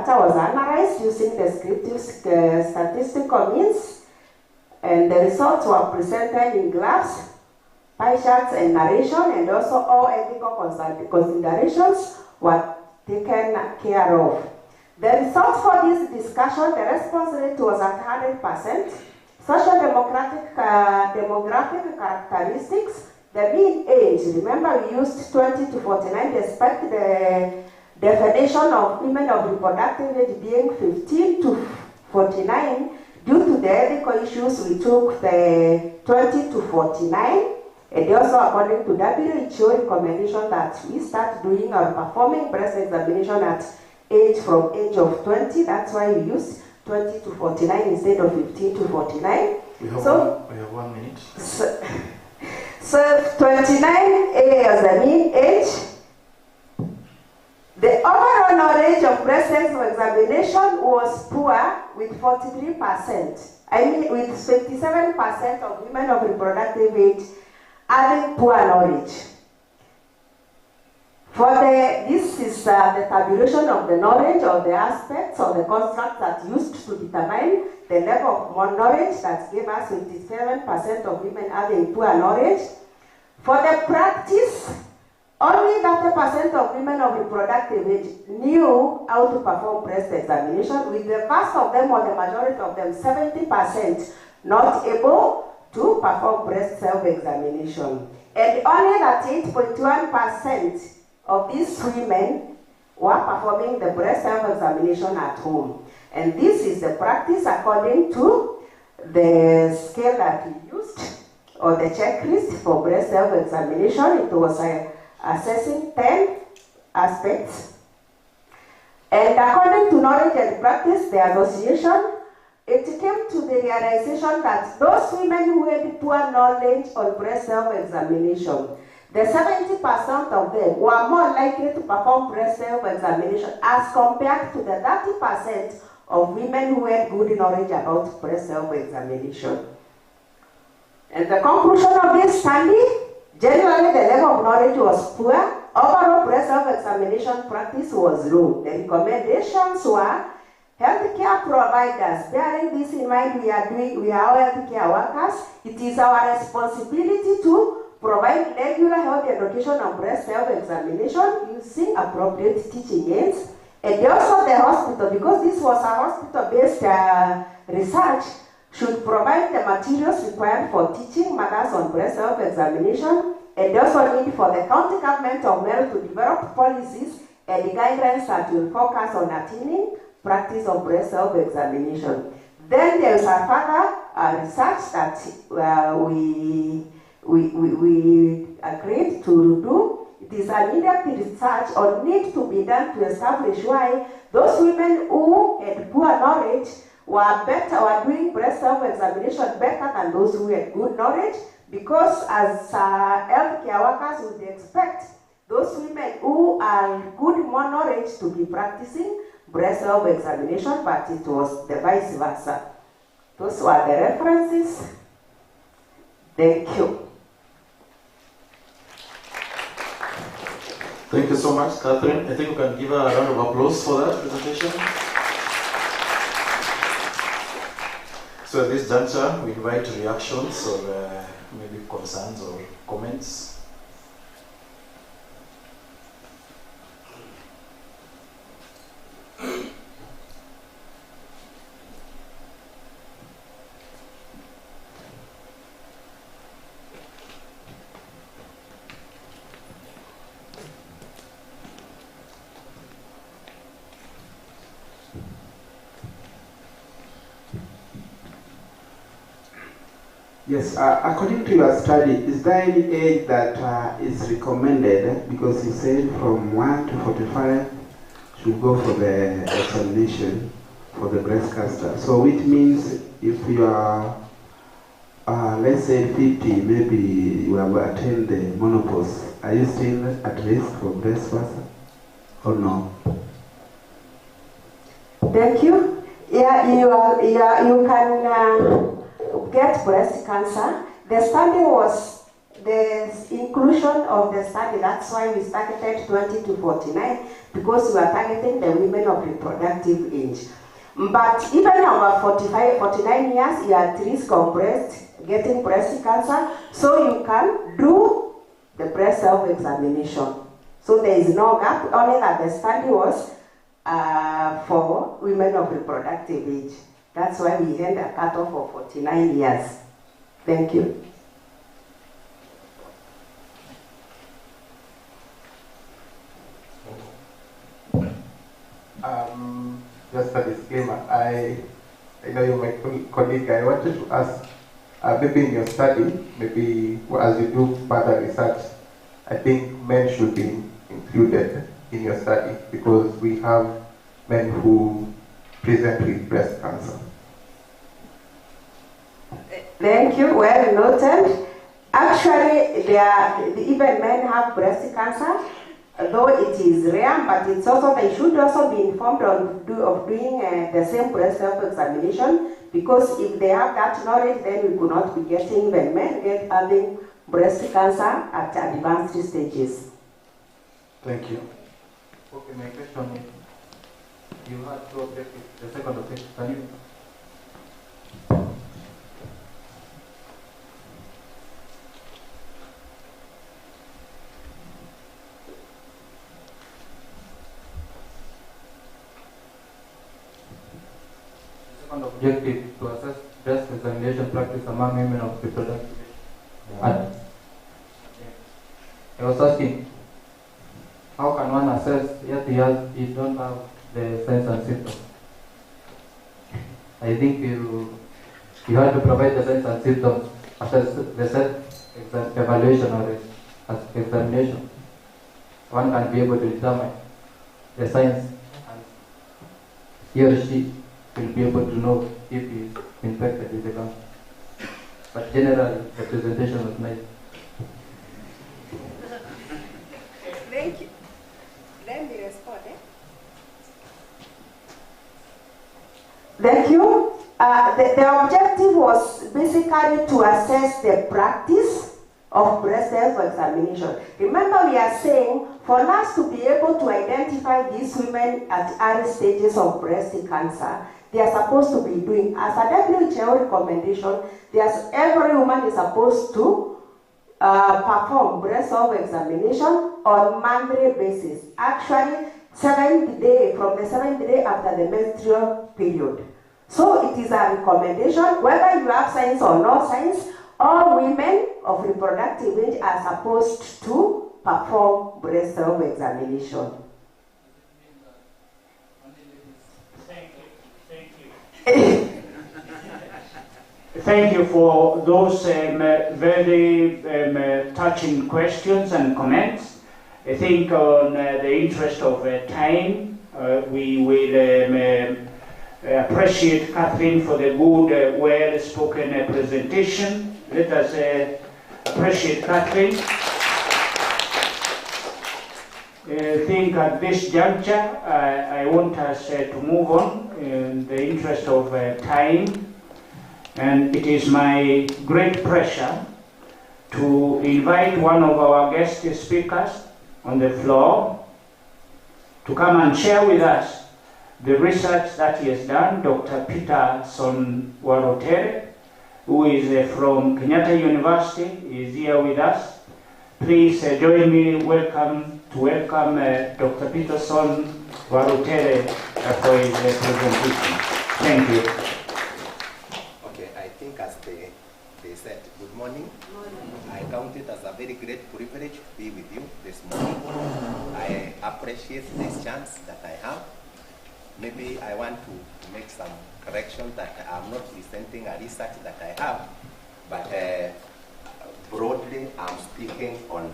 data was analyzed using descriptive statistical means, and the results were presented in graphs, pie charts, and narration, and also all ethical considerations were taken care of. The result for this discussion, the response rate was at 100%. Social-demographic characteristics, the mean age, remember we used 20 to 49, despite the definition of women of reproductive age being 15 to 49. Due to the ethical issues, we took the 20 to 49. And also according to WHO recommendation that we start doing or performing breast examination at from age of 20. That's why we use 20 to 49 instead of 15 to 49. We have 1 minute. So 29 as the mean age. The overall knowledge of breast examination was poor with 43%. I mean with 57% of women of reproductive age having poor knowledge. This is the tabulation of the knowledge of the aspects of the construct that used to determine the level of knowledge that gave us 57% of women having poor knowledge. For the practice, only 30% of women of reproductive age knew how to perform breast examination, with the vast of them or the majority of them, 70%, not able to perform breast self-examination. And only that 8.1% of these women were performing the breast self-examination at home. And this is the practice according to the scale that we used, or the checklist for breast self-examination. It was assessing 10 aspects. And according to knowledge and practice, the association, it came to the realization that those women who had poor knowledge on breast self-examination, the 70% of them were more likely to perform breast self-examination as compared to the 30% of women who had good knowledge about breast self-examination. And the conclusion of this study, generally the level of knowledge was poor. Overall breast self-examination practice was low. The recommendations were healthcare providers. Bearing this in mind, we are all healthcare workers. It is our responsibility to provide regular health education on breast self-examination using appropriate teaching aids. And also the hospital, because this was a hospital-based research, should provide the materials required for teaching mothers on breast self-examination, and also need for the county government of Meru to develop policies and guidelines that will focus on attaining practice of breast self-examination. Then there is a further research that we agreed to do. It is an in-depth research on need to be done to establish why those women who had poor knowledge were doing breast self-examination better than those who had good knowledge, because as healthcare workers would expect those women who are good more knowledge to be practicing breast self-examination, but it was the vice versa. Those were the references. Thank you. Thank you so much, Catherine. I think we can give her a round of applause for that presentation. So at this juncture, we invite reactions or maybe concerns or comments. Yes, according to your study, is there any age that is recommended? Because you said from 1 to 45 should go for the examination for the breast cancer. So which means if you are, let's say 50, maybe you have attained the menopause, are you still at risk for breast cancer or no? Thank you. Yeah, you can get breast cancer. The study was the inclusion of the study. That's why we targeted 20 to 49, because we are targeting the women of reproductive age. But even over 45, 49 years, you are at risk of getting breast cancer, so you can do the breast self-examination. So there is no gap, only that the study was for women of reproductive age. That's why we had a cutoff of 49 years. Thank you. Just a disclaimer, I know you're my colleague. I wanted to ask, maybe in your study, maybe as you do further research, I think men should be included in your study because we have men who present with breast cancer. Thank you, well noted. Actually, even men have breast cancer, though it is rare, but it's also, they should also be informed of doing the same breast self-examination, because if they have that knowledge, then we could not be getting even men having breast cancer at advanced stages. Thank you. Okay, my question is, you had two objectives. The second objective, can you? The second objective to assess breast examination practice among women of reproductive age. And I was asking, how can one assess yet you don't have the signs and symptoms? I think you have to provide the signs and symptoms assess the self-evaluation or examination. One can be able to determine the signs, and he or she will be able to know if he is infected with the cancer. But generally, the presentation was nice. Thank you. Let me respond. Thank you. The objective was basically to assess the practice of breast self-examination. Remember, we are saying for us to be able to identify these women at early stages of breast cancer, they are supposed to be doing, as a WHO recommendation, every woman is supposed to perform breast self-examination on monthly basis. Actually, from the 7th day after the menstrual period. So it is a recommendation, whether you have signs or no signs, all women of reproductive age are supposed to perform breast self-examination. Thank you for those very touching questions and comments. I think on the interest of time, we will appreciate Catherine for the good, well-spoken presentation. Let us appreciate Catherine. I think at this juncture, I want us to move on in the interest of time. And it is my great pleasure to invite one of our guest speakers on the floor to come and share with us the research that he has done. Dr. Peter Sonwarotere, who is from Kenyatta University, is here with us. Please join me to welcome Dr. Peter Sonwarotere for his presentation. Thank you. They said, good morning. I count it as a very great privilege to be with you this morning. I appreciate this chance that I have. Maybe I want to make some correction that I'm not presenting a research that I have, but broadly I'm speaking on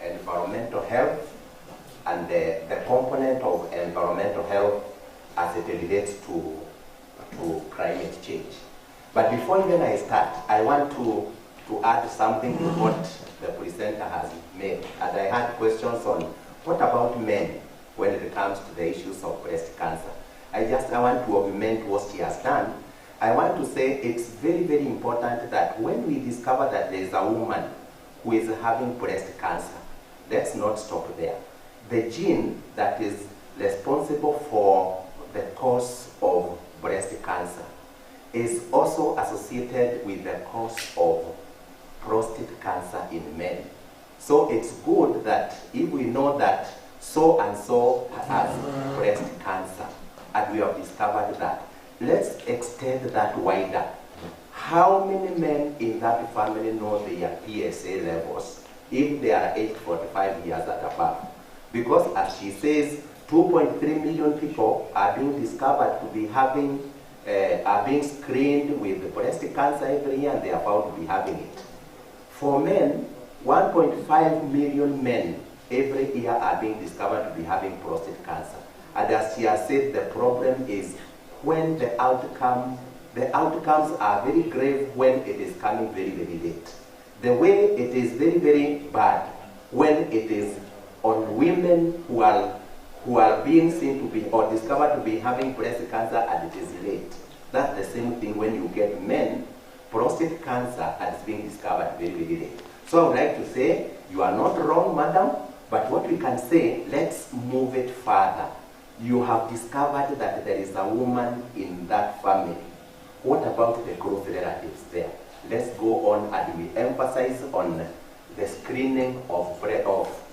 environmental health and the component of environmental health as it relates to climate change. But before even I start, I want to add something to what the presenter has made. And I had questions on what about men when it comes to the issues of breast cancer. I want to augment what she has done. I want to say it's very, very important that when we discover that there is a woman who is having breast cancer, let's not stop there. The gene that is responsible for So it's good that if we know that so and so has breast cancer, and we have discovered that, let's extend that wider. How many men in that family know their PSA levels if they are aged 45 years and above? Because as she says, 2.3 million people are being discovered to be having, are being screened with breast cancer every year, and they are found to be having it. For men, 1.5 million men every year are being discovered to be having prostate cancer. And as she has said, the problem is when the outcomes are very grave when it is coming very, very late. The way it is very, very bad when it is on women who are being seen to be or discovered to be having breast cancer and it is late. That's the same thing when you get men, prostate cancer and it's being discovered very, very late. So I would like to say, you are not wrong, madam, but what we can say, let's move it further. You have discovered that there is a woman in that family. What about the close relatives there? Let's go on and we emphasize on the screening of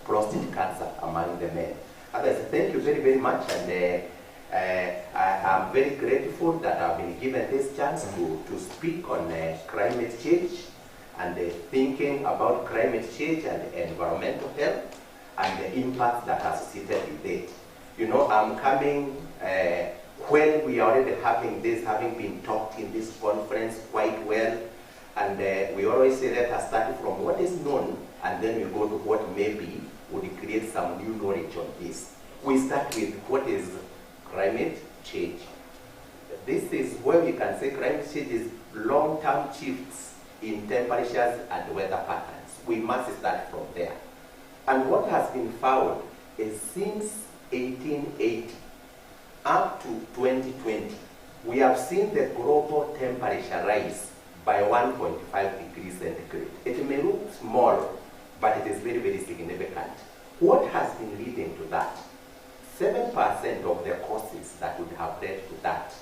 prostate cancer among the men. Others, thank you very, very much, and I am very grateful that I've been given this chance to speak on climate change and thinking about climate change and environmental health and the impact that are associated with it. You know, I'm coming when we are already having this, having been talked in this conference quite well, and we always say let us start from what is known and then we go to what maybe would create some new knowledge on this. We start with what is climate change. This is where we can say climate change is long-term shifts in temperatures and weather patterns. We must start from there. And what has been found is since 1880 up to 2020, we have seen the global temperature rise by 1.5 degrees centigrade. It may look small, but it is very, very significant. What has been leading to that? 7% of the causes that would have led to that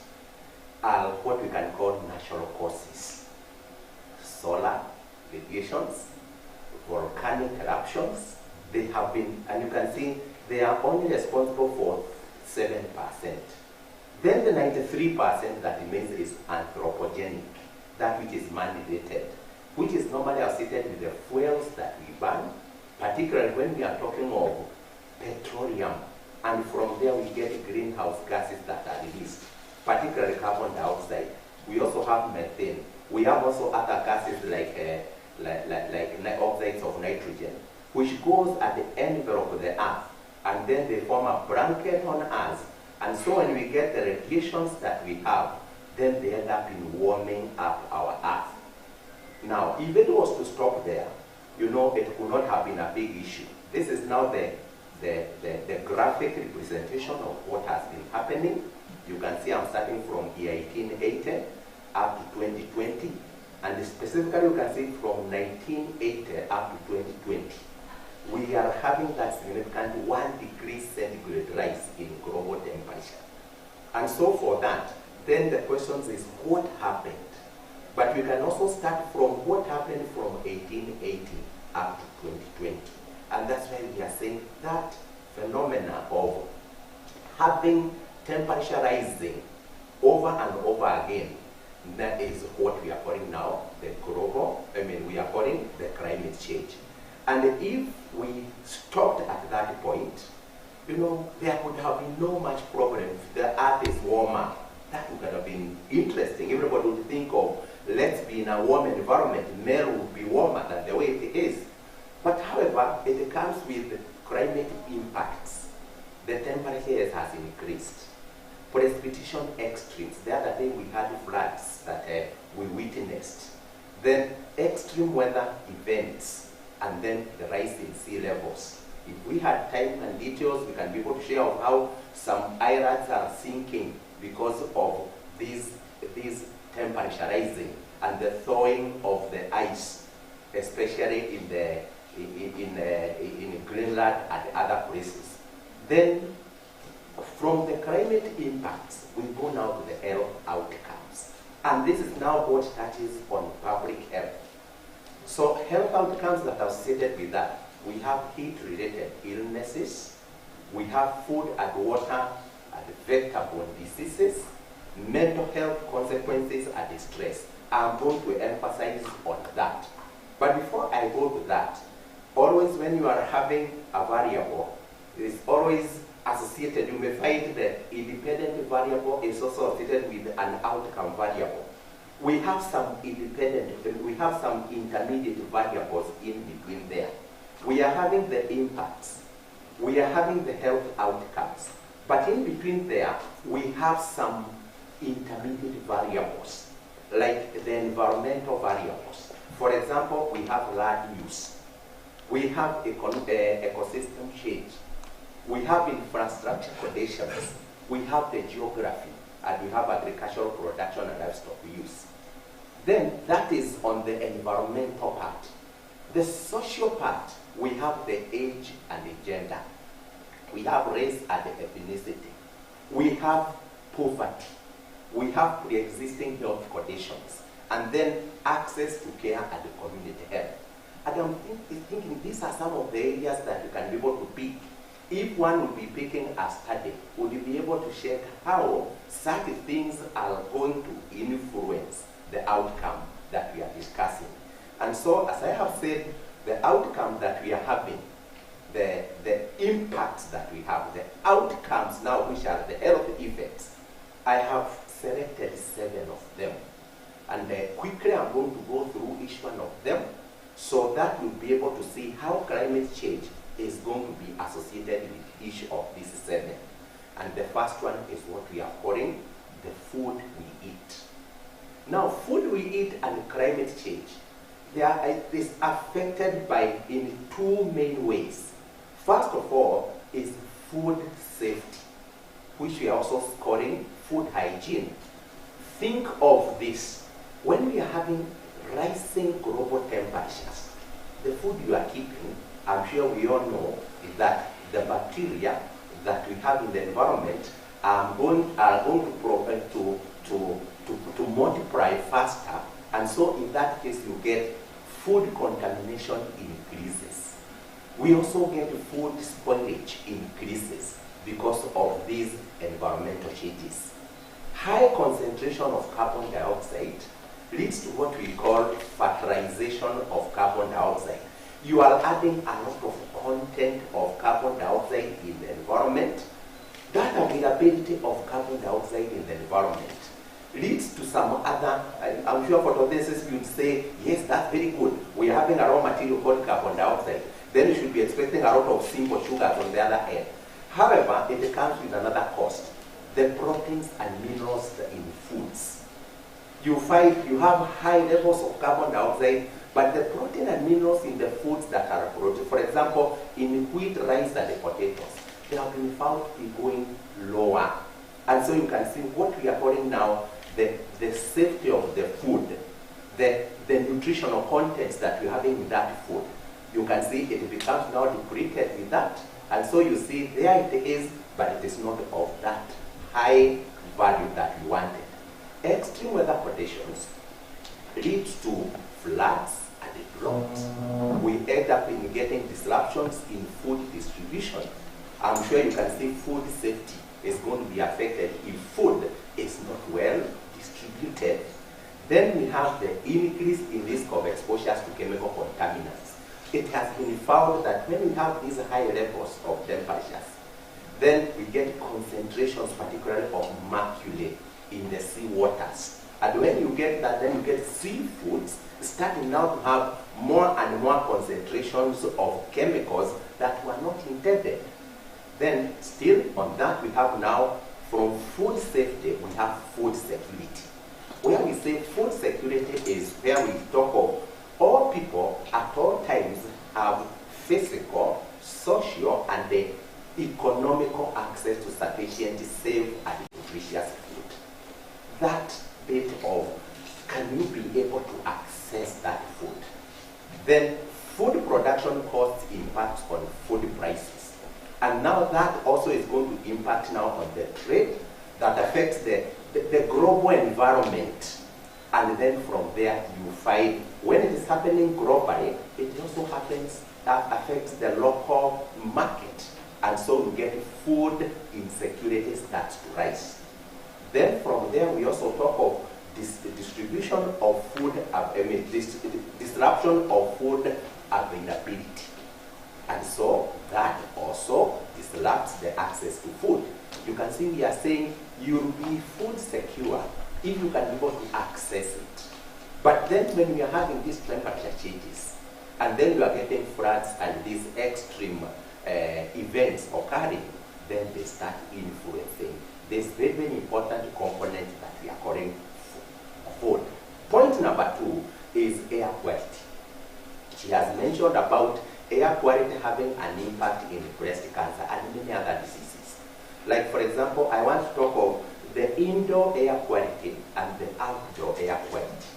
are what we can call natural causes. Solar radiations, volcanic eruptions, they have been, and you can see they are only responsible for 7%. Then the 93% that remains is anthropogenic, that which is man-related, which is normally associated with the fuels that we burn, particularly when we are talking of petroleum, and from there we get greenhouse gases that are released, particularly carbon dioxide. We also have methane. We have also other gases like oxides of nitrogen, which goes at the envelope of the earth, and then they form a blanket on us. And so when we get the radiations that we have, then they end up in warming up our earth. Now, if it was to stop there, you know, it could not have been a big issue. This is now the graphic representation of what has been happening. You can see I'm starting from year 1880 up to 2020, and specifically you can see from 1980 up to 2020. We are having that significant 1 degree centigrade rise in global temperature. And so for that, then the question is what happened? But we can also start from what happened from 1880 up to 2020. And that's why we are saying that phenomena of having temperature rising over and over again, that is what we are calling now the global, we are calling the climate change. And if we stopped at that point, you know, there would have been no much problem. If the earth is warmer, that would have been interesting. Everybody would think of, let's be in a warm environment. Meru would be warmer than the way it is. But however, it comes with climate impacts. The temperature has increased. Precipitation extremes. The other day we had floods that we witnessed. Then extreme weather events, and then the rise in sea levels. If we had time and details, we can be able to share of how some islands are sinking because of these temperature rising and the thawing of the ice, especially in Greenland and other places. Then, from the climate impacts, we go now to the health outcomes. And this is now what touches on public health. So health outcomes that are associated with that. we have heat-related illnesses, we have food and water and vector-borne diseases, mental health consequences and stress. I'm going to emphasize on that. But before I go to that, always when you are having a variable, it's always associated, you may find that independent variable is also associated with an outcome variable. We have some independent, we have some intermediate variables in between there. We are having the impacts, we are having the health outcomes, but in between there, we have some intermediate variables, like the environmental variables. For example, we have land use, we have ecosystem change, we have infrastructure conditions, we have the geography, and we have agricultural production and livestock use. Then that is on the environmental part. The social part, we have the age and the gender. We have race and ethnicity. We have poverty. We have pre-existing health conditions. And then access to care and community health. And I'm thinking these are some of the areas that you can be able to pick. If one would be picking a study, would you be able to check how such things are going to influence the outcome that we are discussing? And so, as I have said, the outcome that we are having, the impacts that we have, the outcomes now, which are the health effects, I have selected 7 of them. And quickly I'm going to go through each one of them so that we'll be able to see how climate change is going to be associated with each of these 7. And the first one is what we are calling the food we eat. Now, food we eat and climate change, it is affected in 2 main ways. First of all is food safety, which we are also calling food hygiene. Think of this. When we are having rising global temperatures, the food you are keeping, I'm sure we all know, is that the bacteria that we have in the environment are going to multiply faster, and so in that case you get food contamination increases. We also get food spoilage increases because of these environmental changes. High concentration of carbon dioxide leads to what we call fertilization of carbon dioxide. You are adding a lot of content of carbon dioxide in the environment. That availability of carbon dioxide in the environment leads to some other, I'm sure photosynthesis would say, yes, that's very good. We are having a raw material called carbon dioxide. Then you should be expecting a lot of simple sugars on the other end. However, it comes with another cost. The proteins and minerals in foods. You find you have high levels of carbon dioxide, but the protein and minerals in the foods that are produced, for example, in wheat, rice, and the potatoes, they have been found to be going lower. And so you can see what we are calling now the safety of the food, the nutritional contents that we're having in that food. You can see it becomes now depleted with that. And so you see there it is, but it is not of that high value that we wanted. Extreme weather conditions lead to floods and droughts. We end up in getting disruptions in food distribution. I'm sure you can see food safety is going to be affected if food is not well distributed. Then we have the increase in risk of exposures to chemical contaminants. It has been found that when we have these high levels of temperatures, then we get concentrations, particularly of mercury in the sea waters. And when you get that, then you get seafoods starting now to have more and more concentrations of chemicals that were not intended. Then still on that we have now, from food safety, we have food security. Where we say food security is where we talk of all people at all times have physical, social, and the economical access to sufficient, safe, and nutritious food. That bit of, can you be able to access that food? Then food production costs impact on food prices. And now that also is going to impact now on the trade that affects the global environment. And then from there you find when it is happening globally, it also happens affects the local market, and so we get food insecurity starts to rise. Then from there, we also talk of distribution of food, disruption of food availability. And so that also disrupts the access to food. You can see we are saying you'll be food secure if you can be able to access it. But then when we are having these temperature changes, and then you are getting floods and these extreme events occurring, then they start influencing this very, very important component that we are calling food. Point number 2 is air quality. She has mentioned about air quality having an impact in breast cancer and many other diseases. Like for example, I want to talk of the indoor air quality and the outdoor air quality.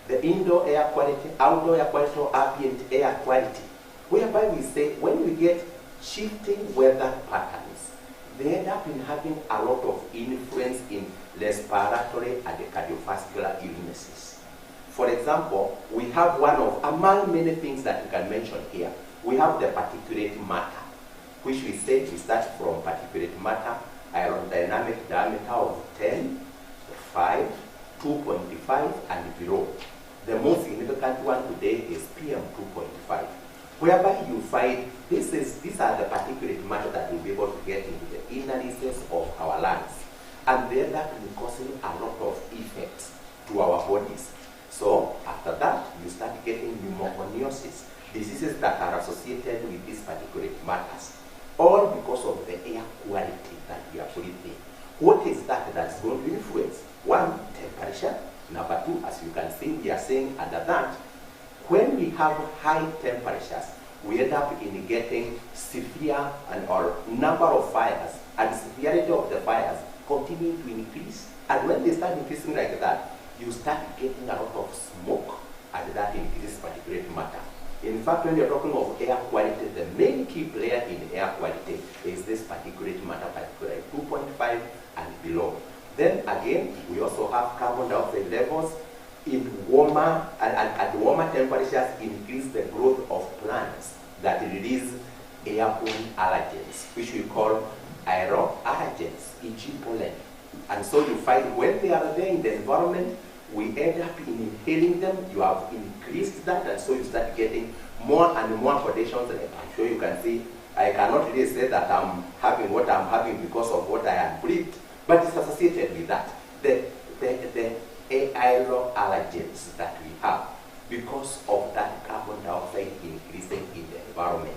The indoor air quality, outdoor air quality, or ambient air quality, whereby we say when we get shifting weather patterns, they end up in having a lot of influence in respiratory and cardiovascular illnesses. For example, we have one of, among many things that we can mention here, we have the particulate matter, which we say we start from particulate matter, aerodynamic diameter of 10, 5, 2.5, and below. The most significant one today is PM 2.5, whereby you find these are the particulate matter that will be able to get into the inner recesses of our lungs, and they end up causing a lot of effects to our bodies. So after that, you start getting pneumoconiosis, diseases that are associated with these particulate matters, all because of the air quality that we are breathing. What is that that's going to influence? 1, temperature. Number 2, as you can see, we are saying under that, when we have high temperatures, we end up in getting severe or number of fires, and severity of the fires continue to increase. And when they start increasing like that, you start getting a lot of smoke, and that increases particulate matter. In fact, when you're talking of air quality, the main key player in air quality is this particulate matter, particulate 2.5 and below. Then again, we also have carbon dioxide levels in warmer and warmer temperatures increase the growth of plants that release airborne allergens, which we call aeroallergens, e.g. pollen. And so you find when they are there in the environment, we end up inhaling them. You have increased that, and so you start getting more and more conditions. I'm sure you can see, I cannot really say that I'm having what I'm having because of what I have breathed, but it's associated with that. The aeroallergens that we have because of that carbon dioxide increasing in the environment.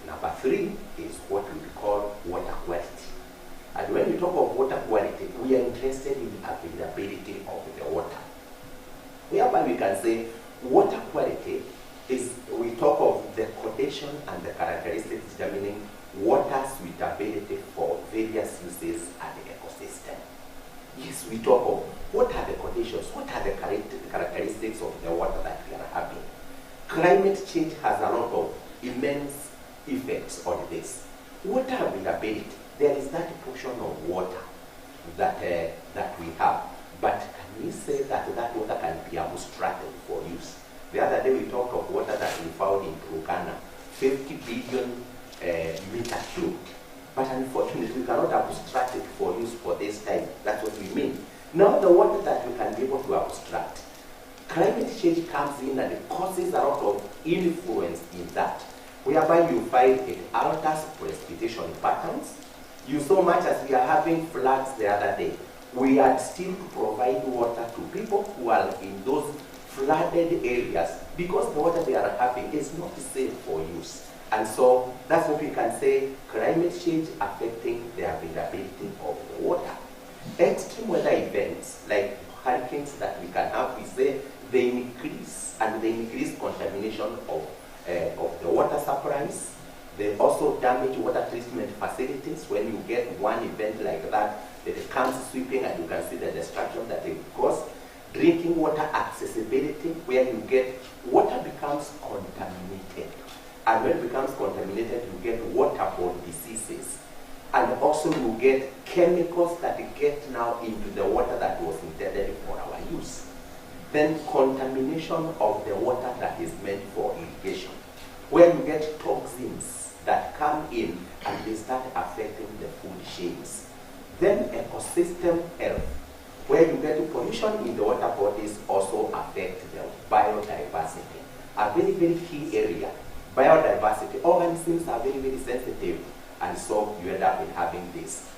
Number 3 is what we call water quality. And when we talk of water quality, we are interested in the availability of the water. Whereby we can say water quality is, we talk of the condition and the characteristics determining water suitability for various uses at the ecosystem. Yes, we talk of what are the conditions, what are the characteristics of the water that we are having. Climate change has a lot of immense effects on this. Water availability, there is that portion of water that we have, but can we say that that water can be abstracted for use? The other day we talked of water that we found in Turkana, 50 billion meter cubed. But unfortunately, we cannot abstract it for use for this time. That's what we mean. Now the water that we can be able to abstract, climate change comes in and it causes a lot of influence in that, whereby you find it alters precipitation patterns. You so much as we are having floods the other day, we are still to provide water to people who are in those flooded areas because the water they are having is not safe for use. And so that's what we can say, climate change affecting the availability of the water. Extreme weather events like hurricanes that we can have, we say they increase, and they increase contamination of the water supplies. They also damage water treatment facilities. When you get one event like that, it comes sweeping and you can see the destruction that it causes. Drinking water accessibility, where you get water becomes contaminated. And when it becomes contaminated, you get waterborne diseases. And also you get chemicals that get now into the water that was intended for our use. Then contamination of the water that is meant for irrigation. where you get toxins that come in and they start affecting the food chains. Then ecosystem health, where you get pollution in the water bodies also affect the biodiversity. A very, very key area. Biodiversity, organisms are very, very sensitive, and so you end up in having this.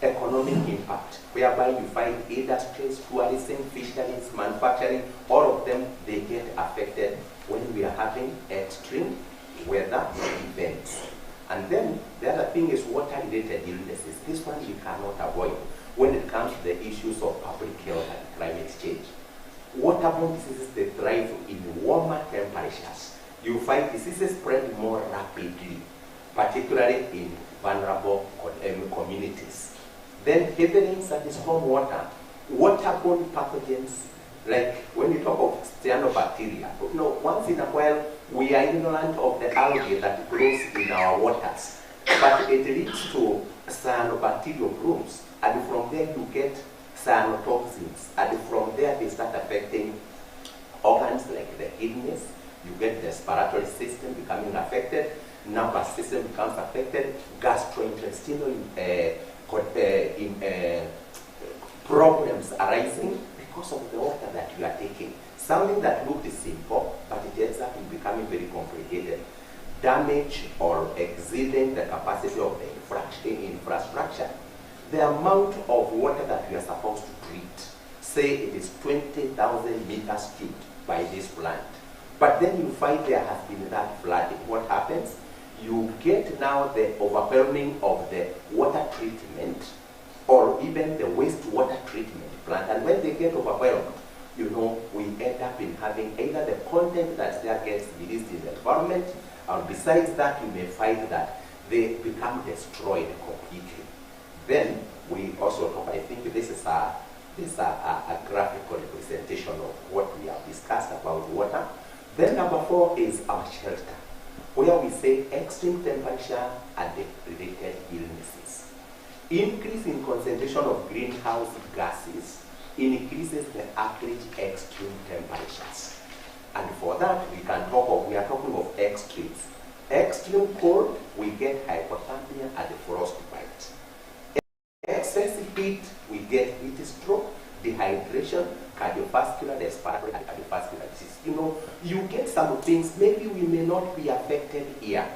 Economic impact, whereby you find industries, tourism, fisheries, manufacturing, all of them, they get affected when we are having extreme weather events. And then the other thing is water-related illnesses. This one you cannot avoid when it comes to the issues of public health and climate change. Waterborne diseases, they thrive in warmer temperatures. You find diseases spread more rapidly, particularly in vulnerable communities. Then heavy rains and storm water, waterborne pathogens, like when you talk of cyanobacteria, once in a while we are ignorant of the algae that grows in our waters, but it leads to cyanobacterial blooms, and from there you get cyanotoxins, and from there they start affecting organs like the kidneys. You get the respiratory system becoming affected, nervous system becomes affected, gastrointestinal problems arising because of the water that you are taking. Something that looked simple, but it ends up becoming very complicated. Damage or exceeding the capacity of the infrastructure. The amount of water that we are supposed to treat, say it is 20,000 meters cubed by this plant. But then you find there has been that flooding. What happens? You get now the overwhelming of the water treatment or even the wastewater treatment plant. And when they get overwhelmed, we end up in having either the content that there gets released in the environment, or besides that, you may find that they become destroyed completely. Then we also talk, I think this is a graphical representation of what we have discussed about water. Then number 4 is our shelter, where we say extreme temperature and the related illnesses. Increase in concentration of greenhouse gases increases the average extreme temperatures. And for that, we are talking of extremes. Extreme cold, we get hypothermia and frostbite. Excessive heat, we get heat stroke, dehydration, cardiovascular, respiratory, and cardiovascular disease. You get some things, maybe we may not be affected here.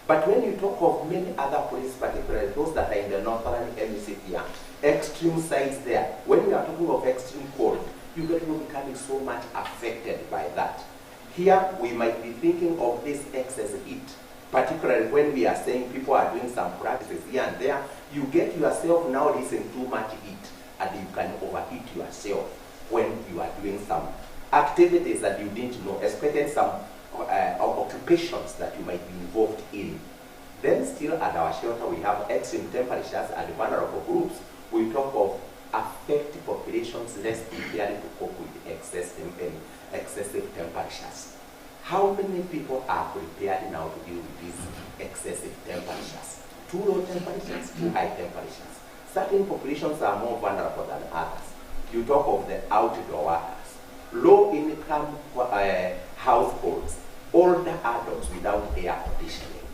But when you talk of many other places, particularly those that are in the northern hemisphere, extreme sites there, when we are talking of extreme cold, you get people becoming so much affected by that. Here, we might be thinking of this excess heat, particularly when we are saying people are doing some practices here and there. You get yourself now listening too much heat, and you can overheat yourself when you are doing some activities that you didn't know, especially some occupations that you might be involved in. Then still at our shelter, we have extreme temperatures and vulnerable groups. We talk of affected populations less prepared to cope with excessive temperatures. How many people are prepared now to deal with these excessive temperatures? Too low temperatures, too high temperatures. Certain populations are more vulnerable than others. You talk of the outdoor workers, low-income households, older adults without air conditioning,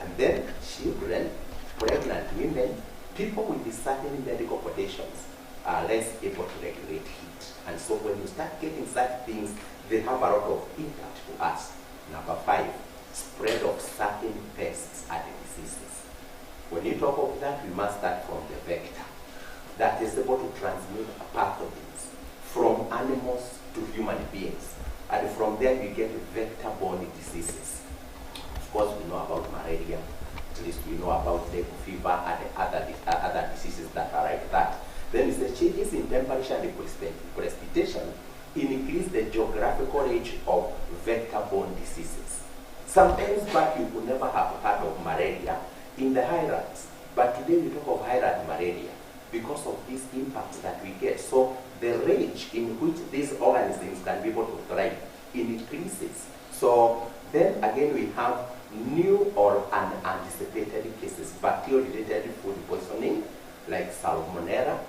and then children, pregnant women, people with certain medical conditions are less able to regulate heat. And so when you start getting such things, they have a lot of impact to us. Number 5, spread of certain pests and diseases. When you talk of that, we must start from the vector that is able to transmit pathogens from animals to human beings. And from there, we get vector-borne diseases. Of course, we know about malaria. At least we know about dengue fever and other diseases that are like that. Then it's the changes in temperature and precipitation increase the geographical range of vector-borne diseases. Sometimes back you could never have heard of malaria in the highlands, but today we talk of highland malaria because of these impacts that we get. So the range in which these organisms can be able to thrive increases. So then again we have new or unanticipated cases, bacteria-related food poisoning like salmonella,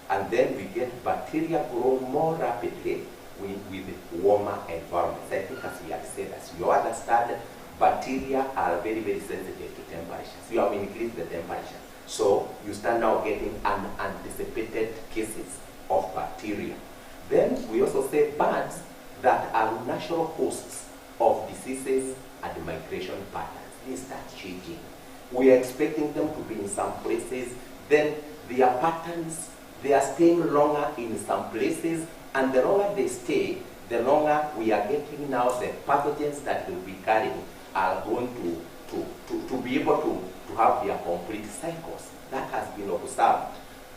and then we get bacteria grow more rapidly with warmer environments. I think as we have said, as you understand, bacteria are very, very sensitive to temperatures. You have increased the temperature. So you start now getting unanticipated cases of bacteria. Then we also say birds that are natural hosts of diseases and migration patterns. They start changing. We are expecting them to be in some places, then their patterns, they are staying longer in some places, and the longer they stay, the longer we are getting now the pathogens that they will be carrying are going to be able to have their complete cycles. That has been observed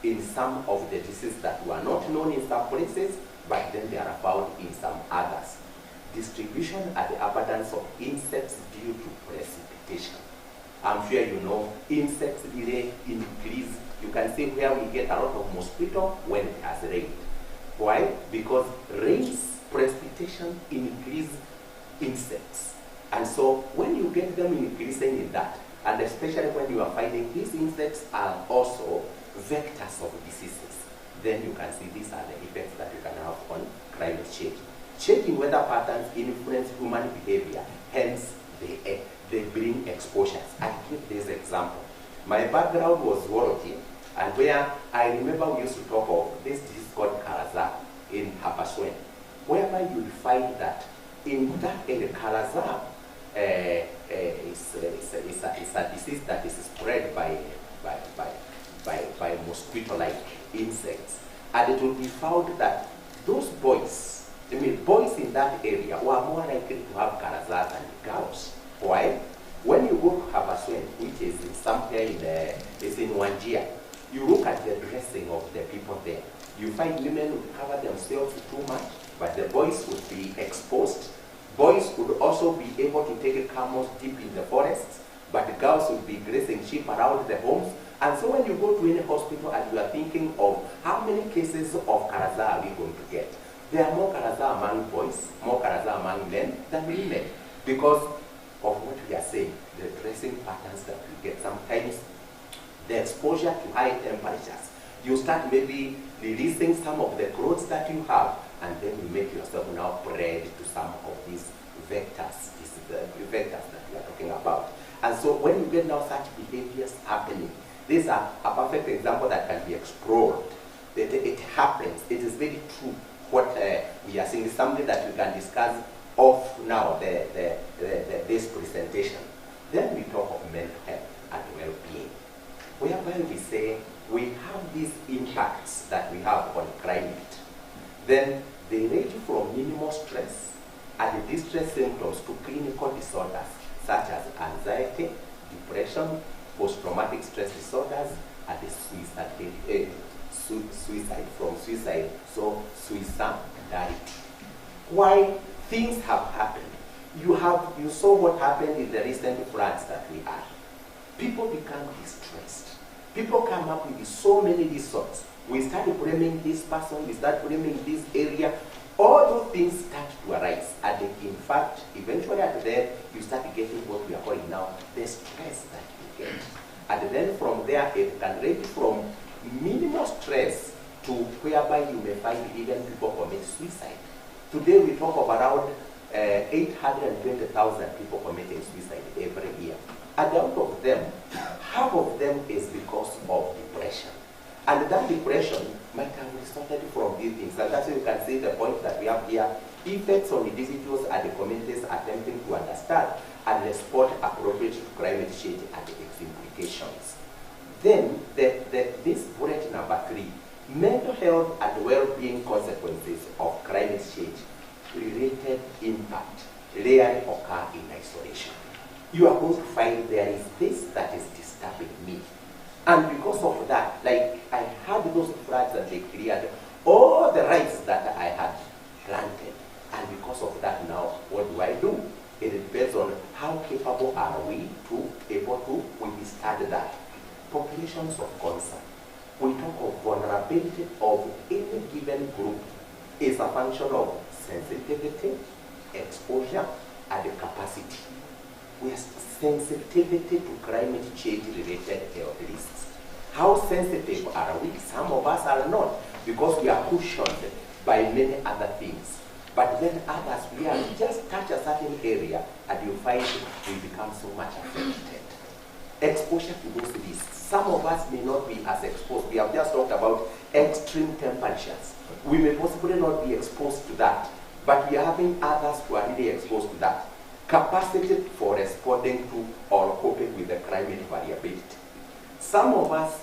in some of the diseases that were not known in some places, but then they are found in some others. Distribution and the abundance of insects due to precipitation. I'm sure you know insects really increase. You can see where we get a lot of mosquito when it has rained. Why? Because rains, precipitation increase insects. And so when you get them increasing in that, and especially when you are finding these insects are also vectors of diseases, then you can see these are the effects that you can have on climate change. Changing weather patterns influence human behavior, hence they bring exposures. I give this example. My background was zoology, and where I remember we used to talk of this disease called Kalaza in Habaswen, whereby you will find that in that area, Kalaza is a disease that is spread by mosquito-like insects, and it will be found that those boys in that area were more likely to have Kalaza than girls. Why? When you go to Habaswen, which is in somewhere in Wanjia, you look at the dressing of the people there. You find women would cover themselves too much, but the boys would be exposed. Boys would also be able to take camels deep in the forests, but the girls would be grazing sheep around the homes. And so when you go to any hospital and you are thinking of how many cases of Kalaza are we going to get, there are more Kalaza among boys, more Kalaza among men than women, because of what we are saying, the dressing patterns that we get. Sometimes the exposure to high temperatures, you start maybe releasing some of the clothes that you have, and then you make yourself now bred to some of these vectors. This is the vectors that we are talking about. And so when you get now such behaviors happening, these are a perfect example that can be explored. It happens. It is very true. What we are seeing is something that we can discuss off now, this presentation. Then we talk of mental health and well-being, whereby we say we have these impacts that we have on climate. Then they range from minimal stress and distress symptoms to clinical disorders such as anxiety, depression, post-traumatic stress disorders, and suicide, so suicidality. Why things have happened? You saw what happened in the recent floods that we had. People become distressed. People come up with so many resorts. We start blaming this person, we start blaming this area. All those things start to arise. And in fact, eventually at the end, you start getting what we are calling now the stress that you get. And then from there, it can range from minimal stress to whereby you may find even people commit suicide. Today we talk of around 820,000 people committing suicide every year. And out of them, half of them is because of depression. And that depression might have resulted from these things. And that's why you can see the point that we have here, effects on individuals and the communities attempting to understand and respond appropriately to climate change and its implications. Then, this bullet number 3, mental health and well-being consequences of climate change related impact rarely occur in isolation. You are going to find there is this that is disturbing me. And because of that, like I had those floods and they cleared all the rice that I had planted. And because of that now, what do? It depends on how capable are we to able to withstand that. Populations of concern. We talk of vulnerability of any given group is a function of sensitivity, exposure, and capacity. We have sensitivity to climate change related health risks. How sensitive are we? Some of us are not, because we are cushioned by many other things. But then others, we are just touch a certain area and you find we become so much affected. Exposure to those risks. Some of us may not be as exposed. We have just talked about extreme temperatures. We may possibly not be exposed to that, but we are having others who are really exposed to that. Capacity for responding to or coping with the climate variability. Some of us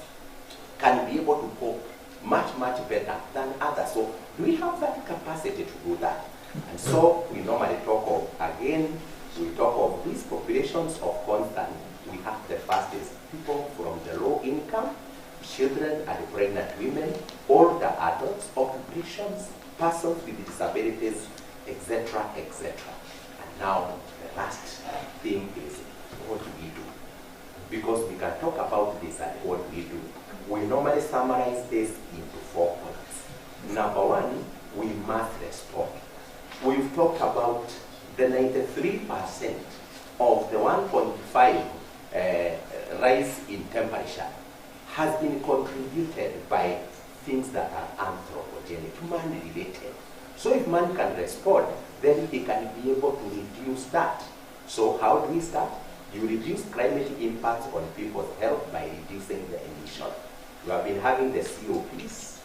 can be able to cope much, much better than others. So do we have that capacity to do that? And so we normally talk of, again, we talk of these populations of concern. We have the first is people from the low income, children and pregnant women, older adults, occupations, persons with disabilities, etc., etc. And now the last thing is, what do we do? Because we can talk about this and what we do. We normally summarize this into 4 points. Number one, we must respond. We've talked about the 93% of the 1.5 rise in temperature has been contributed by things that are anthropogenic, man-related. So if man can respond, then he can be able to reduce that. So how do we start? You reduce climate impacts on people's health by reducing the emission. We have been having the COPs,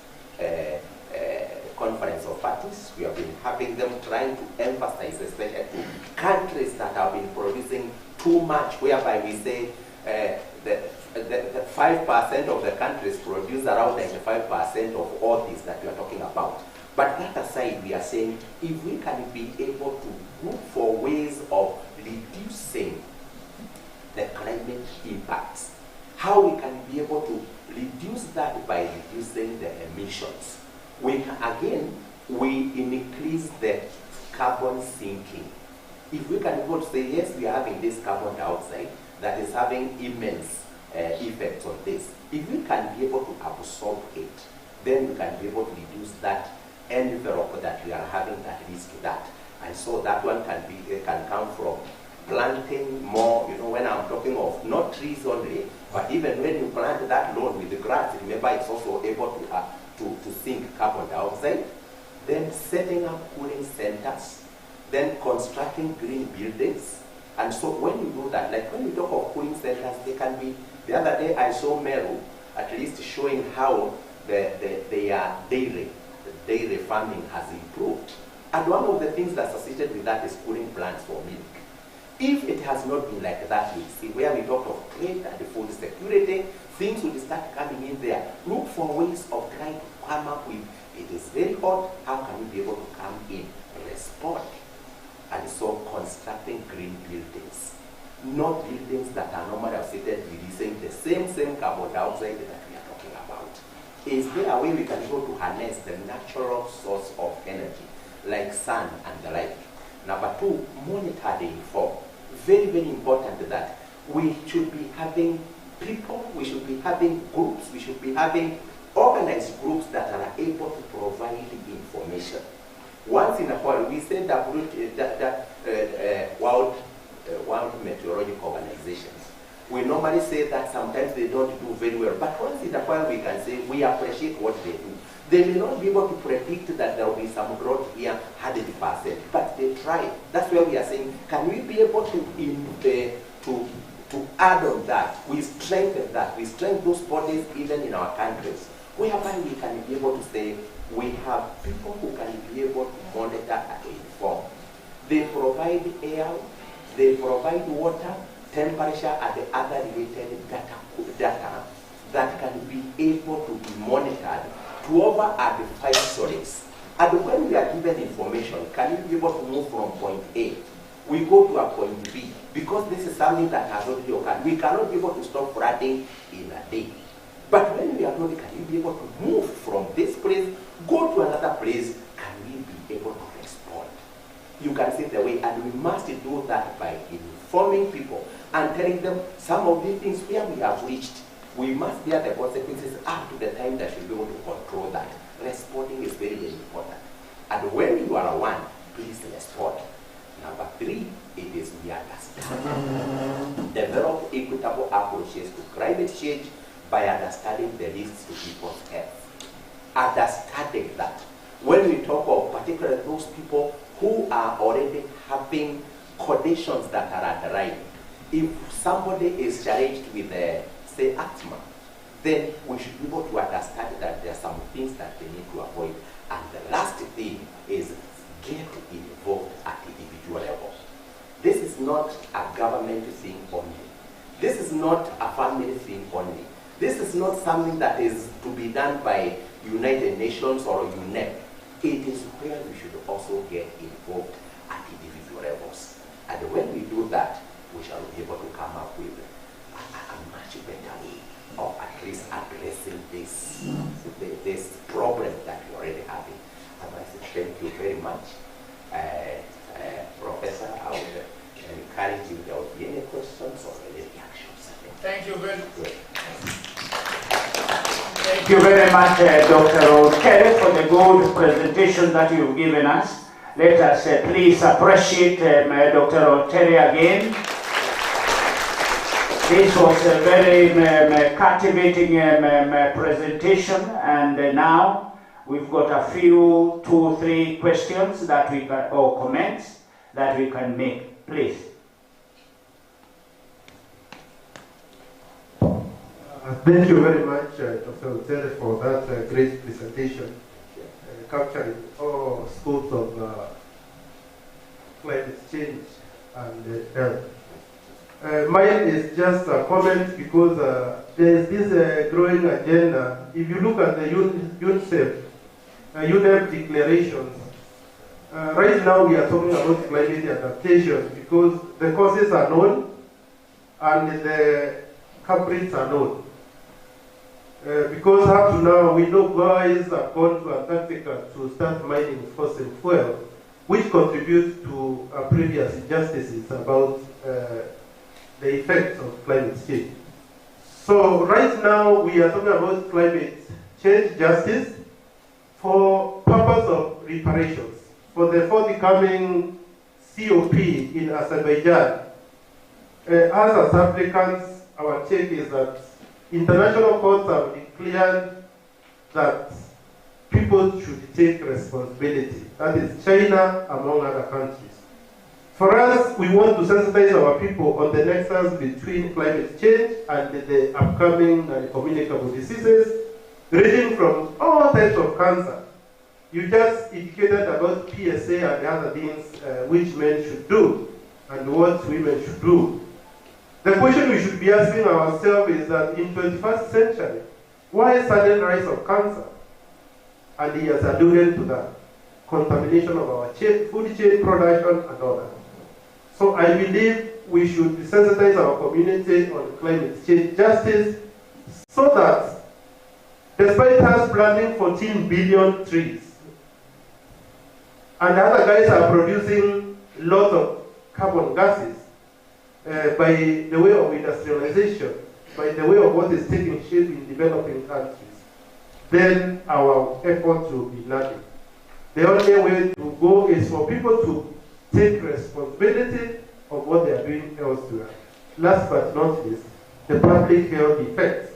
Conference of Parties. We have been having them trying to emphasize, especially to countries that have been producing too much, whereby we say the 5% of the countries produce around 95% of all this that we are talking about. But that aside, we are saying if we can be able to look for ways of reducing the climate impacts, how we can be able to reduce that by reducing the emissions. We can, again, we increase the carbon sinking. If we can be able to say, yes, we are having this carbon dioxide that is having immense effects on this. If we can be able to absorb it, then we can be able to reduce that envelope that we are having that leads to that. And so that one can come from planting more, when I'm talking of not trees only, but even when you plant that lawn with the grass, remember it's also able to sink carbon dioxide. Then setting up cooling centers, then constructing green buildings. And so when you do that, like when we talk of cooling centers, they can be, the other day I saw Meru, at least showing how their dairy farming has improved. And one of the things that's associated with that is cooling plants for milk. If it has not been like that, we see where we talk of trade and food security, things will start coming in there. Look for ways of trying to come up with, it is very hot, how can we be able to come in, respond? And so constructing green buildings, not buildings that are normally associated with releasing the same carbon dioxide that we are talking about. Is there a way we can go to harness the natural source of energy, like sun and the like? Number two, monitor the inform. Very, very important that we should be having people, we should be having groups, we should be having organized groups that are able to provide information. Once in a while, we say that World Meteorological Organizations. We normally say that sometimes they don't do very well, but once in a while we can say we appreciate what they do. They may not be able to predict that there will be some growth here 100%, but they try. That's where we are saying, can we be able to add on that? We strengthen that. We strengthen those bodies even in our countries, whereby we can be able to say, we have people who can be able to monitor and inform. They provide air, they provide water, temperature, and the other related data that can be able to be monitored to over advisories. And when we are given information, can we be able to move from point A? We go to a point B, because this is something that has already occurred. We cannot be able to stop flooding in a day. But when we are told, can we be able to move from this place, go to another place, can we be able to respond? You can see the way, and we must do that by informing people and telling them some of these things where we have reached. We must bear the consequences up to the time that we'll be able to control that. Responding is very, very important. And when you are one, please respond. Number three, it is we understand. Develop equitable approaches to climate change by understanding the risks to people's health. Understanding that. When we talk of particularly those people who are already having conditions that are underlying, if somebody is challenged with, say, asthma, then we should be able to understand that there are some things that they need to avoid. And the last thing is get involved at the individual level. This is not a government thing only. This is not a family thing only. This is not something that is to be done by United Nations or UNEP. It is where we should also get involved at individual levels. And when we do that, we shall be able to come up with a much better way of at least addressing this problem that we're already having. And I say thank you very much. Professor, I would encourage you if there would be any questions or any reactions. Thank you very much. Thank you very much, Dr. O'Kelly, for the good presentation that you've given us. Let us please appreciate Dr. O'Kelly again. This was a very captivating presentation, and now we've got a few, 2 or 3 questions that we can, or comments that we can make. Please. Thank you very much, Dr. Utere, for that great presentation, capturing all scopes of climate change and health. Mine is just a comment because there is this growing agenda. If you look at the UNEP declarations, right now we are talking about climate adaptation because the causes are known and the culprits are known. Because up to now, we know guys have gone to Antarctica to start mining fossil fuel, which contributes to previous injustices about the effects of climate change. So right now, we are talking about climate change justice for purpose of reparations. For the forthcoming COP in Azerbaijan, as Africans, our take is that international courts have declared that people should take responsibility. That is China, among other countries. For us, we want to sensitize our people on the nexus between climate change and the upcoming communicable diseases, ranging from all types of cancer. You just indicated about PSA and the other things which men should do and what women should do. The question we should be asking ourselves is that in 21st century, why sudden rise of cancer? And he has alluded to that. Contamination of our food chain production and all that. So I believe we should sensitize our community on climate change justice so that despite us planting 14 billion trees, and other guys are producing lots of carbon gases, by the way of industrialization, by the way of what is taking shape in developing countries, then our efforts will be nothing. The only way to go is for people to take responsibility of what they are doing elsewhere. Last but not least, the public health effects.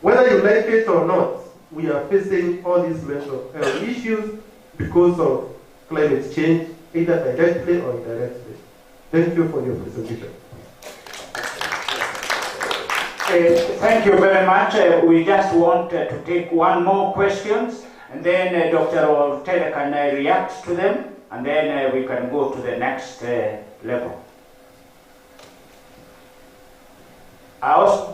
Whether you like it or not, we are facing all these mental health issues because of climate change, either directly or indirectly. Thank you for your presentation. Thank you very much. We just want to take one more questions, and then Dr. Ortega can react to them, and then we can go to the next level. I also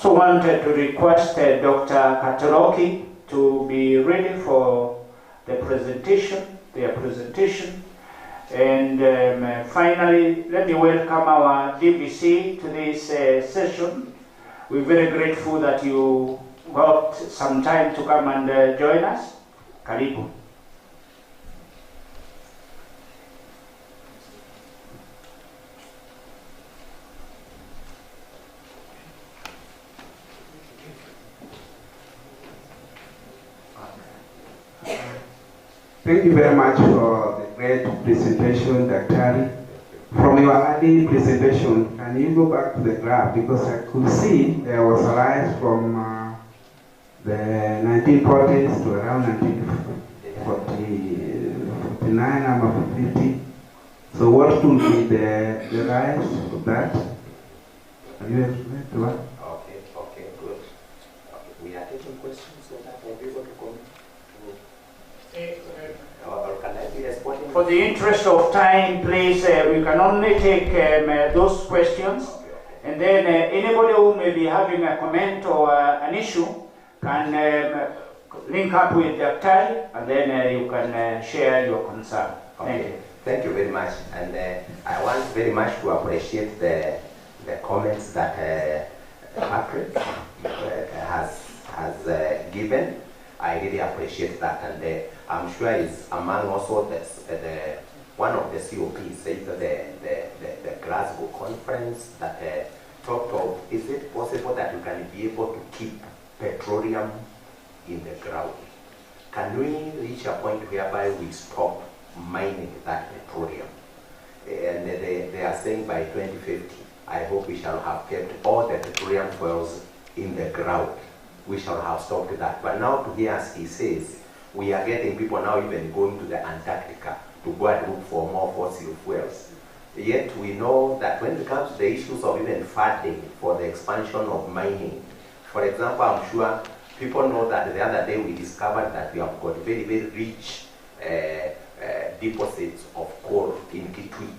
wanted to request Dr. Katoroki to be ready for the presentation, their presentation. And finally, let me welcome our DBC to this session. We're very grateful that you got some time to come and join us. Karibu. Thank you very much for the great presentation, Dr. From your early presentation, can you go back to the graph? Because I could see there was a rise from the 1940s to around 1949 or 50. So what could be the rise of that? Have you explained to what? Okay, good. Okay, we are taking questions so that we'll be able to come or can I be responding? For the interest of time, please, we can only take those questions. And then anybody who may be having a comment or an issue can link up with Dr. and then you can share your concern. Thank you. Thank you very much. And I want very much to appreciate the comments that Patrick has given. I really appreciate that. And I'm sure it's among also one of the COPs, the Glasgow conference that talked of, is it possible that you can be able to keep petroleum in the ground? Can we reach a point whereby we stop mining that petroleum? And they are saying by 2050, I hope we shall have kept all the petroleum wells in the ground. We shall have stopped that. But now to hear as he says, we are getting people now even going to the Antarctica to go and look for more fossil fuels. Yet we know that when it comes to the issues of even funding for the expansion of mining, for example, I'm sure people know that the other day we discovered that we have got very, very rich deposits of coal in Kitui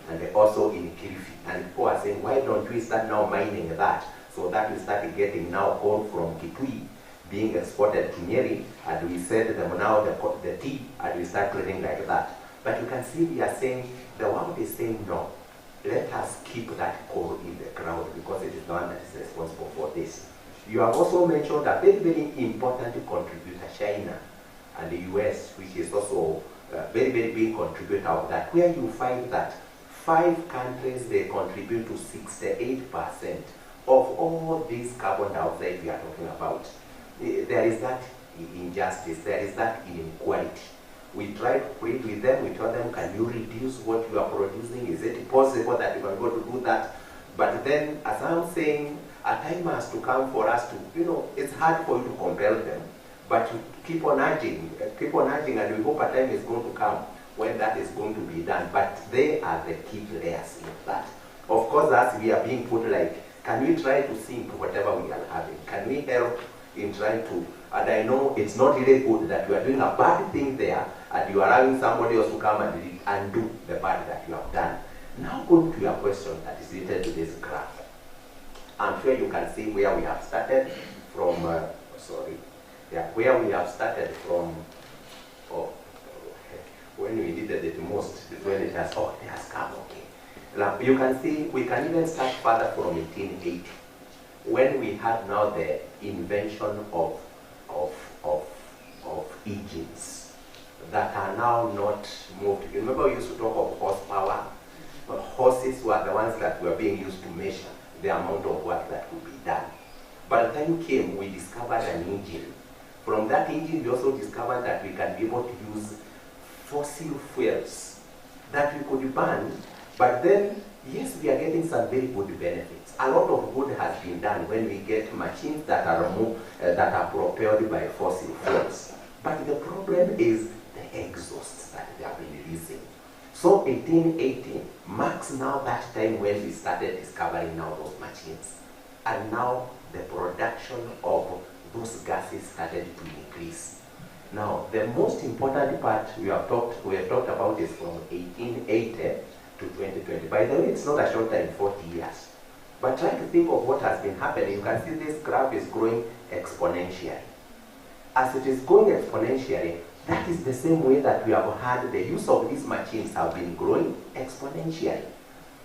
and also in Kilifi. And people are saying, why don't we start now mining that? So that we started getting now coal from Kitui being exported to Meru, and we said them now the tea, and we start trading like that. But you can see we are saying, the world is saying no. Let us keep that coal in the ground because it is the one that is responsible for this. You have also mentioned a very, very important contributor, China and the US, which is also a very, very big contributor of that, where you find that 5 countries, they contribute to 68% of all this carbon dioxide we are talking about. There is that injustice, there is that inequality. We try to plead with them, we tell them, can you reduce what you are producing? Is it possible that you are going to do that? But then, as I'm saying, a time has to come for us to, it's hard for you to compel them, but you keep on urging, and we hope a time is going to come when that is going to be done. But they are the key players in that. Of course, as we are being put like, can we try to sink whatever we are having? Can we help in trying to, and I know it's not really good that you are doing a bad thing there and you are allowing somebody else to come and undo the bad that you have done. Now going to your question that is related to this graph. I'm sure you can see where we have started from, where we have started from, when we needed it most, is when it has come, okay. Now, you can see, we can even start further from 1880, when we had now the invention of engines that are now not moved. You remember we used to talk of horsepower? But horses were the ones that were being used to measure the amount of work that could be done. By the time came, we discovered an engine. From that engine, we also discovered that we can be able to use fossil fuels that we could burn. But then, yes, we are getting some very good benefits. A lot of good has been done when we get machines that are propelled by fossil fuels. But the problem is the exhausts that they have been releasing. So 1880 marks now that time when we started discovering now those machines. And now the production of those gases started to increase. Now, the most important part we have talked about is from 1880 to 2020. By the way, it's not a short time, 40 years. But try to think of what has been happening. You can see this graph is growing exponentially. As it is going exponentially, that is the same way that we have had the use of these machines have been growing exponentially.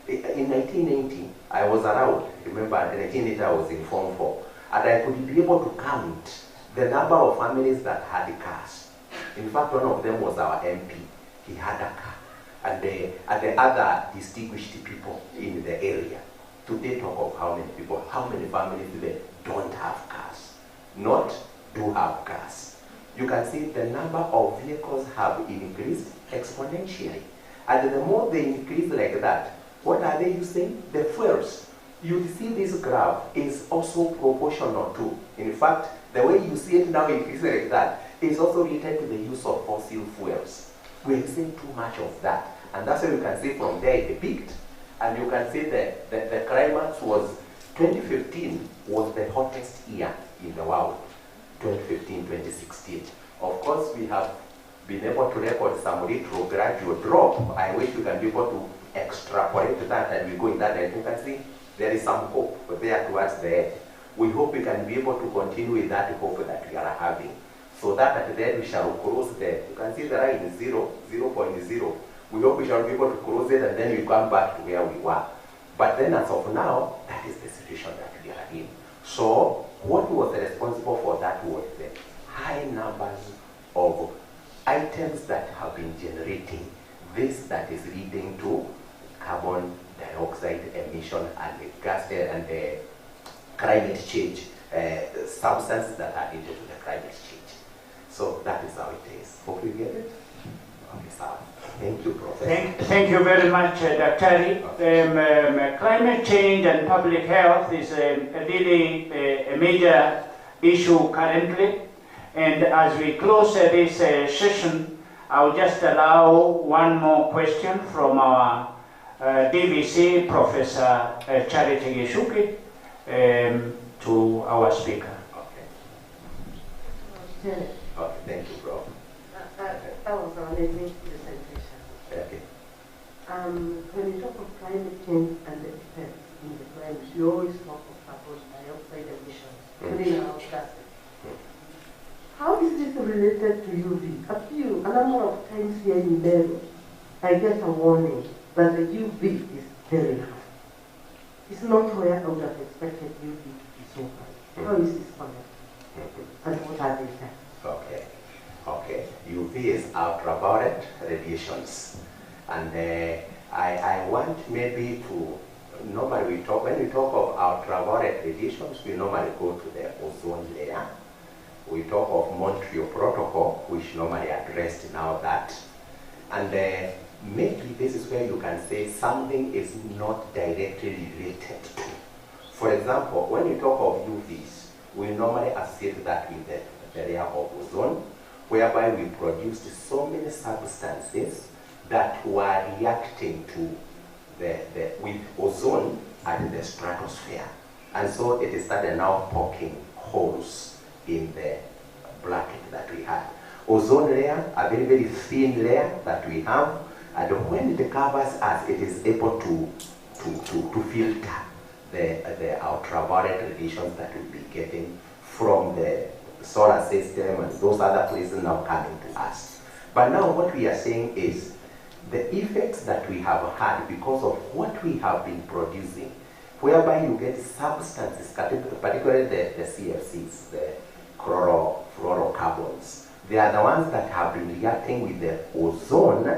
In 1980, I was around. Remember, in 1980 I was in Form 4. And I could be able to count the number of families that had cars. In fact, one of them was our MP. He had a car. And the other distinguished people in the area. Today talk of how many people, how many families today don't have cars. Not do have cars. You can see the number of vehicles have increased exponentially. And the more they increase like that, what are they using? The fuels. You see this graph is also proportional to. In fact, The way you see it now increasing like that is also related to the use of fossil fuels. We're seeing too much of that. And that's why you can see from there it peaked. And you can see the climate was, 2015 was the hottest year in the world. 2015, 2016. Of course, we have been able to record some retrograde drop. I wish we can be able to extrapolate that and we go in that direction. You can see there is some hope there towards the end. We hope we can be able to continue with that hope that we are having. So that at the end we shall cross you can see the line is 0.0. We hope we shall be able to cross it and then we come back to where we were. But then as of now, that is the situation that we are in. So what was responsible for that was the high numbers of items that have been generating this that is leading to carbon dioxide emission and the gas and the climate change substances that are related to the climate change. So that is how it is. Hope you get it? Okay, sir. Thank you, Professor. Thank you very much, Dr. Climate change and public health is really a major issue currently. And as we close this session, I'll just allow one more question from our DVC, Professor Charity Gishuki, to our speaker. Okay. Okay, thank you, Prof. That was an amazing presentation. Okay. When you talk of climate change and the effects in the climate, you always talk of carbon dioxide emissions, greenhouse gases. How is this related to UV? A number of times here in Meru, I get a warning that the UV is very high. It's not where I would have expected UV to be so high. How is this connected? And what are the effects? Okay. Okay. UV is ultraviolet radiations. And I want maybe to, normally when we talk of ultraviolet radiations, we normally go to the ozone layer. We talk of Montreal Protocol, which normally addressed now that. And maybe this is where you can say something is not directly related to. For example, when we talk of UVs, we normally associate that with the layer of ozone, whereby we produced so many substances that were reacting to with ozone at the stratosphere. And so it started now poking holes in the bracket that we had. Ozone layer, a very, very thin layer that we have, and when it covers us, it is able to filter the ultraviolet radiations that we'll be getting from the solar system and those other places now coming to us. But now what we are saying is the effects that we have had because of what we have been producing, whereby you get substances, particularly the CFCs, the chlorofluorocarbons. They are the ones that have been reacting with the ozone,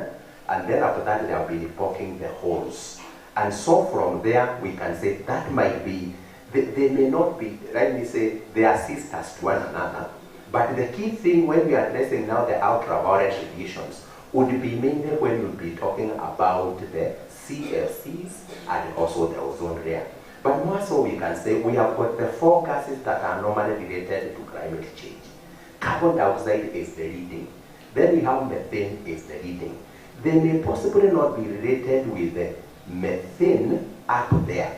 and then after that they have been poking the holes. And so from there we can say that might be, they may not be, let me say, they assist us to one another. But the key thing when we are addressing now the ultraviolet radiations would be mainly when we'll be talking about the CFCs and also the ozone layer. But more so we can say we have got the four gases that are normally related to climate change. Carbon dioxide is the leading. Then we have methane is the leading. They may possibly not be related with the methane up there.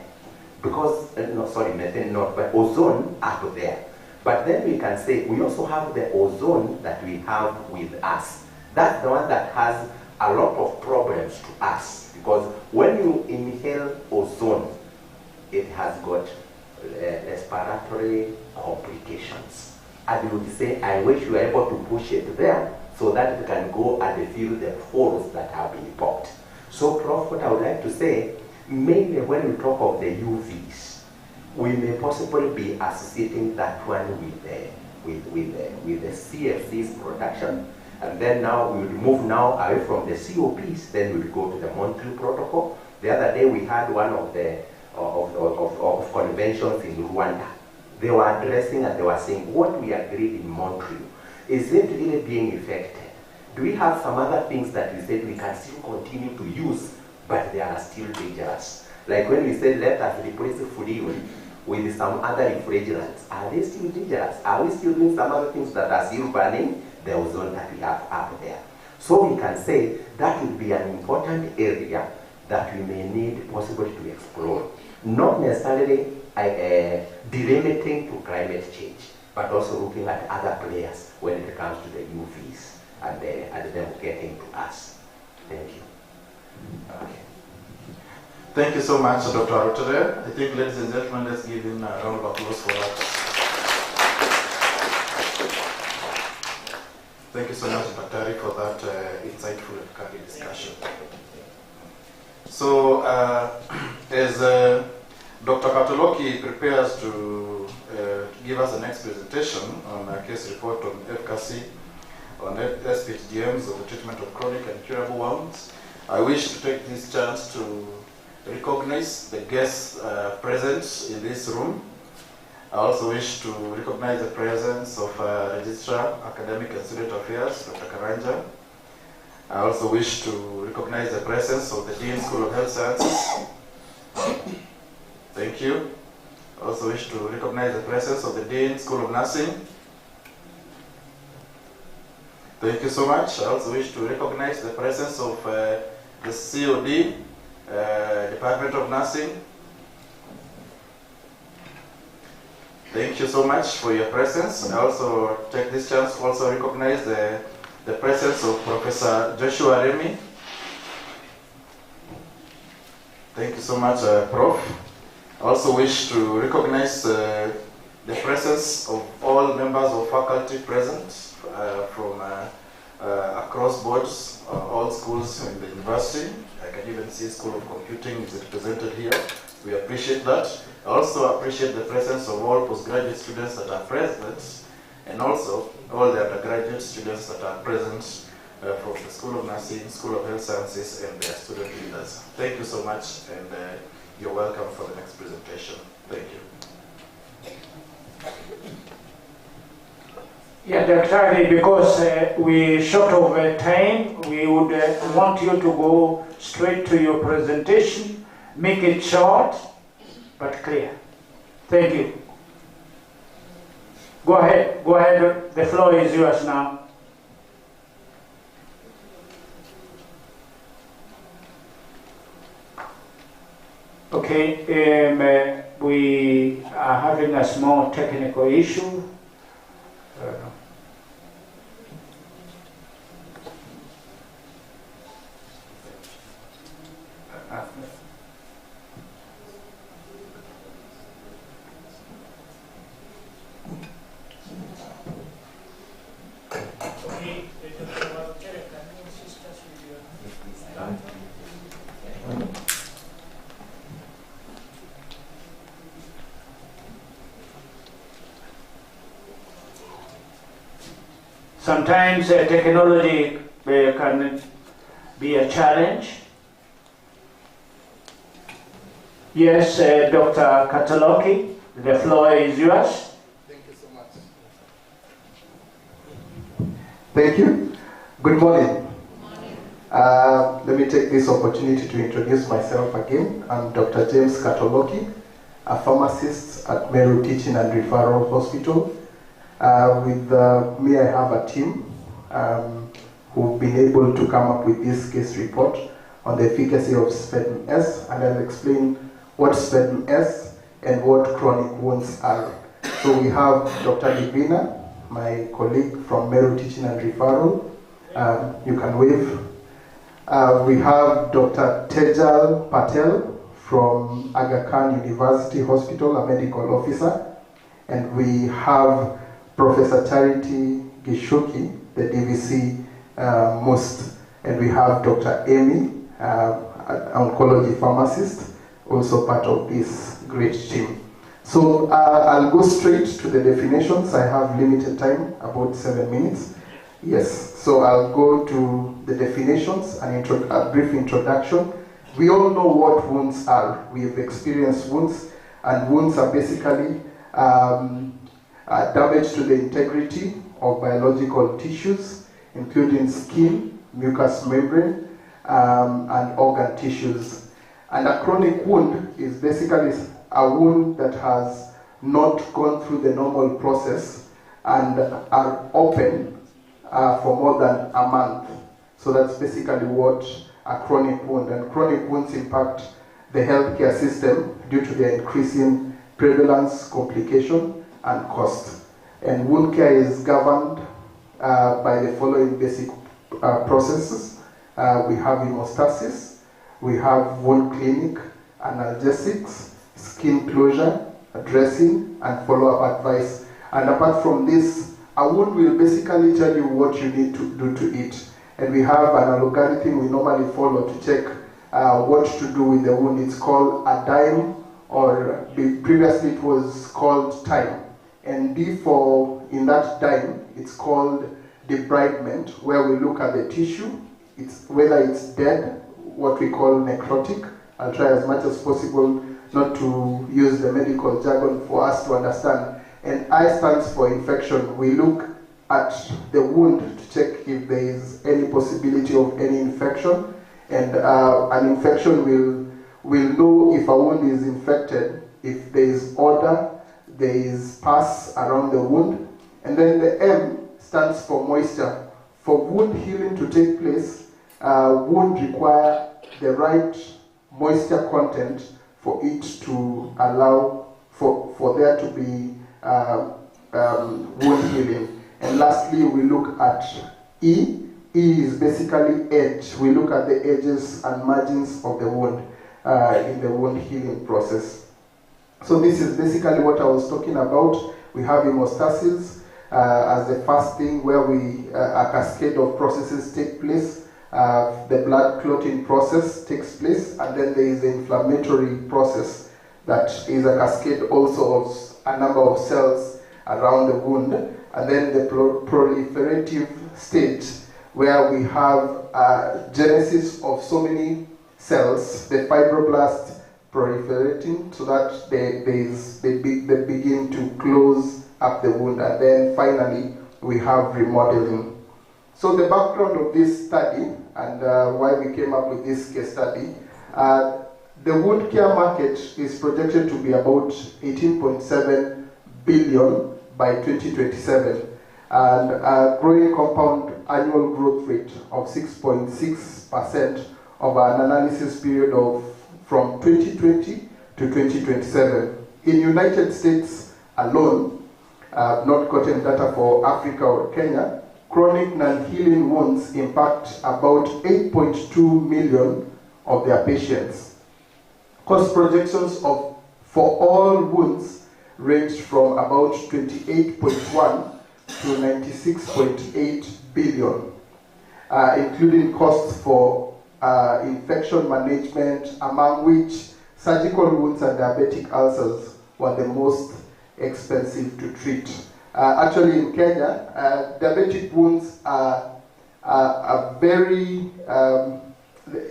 Because, methane not, but ozone up there. But then we can say we also have the ozone that we have with us. That's the one that has a lot of problems to us. Because when you inhale ozone, it has got respiratory complications. And you would say, I wish you were able to push it there so that it can go and fill the holes that have been popped. So, Prof, what I would like to say, mainly when we talk of the UVs, we may possibly be associating that one with the CFCs production. And then now we will move now away from the COPs, then we'll go to the Montreal Protocol. The other day we had one of the of conventions in Rwanda. They were addressing and they were saying what we agreed in Montreal, is it really being effected? Do we have some other things that we said we can still continue to use, but they are still dangerous? Like when we said let us replace fuel with some other refrigerants. Are they still dangerous? Are we still doing some other things that are still burning the ozone that we have up there? So we can say that will be an important area that we may need possibly to explore. Not necessarily delimiting to climate change, but also looking at other players when it comes to the UVs and them getting to us. Thank you. Okay. Thank you so much, Dr. Arotere. I think, ladies and gentlemen, let's give him a round of applause for that. Thank you so much, Daktari, for that insightful and candid discussion. So, as Dr. Katoloki prepares to give us the next presentation on a case report on efficacy on SPHDMs of the treatment of chronic and curable wounds, I wish to take this chance to recognize the guests present in this room. I also wish to recognize the presence of Registrar, Academic and Student Affairs, Dr. Karanja. I also wish to recognize the presence of the Dean School of Health Sciences. Thank you. I also wish to recognize the presence of the Dean School of Nursing. Thank you so much. I also wish to recognize the presence of the COD, Department of Nursing. Thank you so much for your presence. I also take this chance to also recognize the presence of Professor Joshua Remy. Thank you so much, Prof. I also wish to recognize the presence of all members of faculty present from across boards, all schools in the university. I can even see School of Computing is represented here. We appreciate that. I also appreciate the presence of all postgraduate students that are present, and also all the undergraduate students that are present from the School of Nursing, School of Health Sciences, and their student leaders. Thank you so much, and you're welcome for the next presentation. Thank you. Yeah, Dr. because we're short of time, we would want you to go straight to your presentation, make it short but clear. Thank you. Go ahead, the floor is yours now. Okay, we are having a small technical issue. Sometimes technology can be a challenge. Yes, Dr. Katoloki, the floor is yours. Thank you so much. Thank you. Good morning. Let me take this opportunity to introduce myself again. I'm Dr. James Katoloki, a pharmacist at Meru Teaching and Referral Hospital. With me, I have a team who've been able to come up with this case report on the efficacy of SPEDM-S, and I'll explain what SPEDM-S and what chronic wounds are. So we have Dr. Divina, my colleague from Meru Teaching and Referral. You can wave. We have Dr. Tejal Patel from Aga Khan University Hospital, a medical officer. And we have Professor Charity Gishuki, the DVC MUST. And we have Dr. Amy, an oncology pharmacist, also part of this great team. So I'll go straight to the definitions. I have limited time, about 7 minutes. Yes, so I'll go to the definitions and a brief introduction. We all know what wounds are. We have experienced wounds, and wounds are basically damage to the integrity of biological tissues, including skin, mucous membrane, and organ tissues. And a chronic wound is basically a wound that has not gone through the normal process and are open for more than a month. So that's basically what a chronic wound, and chronic wounds impact the healthcare system due to their increasing prevalence, complication, and cost. And wound care is governed by the following basic processes. We have hemostasis, we have wound clinic, analgesics, skin closure, dressing, and follow-up advice. And apart from this, a wound will basically tell you what you need to do to it. And we have an algorithm we normally follow to check what to do with the wound. It's called a DIME, or previously it was called time. And before, in that DIME, it's called debridement, where we look at the tissue, whether it's dead, what we call necrotic. I'll try as much as possible not to use the medical jargon for us to understand. And I stands for infection. We look at the wound to check if there is any possibility of any infection. And an infection will know if a wound is infected, if there is odor, there is pus around the wound. And then the M stands for moisture. For wound healing to take place, wound require the right moisture content for it to allow for there to be wound healing. And lastly, we look at E. E is basically edge. We look at the edges and margins of the wound in the wound healing process. So this is basically what I was talking about. We have hemostasis as the first thing, where a cascade of processes take place. The blood clotting process takes place, and then there is the inflammatory process that is a cascade also of a number of cells around the wound, and then the proliferative state, where we have genesis of so many cells, the fibroblasts proliferating so that they begin to close up the wound, and then finally we have remodeling. So the background of this study and why we came up with this case study, the wound care market is projected to be about 18.7 billion by 2027, and a growing compound annual growth rate of 6.6% over an analysis period of from 2020 to 2027. In United States alone, not gotten data for Africa or Kenya, chronic non-healing wounds impact about 8.2 million of their patients. Cost projections for all wounds range from about 28.1 to 96.8 billion, including costs for infection management, among which surgical wounds and diabetic ulcers were the most expensive to treat. Actually, in Kenya, diabetic wounds are very,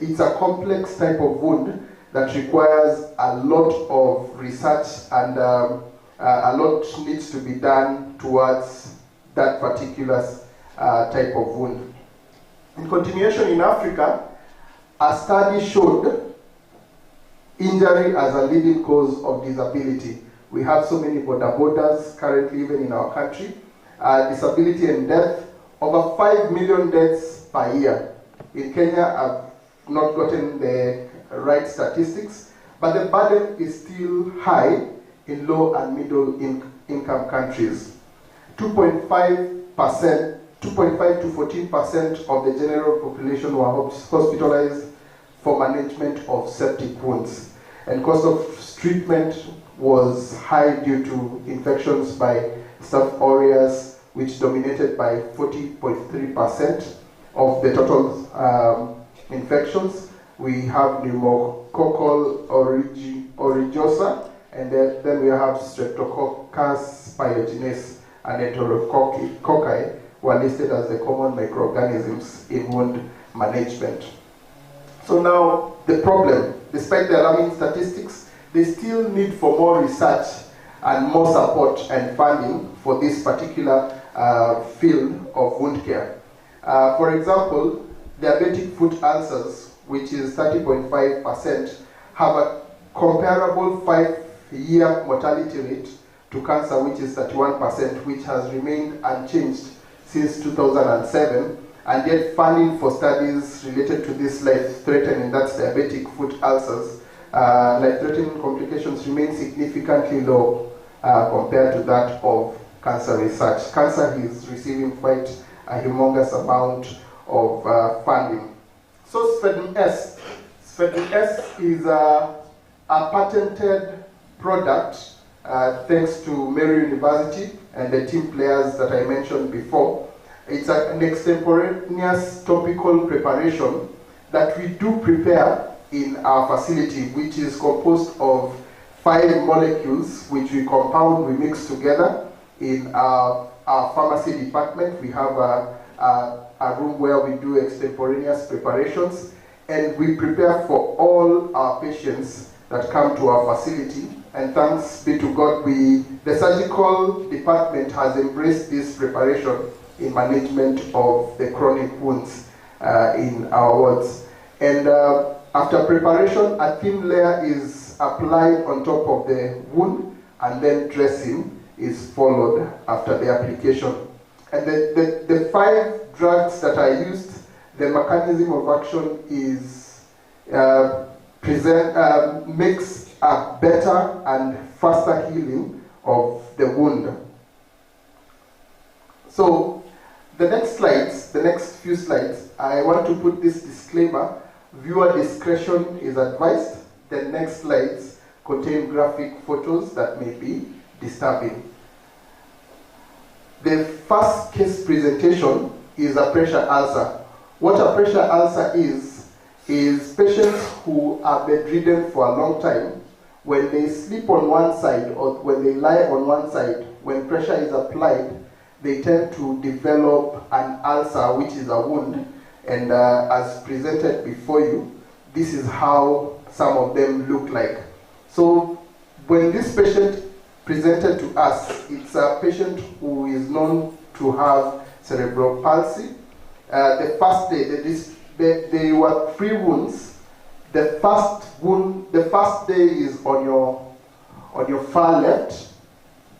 it's a complex type of wound that requires a lot of research, and a lot needs to be done towards that particular type of wound. In continuation, in Africa, a study showed injury as a leading cause of disability. We have so many borders currently even in our country. Disability and death, over 5 million deaths per year. In Kenya, I've not gotten the right statistics, but the burden is still high in low and middle income countries. 2.5% to 14% of the general population were hospitalized for management of septic wounds. And cost of treatment was high due to infections by Staph aureus, which dominated by 40.3% of the total infections. We have pneumococcal aeruginosa, and then we have Streptococcus pyogenes and Enterococci were listed as the common microorganisms in wound management. So now the problem, despite the alarming statistics, they still need for more research and more support and funding for this particular field of wound care. For example, diabetic foot ulcers, which is 30.5%, have a comparable year mortality rate to cancer, which is 31%, which has remained unchanged since 2007, and yet funding for studies related to this life-threatening, that's diabetic foot ulcers, life-threatening complications remain significantly low compared to that of cancer research. Cancer is receiving quite a humongous amount of funding. So SFEDN-S is a patented product thanks to Meru University and the team players that I mentioned before. It's an extemporaneous topical preparation that we do prepare in our facility, which is composed of 5 molecules which we compound, we mix together in our pharmacy department. We have a room where we do extemporaneous preparations, and we prepare for all our patients that come to our facility. And thanks be to God, the surgical department has embraced this preparation in management of the chronic wounds in our wards. And after preparation, a thin layer is applied on top of the wound, and then dressing is followed after the application. And the 5 drugs that I used, the mechanism of action is makes a better and faster healing of the wound. So the next few slides, I want to put this disclaimer: viewer discretion is advised. The next slides contain graphic photos that may be disturbing. The first case presentation is a pressure ulcer. What a pressure ulcer is patients who are bedridden for a long time, when they sleep on one side or when they lie on one side, when pressure is applied, they tend to develop an ulcer, which is a wound. And as presented before you, this is how some of them look like. So when this patient presented to us, it's a patient who is known to have cerebral palsy. The first day, they were 3 wounds. The first day is on your far left.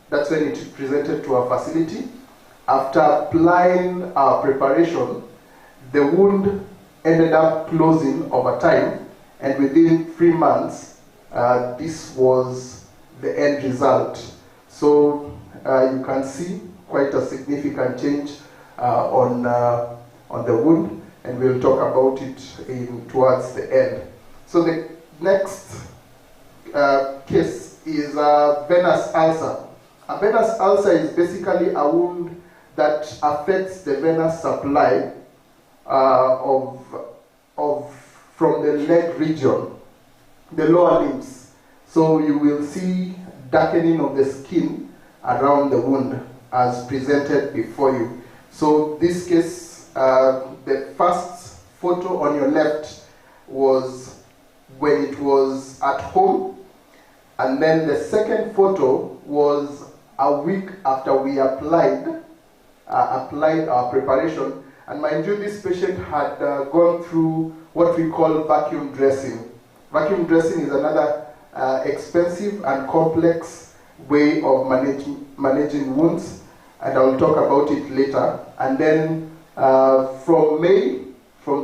That's when it presented to our facility. After applying our preparation, the wound ended up closing over time, and within 3 months, this was the end result. So you can see quite a significant change on the wound, and we'll talk about it towards the end. So the next case is a venous ulcer. A venous ulcer is basically a wound that affects the venous supply from the leg region, the lower limbs. So you will see darkening of the skin around the wound as presented before you. So this case, the first photo on your left was when it was at home, and then the second photo was a week after we applied our preparation. And mind you, this patient had gone through what we call vacuum dressing. Vacuum dressing is another expensive and complex way of managing wounds, and I'll talk about it later. And then from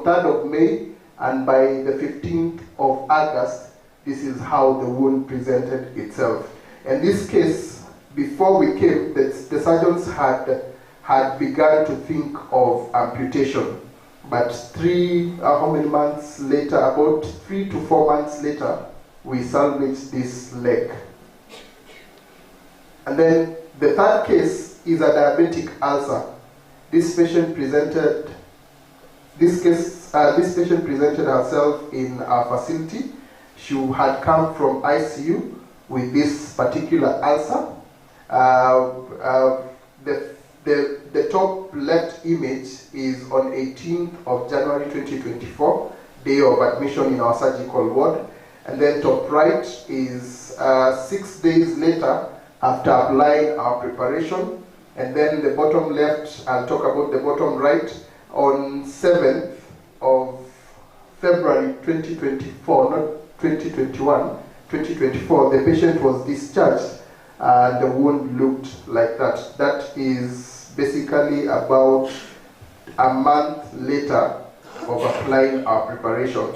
3rd of May, and by the 15th of August, this is how the wound presented itself. In this case, before we came, the surgeons had begun to think of amputation. But how many months later, about 3 to 4 months later, we salvaged this leg. And then the third case is a diabetic ulcer. This patient presented herself in our facility. She had come from ICU with this particular ulcer. The top left image is on 18th of January 2024, day of admission in our surgical ward. And then top right is 6 days later after applying our preparation. And then the bottom left, I'll talk about the bottom right, on 7th of February 2024, not 2021, 2024, the patient was discharged and the wound looked like that. That is basically about a month later of applying our preparation.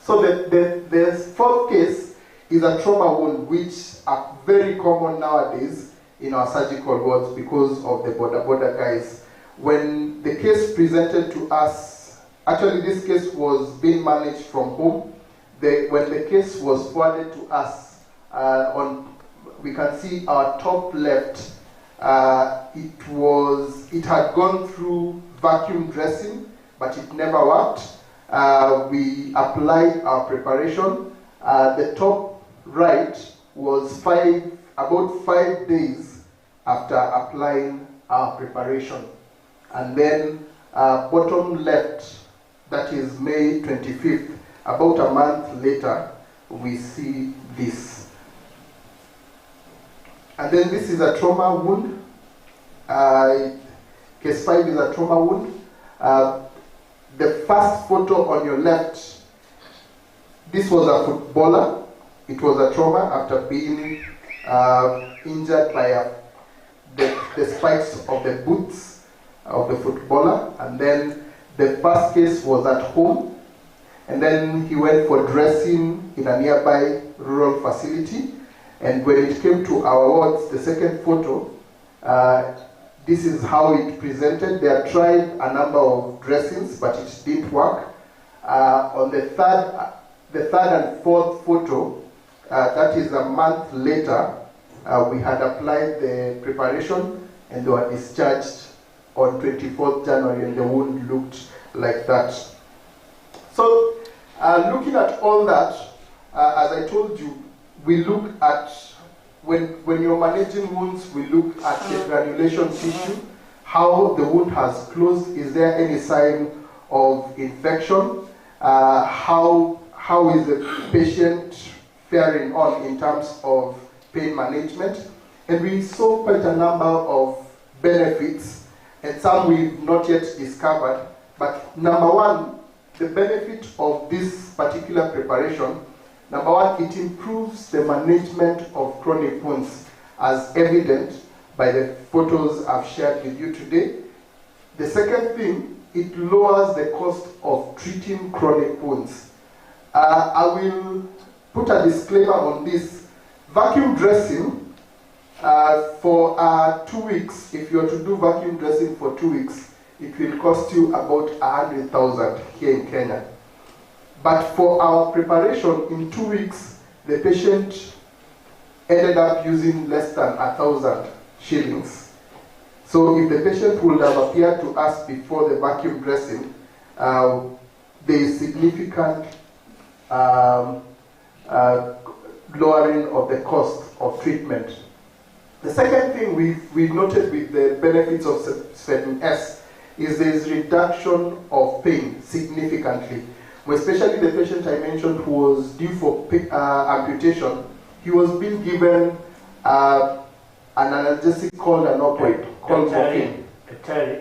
So the fourth case is a trauma wound, which are very common nowadays in our surgical wards because of the border guys. When the case presented to us, actually this case was being managed from home. When the case was forwarded to us, we can see our top left, it had gone through vacuum dressing, but it never worked. We applied our preparation. The top right was about 5 days after applying our preparation. And then bottom left, that is May 25th, about a month later, we see this. And then this is a trauma wound. Case 5 is a trauma wound. The first photo on your left, this was a footballer. It was a trauma after being injured by the spikes of the boots of the footballer. And then the first case was at home. And then he went for dressing in a nearby rural facility. And when it came to our wards, the second photo, this is how it presented. They had tried a number of dressings, but it didn't work. On the third and fourth photo, that is a month later, we had applied the preparation and they were discharged on 24th January, and the wound looked like that. So, looking at all that, as I told you, we look at, when you're managing wounds, we look at the granulation tissue, how the wound has closed, is there any sign of infection, how is the patient faring on in terms of pain management. And we saw quite a number of benefits, and some we've not yet discovered. But number one, the benefit of this particular preparation, number one, it improves the management of chronic wounds, as evident by the photos I've shared with you today. The second thing, it lowers the cost of treating chronic wounds. I will put a disclaimer on this. Vacuum dressing for 2 weeks, if you are to do vacuum dressing for 2 weeks, it will cost you about 100,000 here in Kenya. But for our preparation, in 2 weeks, the patient ended up using less than 1,000 shillings. So if the patient would have appeared to us before the vacuum dressing, there is significant lowering of the cost of treatment. The second thing we've noted with the benefits of Spherin S is there is reduction of pain significantly. Especially the patient I mentioned who was due for amputation, he was being given an analgesic called an opioid, called morphine.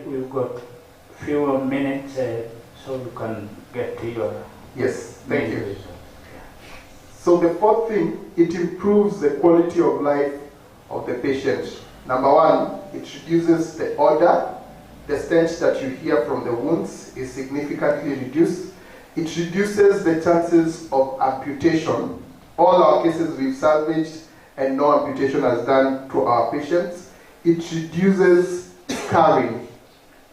We've got a few more minutes so you can get to your... Yes, thank you. So the fourth thing, it improves the quality of life of the patient. Number one, it reduces the odor. The stench that you hear from the wounds is significantly reduced. It reduces the chances of amputation. All our cases we've salvaged and no amputation has done to our patients. It reduces scarring.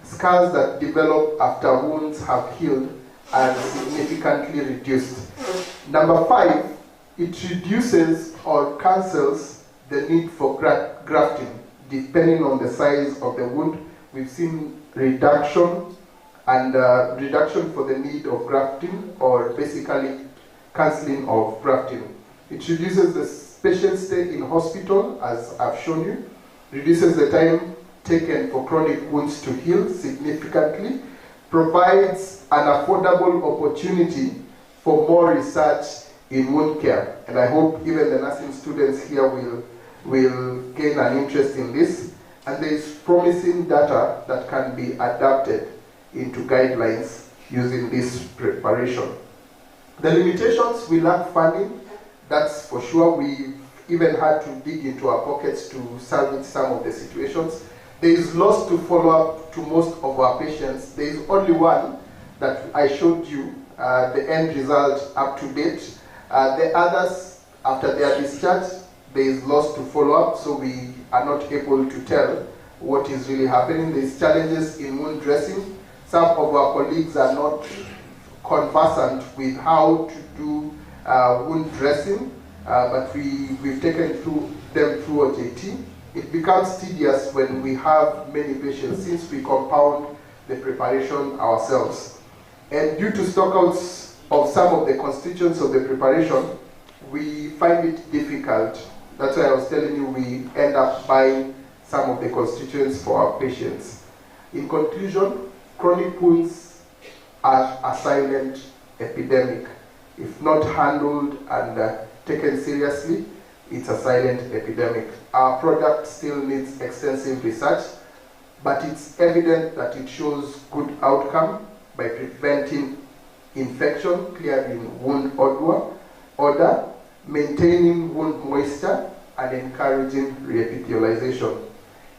Scars that develop after wounds have healed are significantly reduced. Number five, it reduces or cancels the need for grafting. Depending on the size of the wound, we've seen reduction and reduction for the need of grafting, or basically cancelling of grafting. It reduces the patient stay in hospital, as I've shown you, reduces the time taken for chronic wounds to heal significantly, provides an affordable opportunity for more research in wound care. And I hope even the nursing students here will gain an interest in this. And there is promising data that can be adapted into guidelines using this preparation. The limitations, we lack funding. That's for sure. We've even had to dig into our pockets to salvage some of the situations. There is loss to follow up to most of our patients. There is only one that I showed you, the end result up to date. The others, after they are discharged, there is loss to follow up, so we are not able to tell what is really happening. There is challenges in wound dressing. Some of our colleagues are not conversant with how to do wound dressing, but we've taken them through OJT. It becomes tedious when we have many patients since we compound the preparation ourselves. And due to stockouts of some of the constituents of the preparation, we find it difficult. That's why I was telling you we end up buying some of the constituents for our patients. In conclusion, chronic wounds are a silent epidemic. If not handled and taken seriously, it's a silent epidemic. Our product still needs extensive research, but it's evident that it shows good outcome by preventing infection, clearing wound odor, maintaining wound moisture, and encouraging reepithelialization.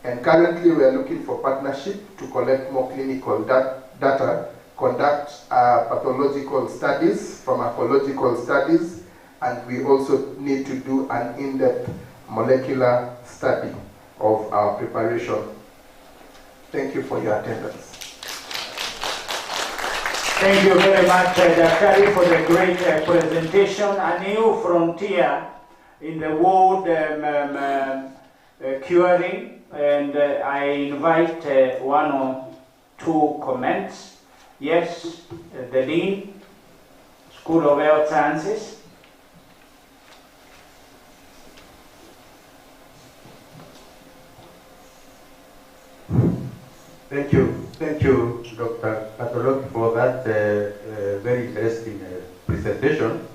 And currently we are looking for partnership to collect more clinical data, conduct pathological studies, pharmacological studies, and we also need to do an in-depth molecular study of our preparation. Thank you for your attendance. Thank you very much, Daktari, for the great presentation. A new frontier in the wound curing, and I invite one or two comments. Yes, the Dean, School of Health Sciences. Thank you, Dr. Katoloki, for that very interesting presentation.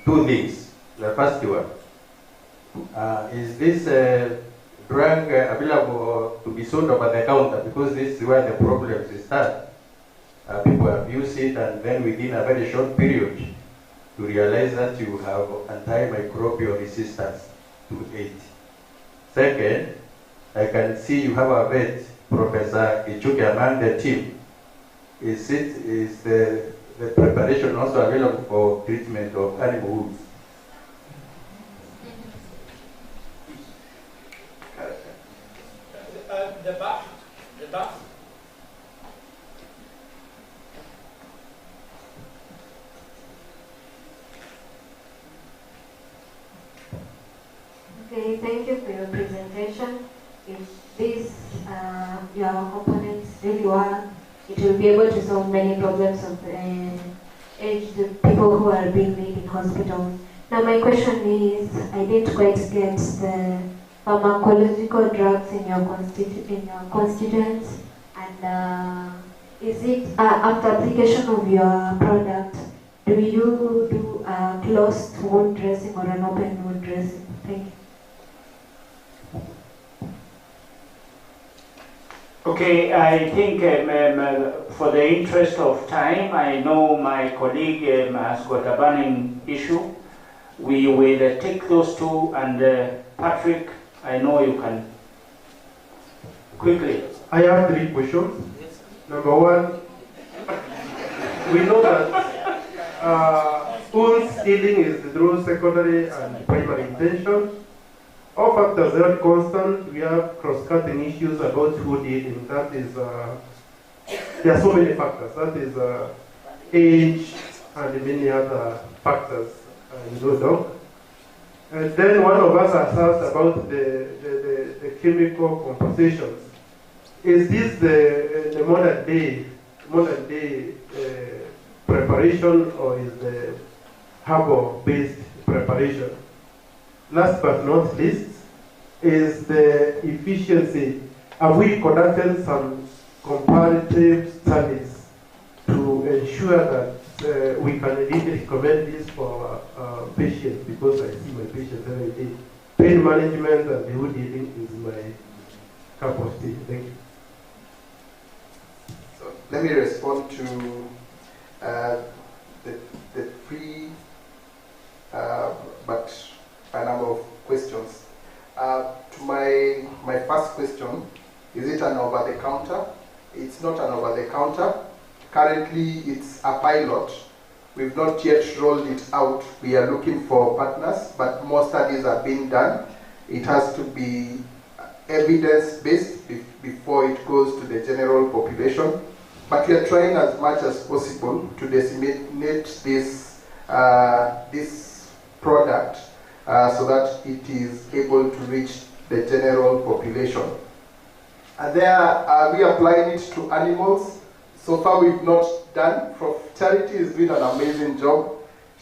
Two things. The first one, is this drug available to be sold over the counter? Because this is where the problems start. People abuse it, and then within a very short period, you realize that you have antimicrobial resistance to it. Second, I can see you have a vet, Professor Ichuki, among the team. Is the preparation also available for treatment of animal wounds? The bath. Okay, thank you for your presentation. If these your components really work, it will be able to solve many problems of aged people who are being laid in hospitals. Now my question is, I didn't quite get the pharmacological drugs in your constituents, and is it after application of your product, do you do a closed wound dressing or an open wound dressing? Thank you. Okay, I think for the interest of time, I know my colleague has got a burning issue. We will take those two, and Patrick, I know you can quickly. I have three questions. Number one, we know that wound healing is through secondary and primary intention. All factors are constant. We have cross-cutting issues about wound healing. That is, there are so many factors. That is age and many other factors. Doc. And then one of us has asked about the chemical compositions. Is this the modern day preparation, or is the herbal-based preparation? Last but not least, is the efficiency. Have we conducted some comparative studies to ensure that we can really recommend this for our patients? Because I see my patients every day. Pain management and the wound healing is my cup of tea. Thank you. So let me respond to the three first question, is it an over-the-counter? It's not an over-the-counter. Currently, it's a pilot. We've not yet rolled it out. We are looking for partners, but more studies are being done. It has to be evidence-based before it goes to the general population. But we are trying as much as possible to disseminate this, this product so that it is able to reach the general population. And we are applying it to animals. So far we've not done. Charity is doing an amazing job.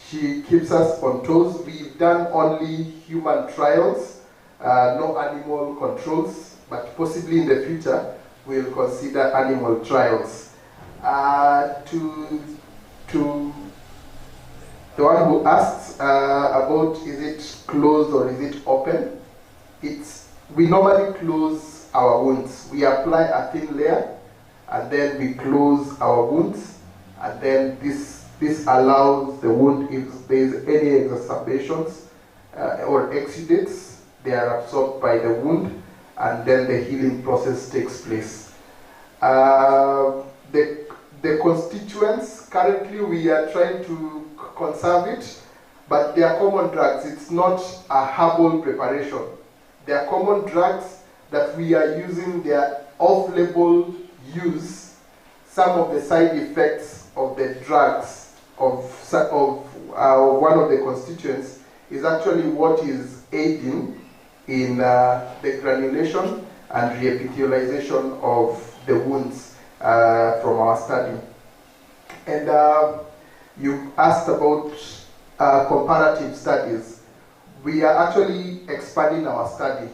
She keeps us on toes. We've done only human trials, no animal controls, but possibly in the future we'll consider animal trials. To the one who asked about is it closed or is it open, we normally close our wounds. We apply a thin layer and then we close our wounds, and then this allows the wound, if there is any exacerbations or exudates, they are absorbed by the wound, and then the healing process takes place. The constituents, currently we are trying to conserve it, but they are common drugs. It's not a herbal preparation. They are common drugs that we are using. Their off-label use. Some of the side effects of the drugs of one of the constituents is actually what is aiding in the granulation and reepithelialization of the wounds from our study. And you asked about comparative studies. We are actually expanding our study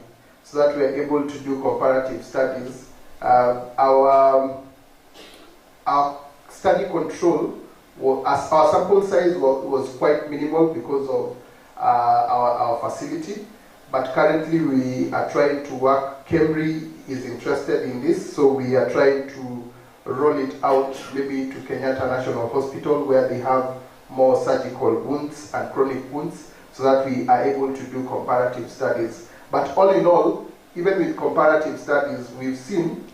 so that we are able to do comparative studies. Our study control, our sample size was quite minimal because of our facility, but currently we are trying to work. Kemri is interested in this, so we are trying to roll it out maybe to Kenyatta National Hospital, where they have more surgical wounds and chronic wounds, so that we are able to do comparative studies. But all in all, even with comparative studies, we've seen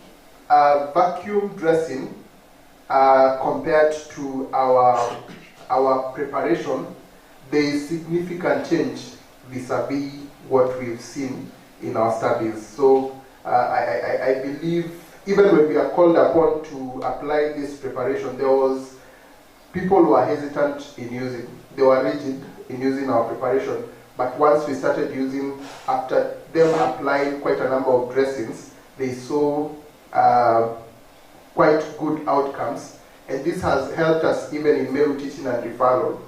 vacuum dressing compared to our preparation, there is significant change vis-a-vis what we've seen in our studies. So I believe even when we are called upon to apply this preparation, there was people who were hesitant in using. They were rigid in using our preparation. But once we started using, after them applying quite a number of dressings, they saw quite good outcomes. And this has helped us even in Meru teaching and referral,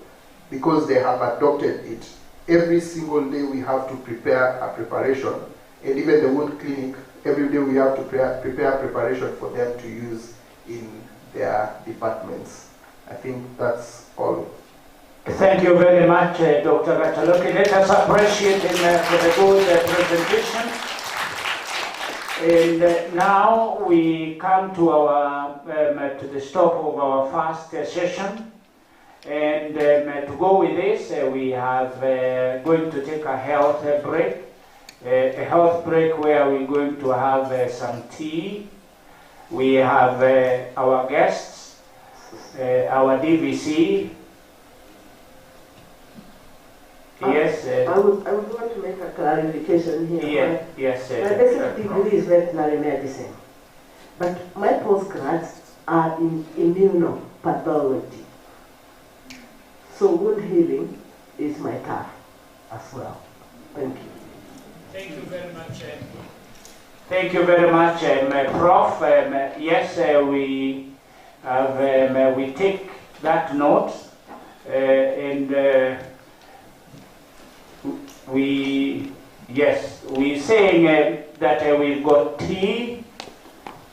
because they have adopted it. Every single day we have to prepare a preparation. And even the wound clinic, every day we have to prepare preparation for them to use in their departments. I think that's all. Thank you very much, Dr. Gataloki. Let us appreciate him for the good presentation. And now we come to our to the stop of our first session. And to go with this, we have going to take a health break. A health break where we're going to have some tea. We have our guests, our DVC. Yes. I would want to make a clarification here. Yeah, yes. My basic degree is veterinary medicine, but my postgrads are in immunopathology. So wound healing is my turf as well. Thank you. Thank you very much. Thank you very much, Prof. Yes, we have, we take that note, and we're saying that we've got tea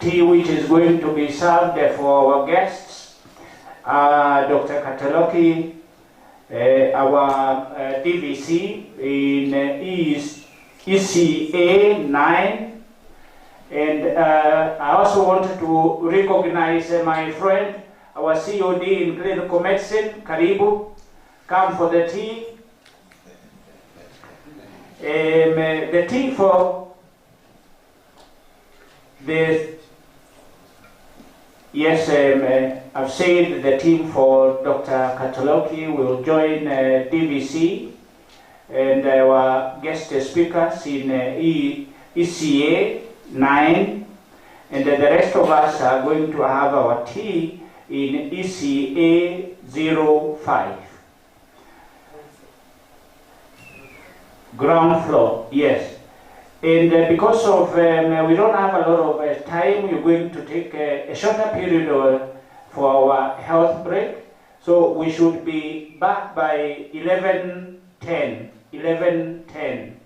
which is going to be served for our guests. Dr. Gataloki, our DVC in ECA 9, and I also wanted to recognize my friend, our COD in clinical medicine, Karibu, come for the tea. The tea for Yes, I've said the team for Dr. Katoloki will join DVC and our guest speakers in ECA 9, and the rest of us are going to have our tea in ECA 05. Ground floor, yes. And because of we don't have a lot of time, we're going to take a shorter period for our health break. So we should be back by 11:10. 11:10.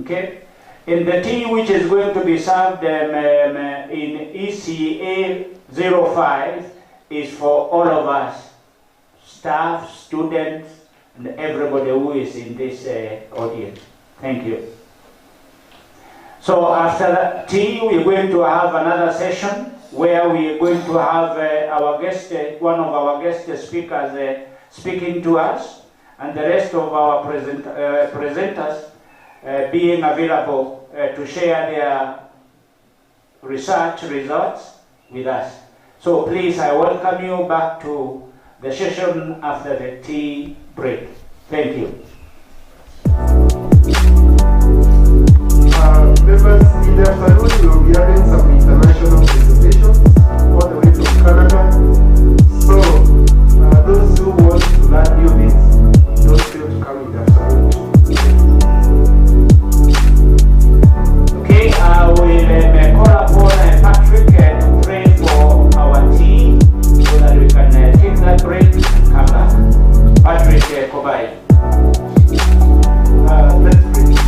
Okay? And the tea which is going to be served in ECA 05 is for all of us, staff, students, and everybody who is in this audience. Thank you. So after that tea, we're going to have another session where we are going to have our guest, one of our guest speakers speaking to us, and the rest of our presenters being available to share their research results with us. So please, I welcome you back to the session after the tea break. Thank you. Members, in the afternoon we will be having some international presentations all the way from Canada. So those who want to learn new things, don't fail to come in the afternoon. Okay, I will call upon Patrick to pray for our team so that we can take that break and come back. Patrick Kobai. Let's pray.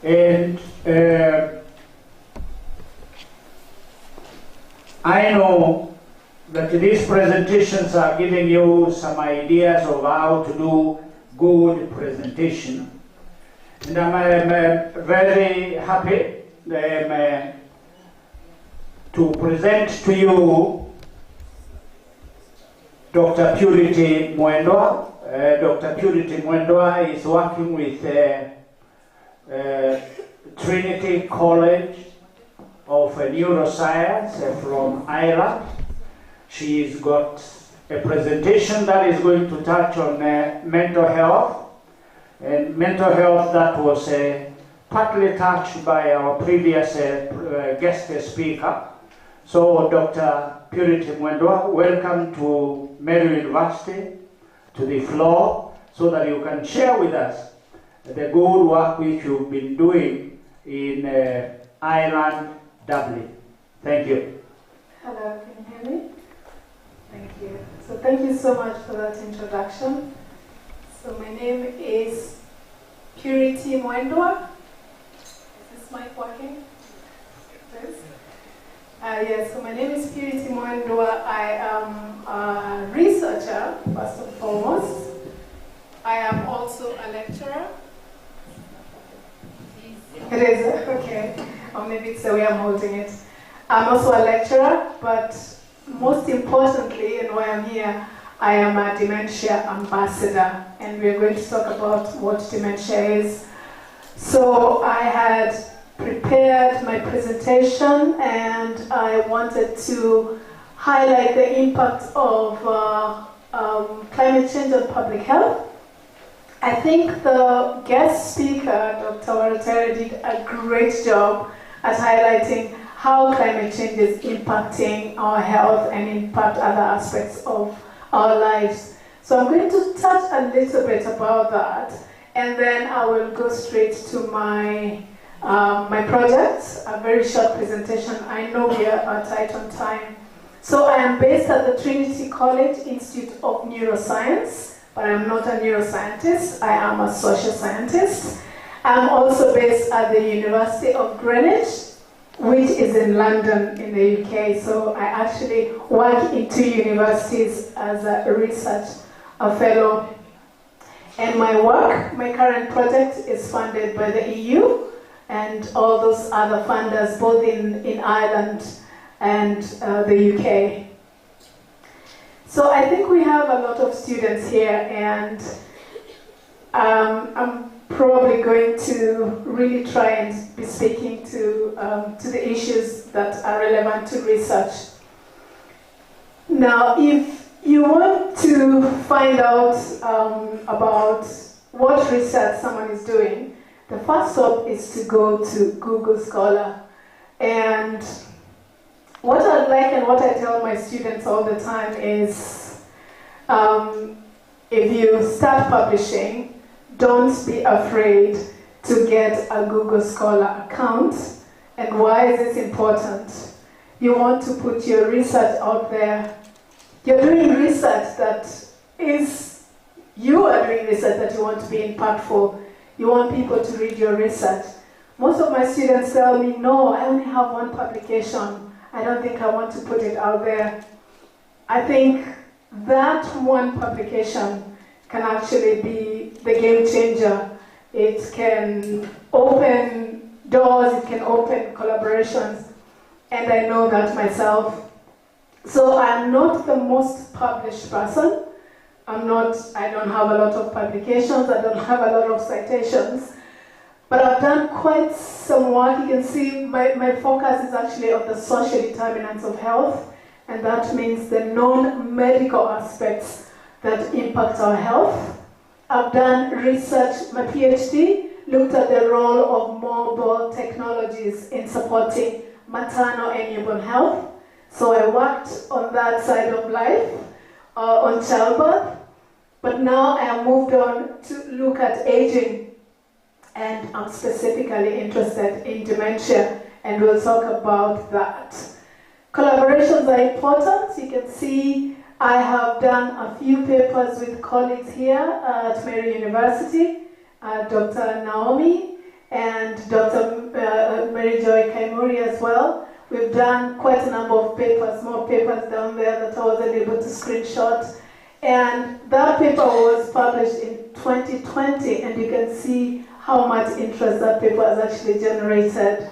And I know that these presentations are giving you some ideas of how to do good presentation. And I'm very happy to present to you Dr. Purity Mwendwa. Dr. Purity Mwendwa is working with Trinity College of Neuroscience from Ireland. She's got a presentation that is going to touch on mental health, and mental health that was partly touched by our previous guest speaker. So Dr. Purity Mwendwa, welcome to Meru University, to the floor, so that you can share with us the good work which you've been doing in Ireland, Dublin. Thank you. Hello, can you hear me? Thank you. So thank you so much for that introduction. So my name is Purity Mwendwa. Is this mic working? Yes. Yes, so my name is Purity Mwendwa. I am a researcher, first and foremost. I am also a lecturer. It is, okay. Or maybe it's the way I'm holding it. I'm also a lecturer, but most importantly, and why I'm here, I am a dementia ambassador, and we're going to talk about what dementia is. So I had prepared my presentation, and I wanted to highlight the impact of climate change on public health. I think the guest speaker, Dr. Warateri, did a great job at highlighting how climate change is impacting our health and impact other aspects of our lives. So I'm going to touch a little bit about that, and then I will go straight to my my project, a very short presentation. I know we are tight on time. So I am based at the Trinity College Institute of Neuroscience, but I'm not a neuroscientist. I am a social scientist. I'm also based at the University of Greenwich, which is in London in the UK. So I actually work in 2 universities as a research fellow. And my work, my current project, is funded by the EU and all those other funders, both in Ireland and the UK. So I think we have a lot of students here, and I'm probably going to really try and be speaking to the issues that are relevant to research. Now, if you want to find out about what research someone is doing, the first stop is to go to Google Scholar. And what I'd like and what I tell my students all the time is, if you start publishing, don't be afraid to get a Google Scholar account. And why is this important? You want to put your research out there. You're doing research that is, you are doing research that you want to be impactful. You want people to read your research. Most of my students tell me, no, I only have one publication. I don't think I want to put it out there. I think that one publication can actually be the game changer. It can open doors, it can open collaborations, and I know that myself. So I'm not the most published person. I don't have a lot of publications, I don't have a lot of citations, but I've done quite some work. You can see my focus is actually on the social determinants of health, and that means the non-medical aspects that impact our health. I've done research, my PhD looked at the role of mobile technologies in supporting maternal and newborn health. So I worked on that side of life, on childbirth, but now I have moved on to look at aging, and I'm specifically interested in dementia, and we'll talk about that. Collaborations are important. You can see I have done a few papers with colleagues here at Meru University, Dr. Naomi and Dr. Mary Joy Kaimuri as well. We've done quite a number of papers, more papers down there that I wasn't able to screenshot. And that paper was published in 2020, and you can see how much interest that paper has actually generated.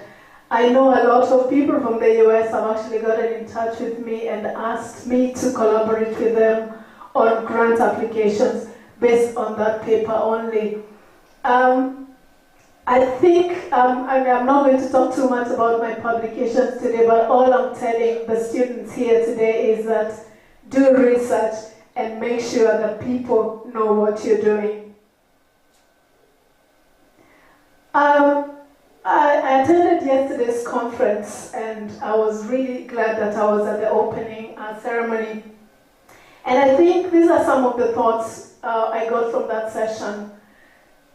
I know a lot of people from the US have actually gotten in touch with me and asked me to collaborate with them on grant applications based on that paper only. I think, I'm not going to talk too much about my publications today, but all I'm telling the students here today is that do research and make sure that people know what you're doing. I attended yesterday's conference, and I was really glad that I was at the opening ceremony. And I think these are some of the thoughts I got from that session.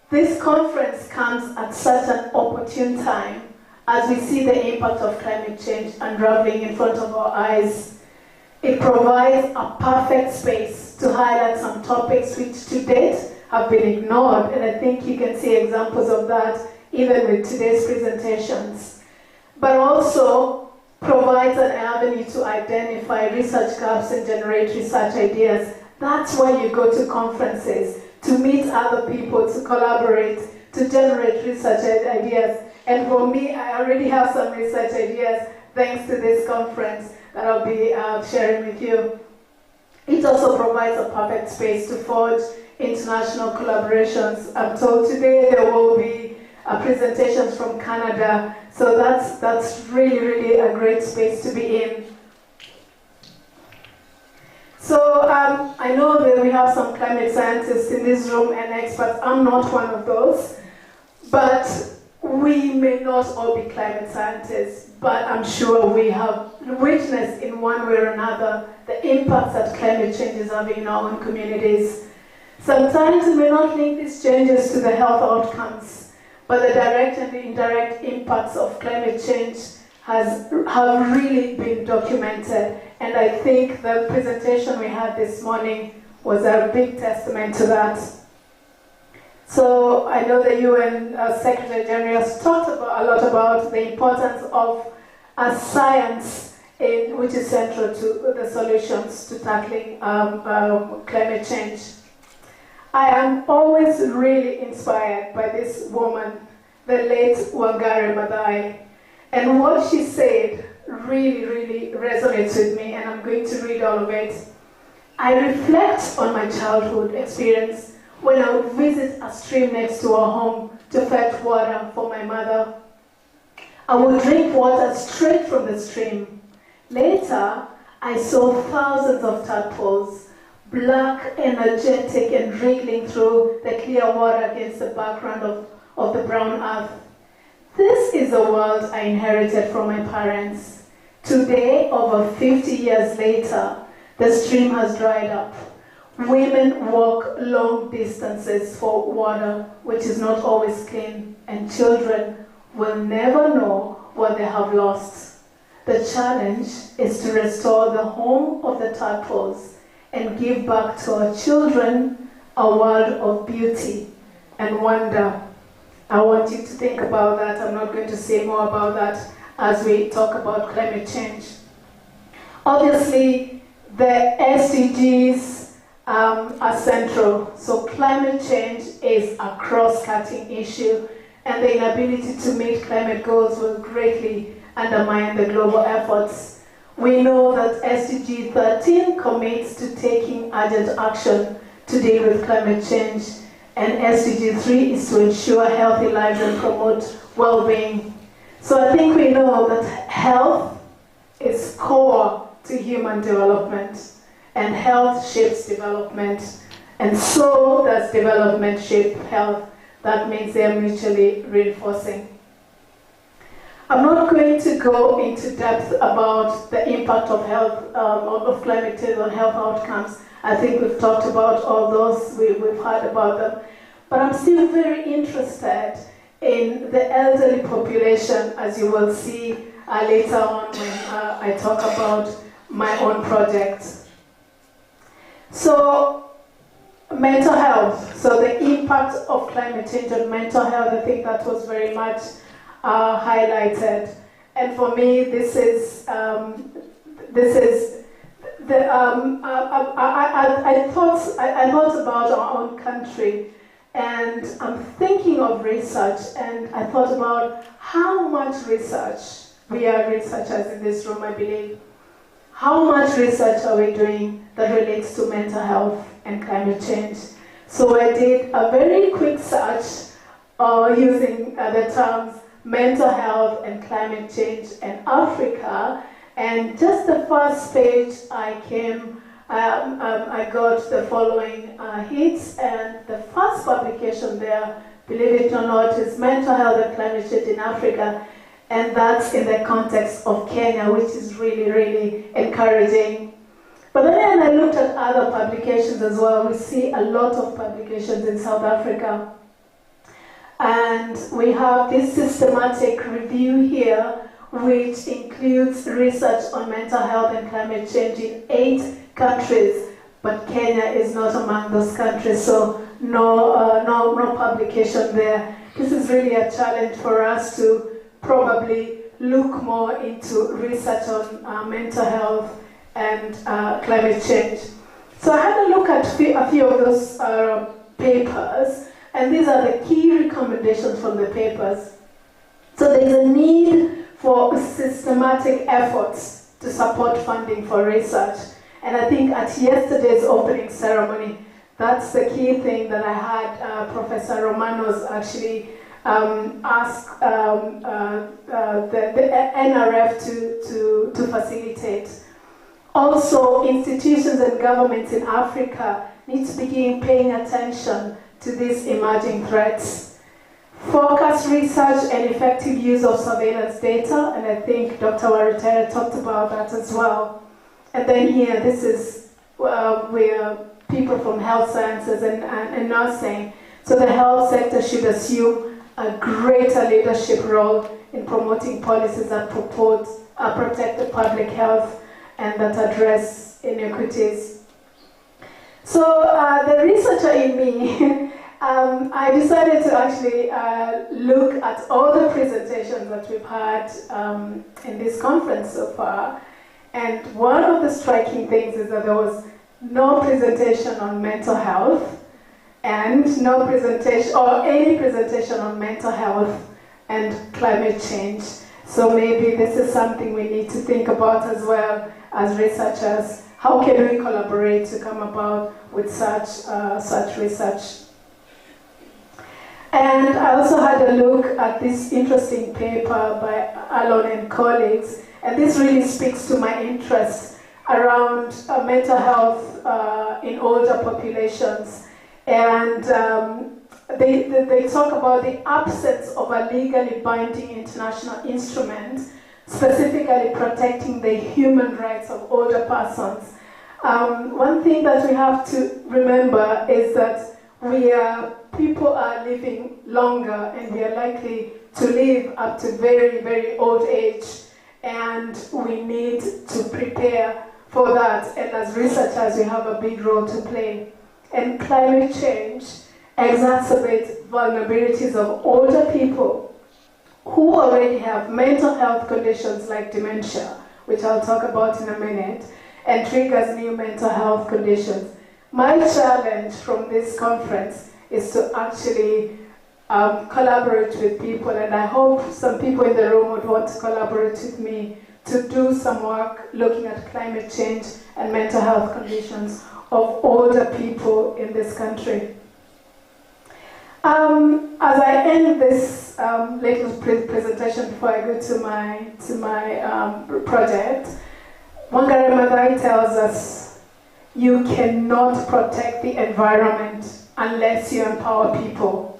This conference comes at such an opportune time as we see the impact of climate change unraveling in front of our eyes. It provides a perfect space to highlight some topics which to date have been ignored, and I think you can see examples of that even with today's presentations. But also provides an avenue to identify research gaps and generate research ideas. That's why you go to conferences, to meet other people, to collaborate, to generate research ideas. And for me, I already have some research ideas thanks to this conference that I'll be sharing with you. It also provides a perfect space to forge international collaborations. I'm told today there will be presentations from Canada, so that's really, really a great space to be in. So I know that we have some climate scientists in this room and experts. I'm not one of those, but we may not all be climate scientists, but I'm sure we have witnessed in one way or another the impacts that climate change is having in our own communities. Sometimes we may not link these changes to the health outcomes, but the direct and the indirect impacts of climate change have really been documented. And I think the presentation we had this morning was a big testament to that. So I know the UN Secretary General has talked a lot about the importance of science, which is central to the solutions to tackling climate change. I am always really inspired by this woman, the late Wangari Maathai. And what she said really, really resonates with me, and I'm going to read all of it. I reflect on my childhood experience when I would visit a stream next to our home to fetch water for my mother. I would drink water straight from the stream. Later, I saw thousands of tadpoles, black, energetic, and wriggling through the clear water against the background of the brown earth. This is the world I inherited from my parents. Today, over 50 years later, the stream has dried up. Women walk long distances for water, which is not always clean, and children will never know what they have lost. The challenge is to restore the home of the tadpoles and give back to our children a world of beauty and wonder. I want you to think about that. I'm not going to say more about that as we talk about climate change. Obviously, the SDGs are central. So climate change is a cross-cutting issue, and the inability to meet climate goals will greatly undermine the global efforts. We know that SDG 13 commits to taking urgent action to deal with climate change, and SDG 3 is to ensure healthy lives and promote well-being. So I think we know that health is core to human development, and health shapes development, and so does development shape health. That means they are mutually reinforcing. I'm not going to go into depth about the impact of health, of climate change on health outcomes. I think we've talked about all those, we've heard about them. But I'm still very interested in the elderly population, as you will see later on when I talk about my own project. So mental health, so the impact of climate change on mental health, I think that was very much highlighted. And for me, I thought about our own country, and I'm thinking of research, and I thought about how much research, we are researchers in this room, I believe, how much research are we doing that relates to mental health and climate change? So I did a very quick search using the terms mental health and climate change in Africa, and just the first page I got the following hits, and the first publication there, believe it or not, is mental health and climate change in Africa. And that's in the context of Kenya, which is really, really encouraging. But then when I looked at other publications as well, we see a lot of publications in South Africa. And we have this systematic review here, which includes research on mental health and climate change in 8 countries. But Kenya is not among those countries, so no publication there. This is really a challenge for us to probably look more into research on mental health and climate change. So I had a look at a few of those papers, and these are the key recommendations from the papers. So there's a need for systematic efforts to support funding for research. And I think at yesterday's opening ceremony, that's the key thing that I had Professor Romanos actually ask the NRF to facilitate. Also, institutions and governments in Africa need to begin paying attention to these emerging threats. Focus research and effective use of surveillance data, and I think Dr. Warutere talked about that as well. And then here, this is where people from health sciences and nursing. So the health sector should assume a greater leadership role in promoting policies that protect the public health and that address inequities. So the researcher in me, I decided to actually look at all the presentations that we've had in this conference so far. And one of the striking things is that there was no presentation on mental health, and no presentation or any presentation on mental health and climate change. So maybe this is something we need to think about as well as researchers. How can we collaborate to come about with such research? And I also had a look at this interesting paper by Alon and colleagues, and this really speaks to my interest around mental health in older populations. And they talk about the absence of a legally binding international instrument specifically protecting the human rights of older persons. One thing that we have to remember is that people are living longer, and we are likely to live up to very, very old age, and we need to prepare for that. And as researchers, we have a big role to play. And climate change exacerbates vulnerabilities of older people who already have mental health conditions like dementia, which I'll talk about in a minute, and triggers new mental health conditions. My challenge from this conference is to actually collaborate with people, and I hope some people in the room would want to collaborate with me to do some work looking at climate change and mental health conditions of older people in this country. As I end this little presentation before I go to my project, Wangari Maathai tells us, you cannot protect the environment unless you empower people,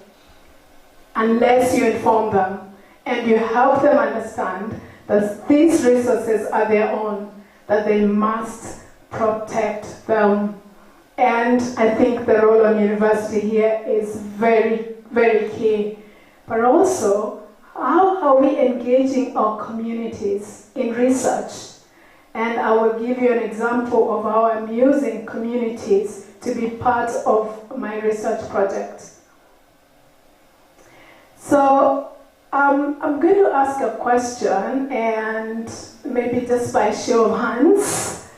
unless you inform them, and you help them understand that these resources are their own, that they must protect them. And I think the role of university here is very, very key. But also, how are we engaging our communities in research? And I will give you an example of how I'm using communities to be part of my research project. So I'm going to ask a question, and maybe just by show of hands,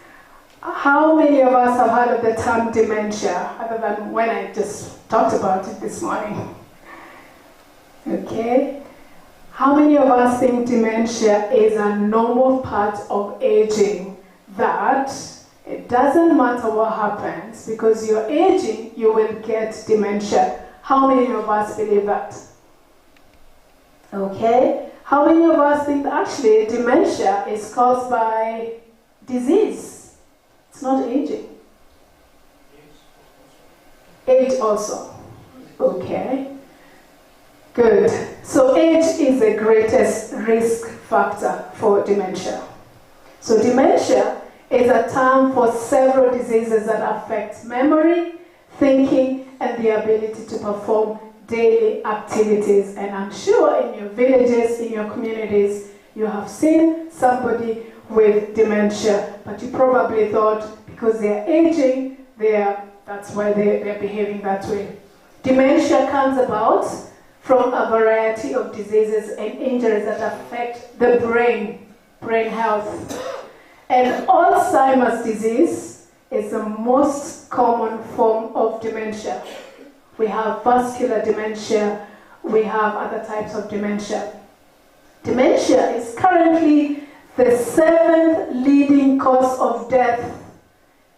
how many of us have heard of the term dementia, other than when I just talked about it this morning? Okay. How many of us think dementia is a normal part of aging, that it doesn't matter what happens, because you're aging, you will get dementia? How many of us believe that? Okay. How many of us think that actually dementia is caused by disease? It's not aging. Age also. Okay. Good. So age is the greatest risk factor for dementia. So dementia is a term for several diseases that affect memory, thinking, and the ability to perform daily activities. And I'm sure in your villages, in your communities, you have seen somebody with dementia, but you probably thought because they're aging, that's why they're behaving that way. Dementia comes about from a variety of diseases and injuries that affect the brain health. And Alzheimer's disease is the most common form of dementia. We have vascular dementia, we have other types of dementia. Dementia is currently the 7th leading cause of death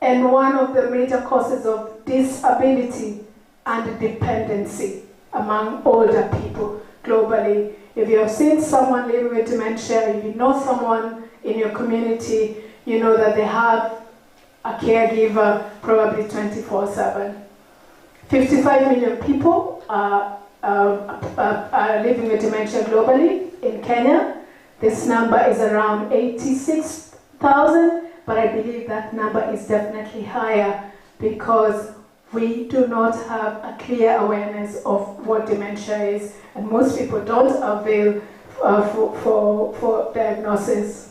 and one of the major causes of disability and dependency among older people globally. If you have seen someone living with dementia, if you know someone in your community, you know that they have a caregiver probably 24/7. 55 million people are living with dementia globally. In Kenya, this number is around 86,000, but I believe that number is definitely higher because we do not have a clear awareness of what dementia is, and most people don't avail for diagnosis.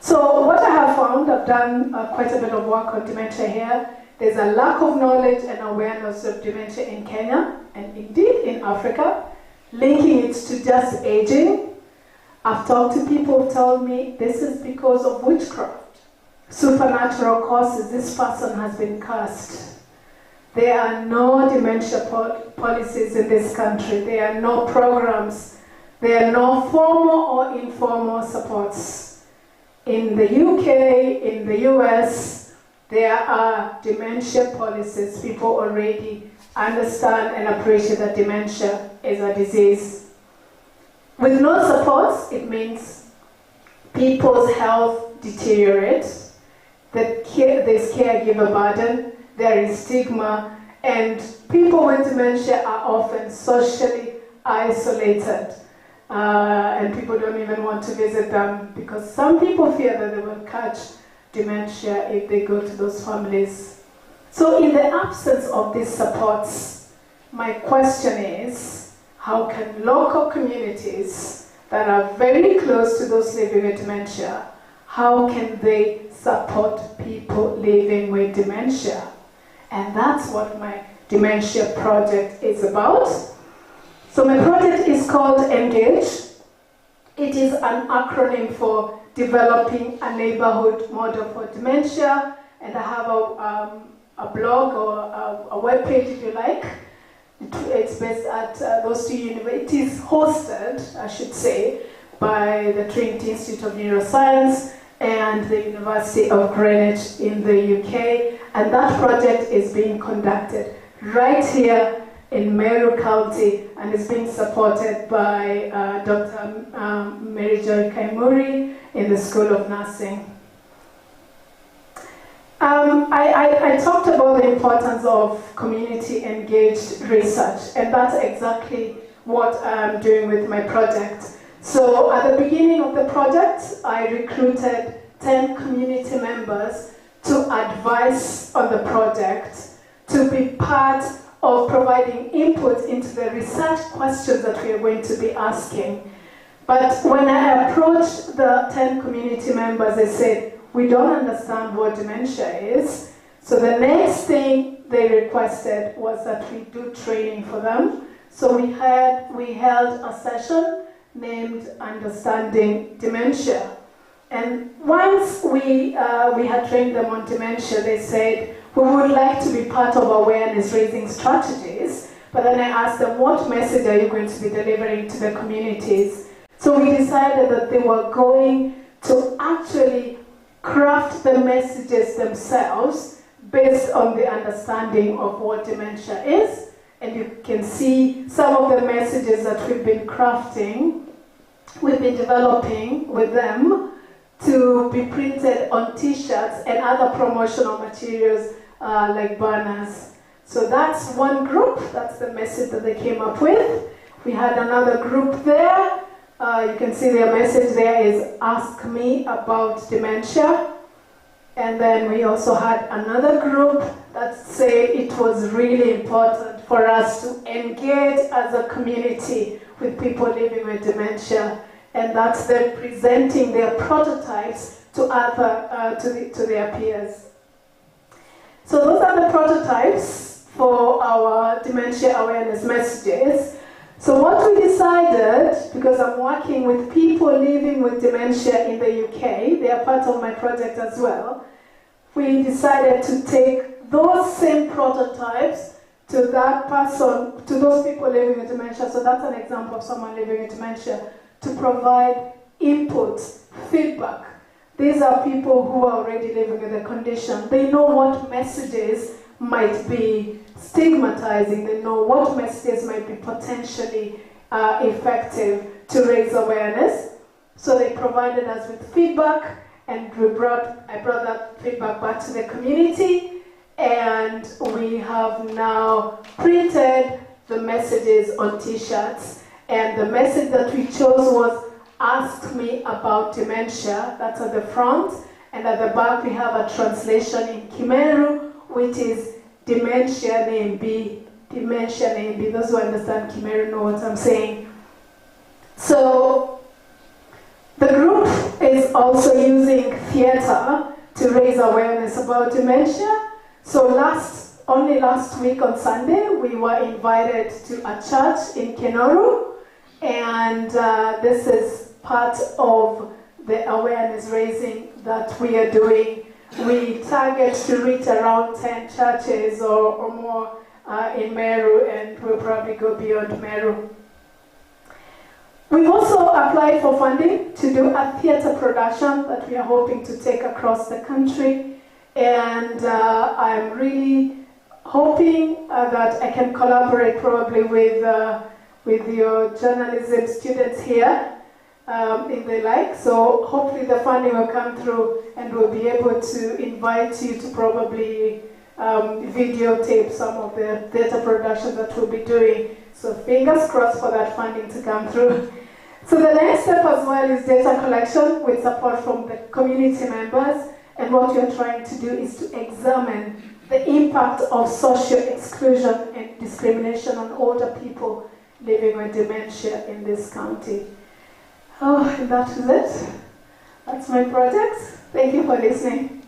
So what I have found, I've done quite a bit of work on dementia here. There's a lack of knowledge and awareness of dementia in Kenya, and indeed in Africa, linking it to just aging. I've talked to people who tell me this is because of witchcraft, supernatural causes. This person has been cursed. There are no dementia policies in this country. There are no programs. There are no formal or informal supports. In the UK, in the US, there are dementia policies. People already understand and appreciate that dementia is a disease. With no supports, it means people's health deteriorates. There's caregiver burden. There is stigma, and people with dementia are often socially isolated, and people don't even want to visit them because some people fear that they will catch dementia if they go to those families. So in the absence of these supports, my question is, how can local communities that are very close to those living with dementia, how can they support people living with dementia? And that's what my dementia project is about. So my project is called Engage. It is an acronym for Developing a Neighborhood Model for Dementia, and I have a blog or a web page if you like. It's based at those two universities. It is hosted, I should say, by the Trinity Institute of Neuroscience and the University of Greenwich in the UK, and that project is being conducted right here in Meru County and is being supported by Dr. Mary Joy Kaimuri in the School of Nursing. I talked about the importance of community-engaged research, and that's exactly what I'm doing with my project. So at the beginning of the project, I recruited 10 community members to advise on the project, to be part of providing input into the research questions that we are going to be asking. But when I approached the 10 community members, they said, we don't understand what dementia is, So the next thing they requested was that we do training for them. So we held a session named Understanding Dementia. And once we had trained them on dementia, they said, we would like to be part of awareness raising strategies. But then I asked them, what message are you going to be delivering to the communities? So we decided that they were going to actually craft the messages themselves based on the understanding of what dementia is. And you can see some of the messages that we've been crafting, we've been developing with them to be printed on t-shirts and other promotional materials like banners. So that's one group, that's the message that they came up with. We had another group there. You can see their message there is Ask Me About Dementia. And then we also had another group that said it was really important for us to engage as a community with people living with dementia. And that's them presenting their prototypes to to their peers. So those are the prototypes for our dementia awareness messages. So what we decided, because I'm working with people living with dementia in the UK, they are part of my project as well, we decided to take those same prototypes to that person, to those people living with dementia. So that's an example of someone living with dementia, to provide input, feedback. These are people who are already living with the condition. They know what messages might be stigmatizing. They know what messages might be potentially effective to raise awareness. So they provided us with feedback, and I brought that feedback back to the community, and we have now printed the messages on t-shirts. And the message that we chose was Ask Me About Dementia. That's at the front. And at the back we have a translation in Meru, which is Dementia Nembi. Dementia Nembi. Those who understand Meru know what I'm saying. So the group is also using theatre to raise awareness about dementia. So only last week on Sunday, we were invited to a church in Meru. And this is part of the awareness raising that we are doing. We target to reach around 10 churches or more in Meru, and we'll probably go beyond Meru. We've also applied for funding to do a theatre production that we are hoping to take across the country. And I'm really hoping that I can collaborate probably with your journalism students here if they like. So hopefully the funding will come through and we'll be able to invite you to probably videotape some of the theatre productions that we'll be doing. So fingers crossed for that funding to come through. So the next step as well is data collection with support from the community members. And what we're trying to do is to examine the impact of social exclusion and discrimination on older people living with dementia in this county. Oh, and that is it. That's my project. Thank you for listening.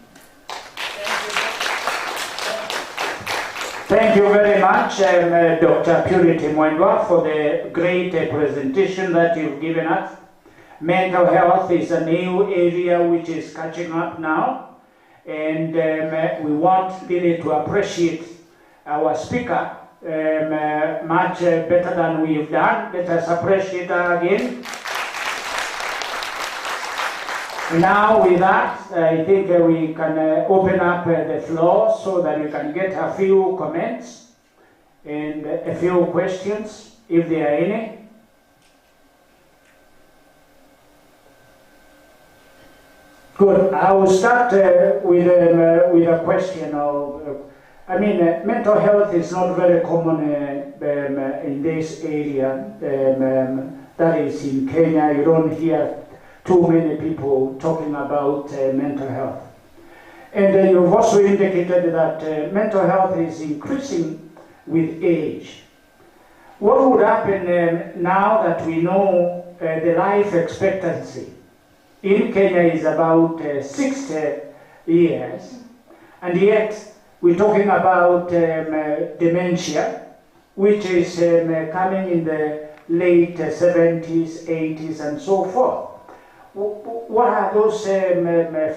Thank you very much, Dr. Purity Mwendwa, for the great presentation that you've given us. Mental health is a new area which is catching up now, and we want really to appreciate our speaker much better than we've done. Let us appreciate her again. Now with that, I think we can open up the floor so that we can get a few comments and a few questions, if there are any. Good. I will start with a question of, mental health is not very common in this area. That is in Kenya. You don't hear too many people talking about mental health. And you've also indicated that mental health is increasing with age. What would happen now that we know the life expectancy in Kenya is about 60 years, and yet we're talking about dementia, which is coming in the late 70s, 80s, and so forth. What are those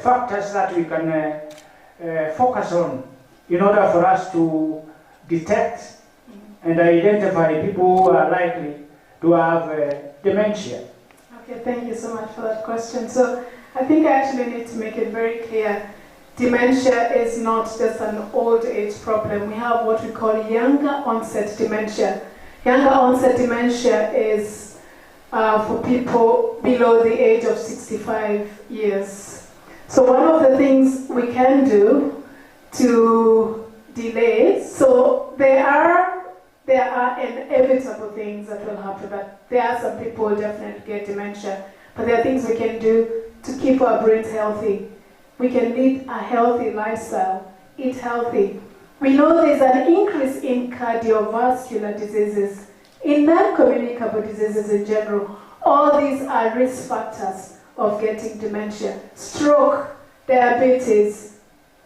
factors that we can focus on in order for us to detect and identify people who are likely to have dementia? Okay, thank you so much for that question. So I think I actually need to make it very clear. Dementia is not just an old age problem. We have what we call younger onset dementia. Younger onset dementia is for people below the age of 65 years. So one of the things we can do to delay, so there are inevitable things that will happen. That there are some people who definitely get dementia, but there are things we can do to keep our brains healthy. We can lead a healthy lifestyle, eat healthy. We know there's an increase in cardiovascular diseases, in non-communicable diseases in general. All these are risk factors of getting dementia. Stroke, diabetes,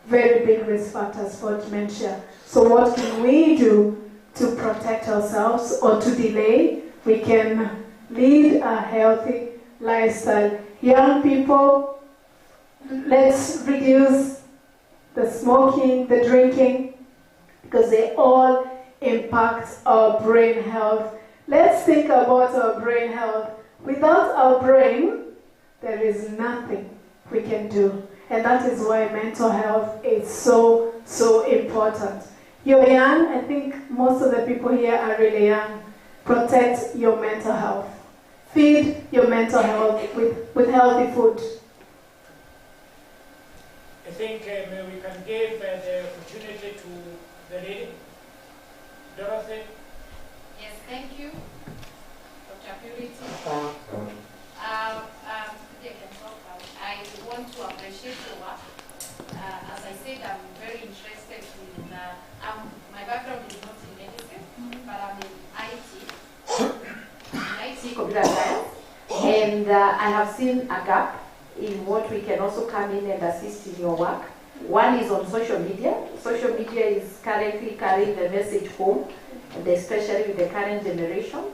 very big risk factors for dementia. So what can we do to protect ourselves or to delay? We can lead a healthy lifestyle. Young people, let's reduce the smoking, the drinking, because they all impact our brain health. Let's think about our brain health. Without our brain, there is nothing we can do. And that is why mental health is so, so important. You're young. I think most of the people here are really young. Protect your mental health. Feed your mental health with healthy food. I think we can give the opportunity to the lady. Dorothy? Yes, thank you, Dr. Purity. I want to appreciate your work. As I said, I'm very interested in, my background is not in medicine, but I'm in IT, computer science, and I have seen a gap in what we can also come in and assist in your work. One is on social media. Social media is currently carrying the message home, and especially with the current generation.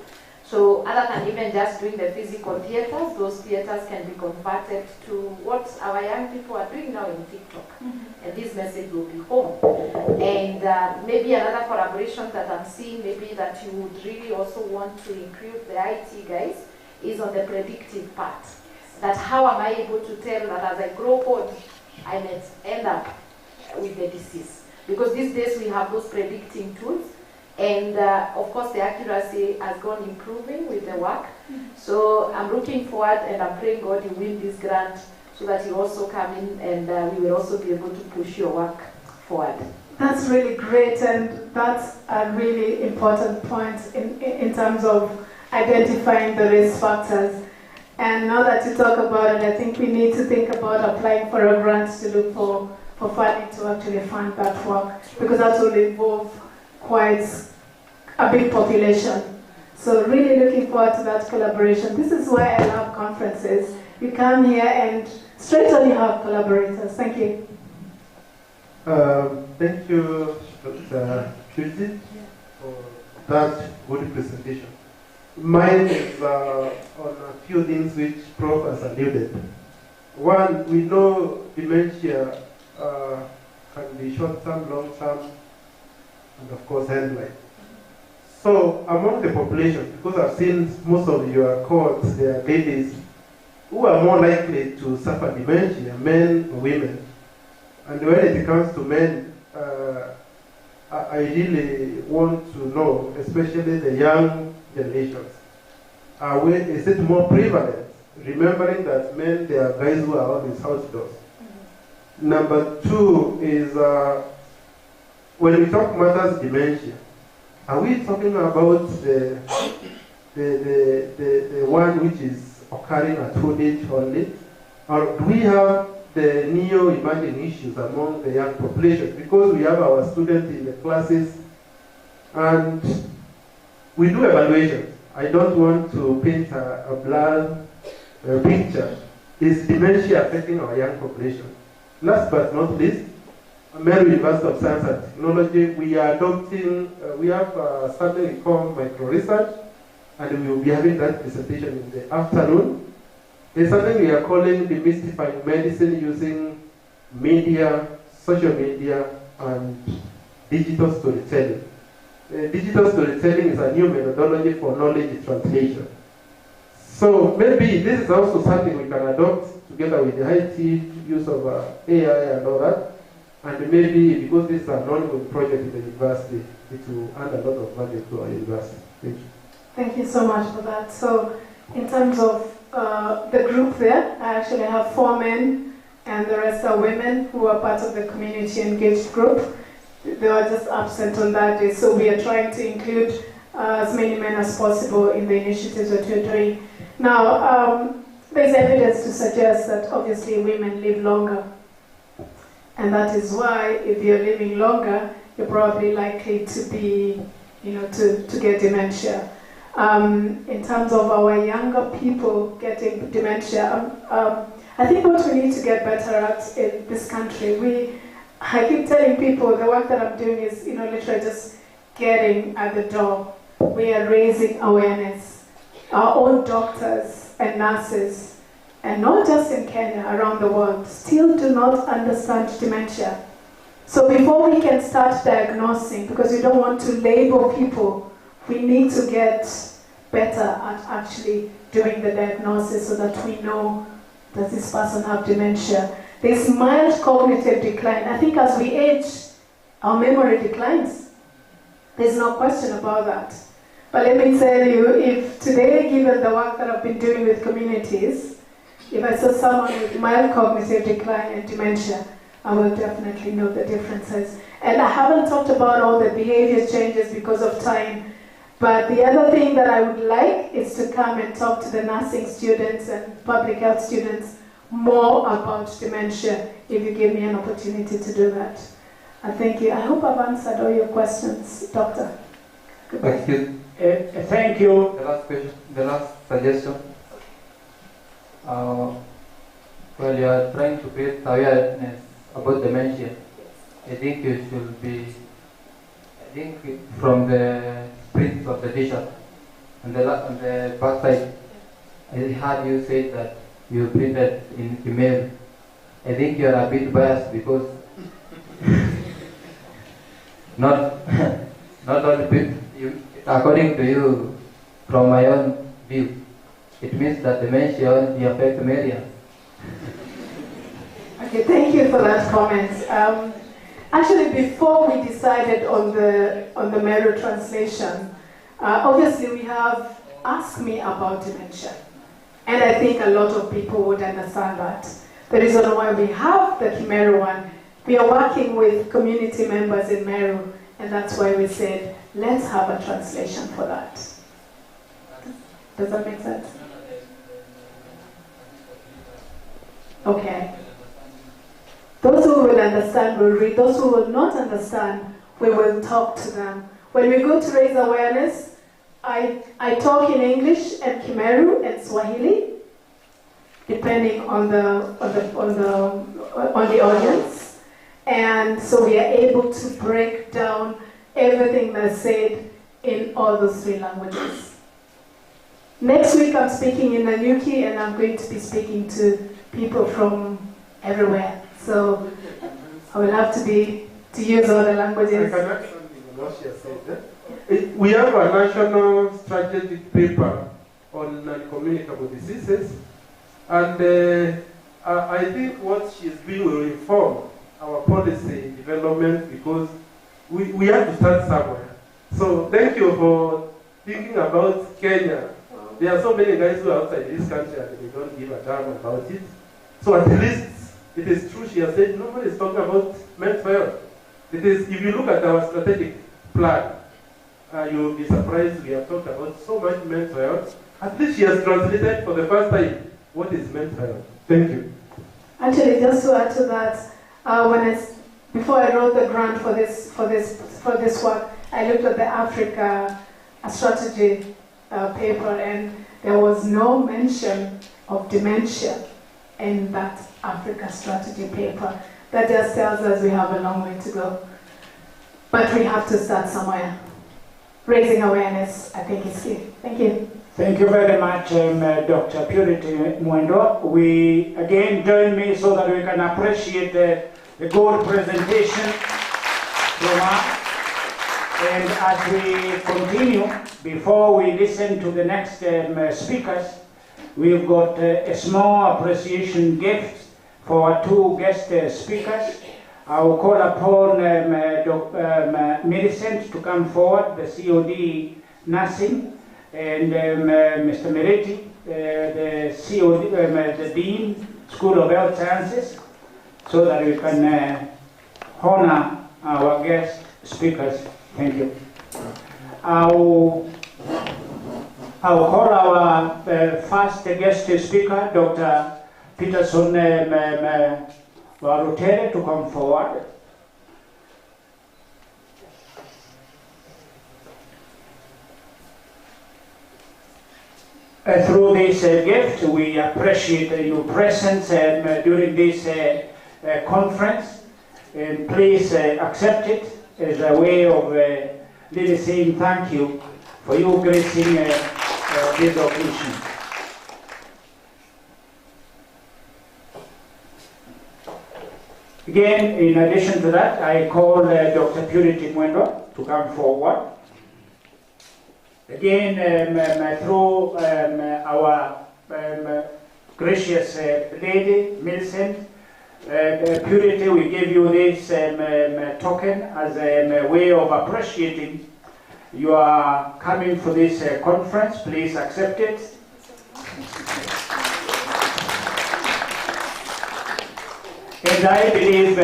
So other than even just doing the physical theaters, those theaters can be converted to what our young people are doing now in TikTok. And this message will be home. And maybe another collaboration that I'm seeing, maybe that you would really also want to include the IT guys, is on the predictive part. That how am I able to tell that as I grow old, I may end up with the disease? Because these days we have those predicting tools, and of course the accuracy has gone improving with the work. So I'm looking forward, and I'm praying God you win this grant so that you also come in and we will also be able to push your work forward. That's really great, and that's a really important point in terms of identifying the risk factors. And now that you talk about it, I think we need to think about applying for a grant to look for funding to actually fund that work, because that will involve quite a big population. So really looking forward to that collaboration. This is why I love conferences. You come here and straight away you have collaborators. Thank you. Thank you, Dr. Purity, for that good presentation. Mine is on a few things which Prof has alluded. One, we know dementia can be short-term, long-term, and of course hand-like. So among the population, because I've seen most of your cohorts, there are ladies who are more likely to suffer dementia, men or women. And when it comes to men, I really want to know, especially the young generations, is it more prevalent? Remembering that men, they are guys who are always outdoors. Number two is when we talk matters dementia, are we talking about the one which is occurring at old age only, or do we have the neo-emerging issues among the young population? Because we have our students in the classes and we do evaluations. I don't want to paint a blurred picture. Is dementia affecting our young population? Last but not least, Meru University of Science and Technology, we are adopting, we have something we call micro-research, and we will be having that presentation in the afternoon. There's something we are calling demystifying medicine using media, social media, and digital storytelling. Digital storytelling is a new methodology for knowledge translation. So maybe this is also something we can adopt together with the IT, use of AI and all that. And maybe because this is an ongoing project in the university, it will add a lot of value to our university. Thank you. Thank you so much for that. So in terms of the group there, I actually have 4 men and the rest are women who are part of the community engaged group. They were just absent on that day, so we are trying to include as many men as possible in the initiatives that we're doing. Now, there's evidence to suggest that obviously women live longer. And that is why if you're living longer, you're probably likely to be, to get dementia. In terms of our younger people getting dementia, I think what we need to get better at in this country, I keep telling people the work that I'm doing is, literally just getting at the door. We are raising awareness. Our own doctors and nurses, and not just in Kenya, around the world, still do not understand dementia. So before we can start diagnosing, because we don't want to label people, we need to get better at actually doing the diagnosis so that we know, does this person have dementia? There's mild cognitive decline. I think as we age, our memory declines. There's no question about that. But let me tell you, if today, given the work that I've been doing with communities, if I saw someone with mild cognitive decline and dementia, I will definitely know the differences. And I haven't talked about all the behavior changes because of time, but the other thing that I would like is to come and talk to the nursing students and public health students more about dementia, if you give me an opportunity to do that. Thank you. I hope I've answered all your questions, Doctor. Thank you. Thank you. The last question, the last suggestion. Well, you are trying to create awareness about dementia. I think you should be, from the print of the t-shirt, on the back side, I heard you say that you printed in email. I think you are a bit biased because not only people, according to you, from my own view, it means that dementia only affects Marians. Okay, thank you for that comment. Actually, before we decided on the Meru translation, obviously we have asked me about dementia. And I think a lot of people would understand that. The reason why we have the Meru one, we are working with community members in Meru, and that's why we said, let's have a translation for that. Does that make sense? Okay. Those who will understand will read. Those who will not understand, we will talk to them. When we go to raise awareness, I talk in English and Kimeru and Swahili, depending on the audience. And so we are able to break down everything that's said in all those 3 languages. Next week I'm speaking in Nanyuki, and I'm going to be speaking to people from everywhere. So I will have to use all the languages. I can add something on what she has said. We have a national strategic paper on non-communicable diseases, and I think what she's doing will inform our policy development, because we have to start somewhere. So thank you for thinking about Kenya. There are so many guys who are outside this country and they don't give a damn about it. So at least it is true, she has said, nobody is talking about mental health. It is, if you look at our strategic plan, you will be surprised we have talked about so much mental health. At least she has translated for the first time what is mental health. Thank you. Actually, just to add to that, before I wrote the grant for this work, I looked at the Africa strategy paper, and there was no mention of dementia in that Africa strategy paper. That just tells us we have a long way to go. But we have to start somewhere. Raising awareness, I think, is key. Thank you. Thank you very much, Dr. Purity Mwendo. We again join me so that we can appreciate the good presentation from her. And as we continue, before we listen to the next speakers, we've got a small appreciation gift for our two guest speakers. I will call upon Millicent to come forward, the COD Nursing, and Mr. Meriti, the COD, the Dean, School of Health Sciences, so that we can honor our guest speakers. Thank you. I'll call our first guest speaker, Dr. Peterson Warutere, to come forward. Through this gift, we appreciate your presence during this conference, and please accept it as a way of really saying thank you for you gracing this occasion. Again, in addition to that, I call Dr. Purity Mwendo to come forward. Again, through our gracious lady, Millicent, Purity, we give you this token as a way of appreciating you are coming for this conference. Please accept it. And I believe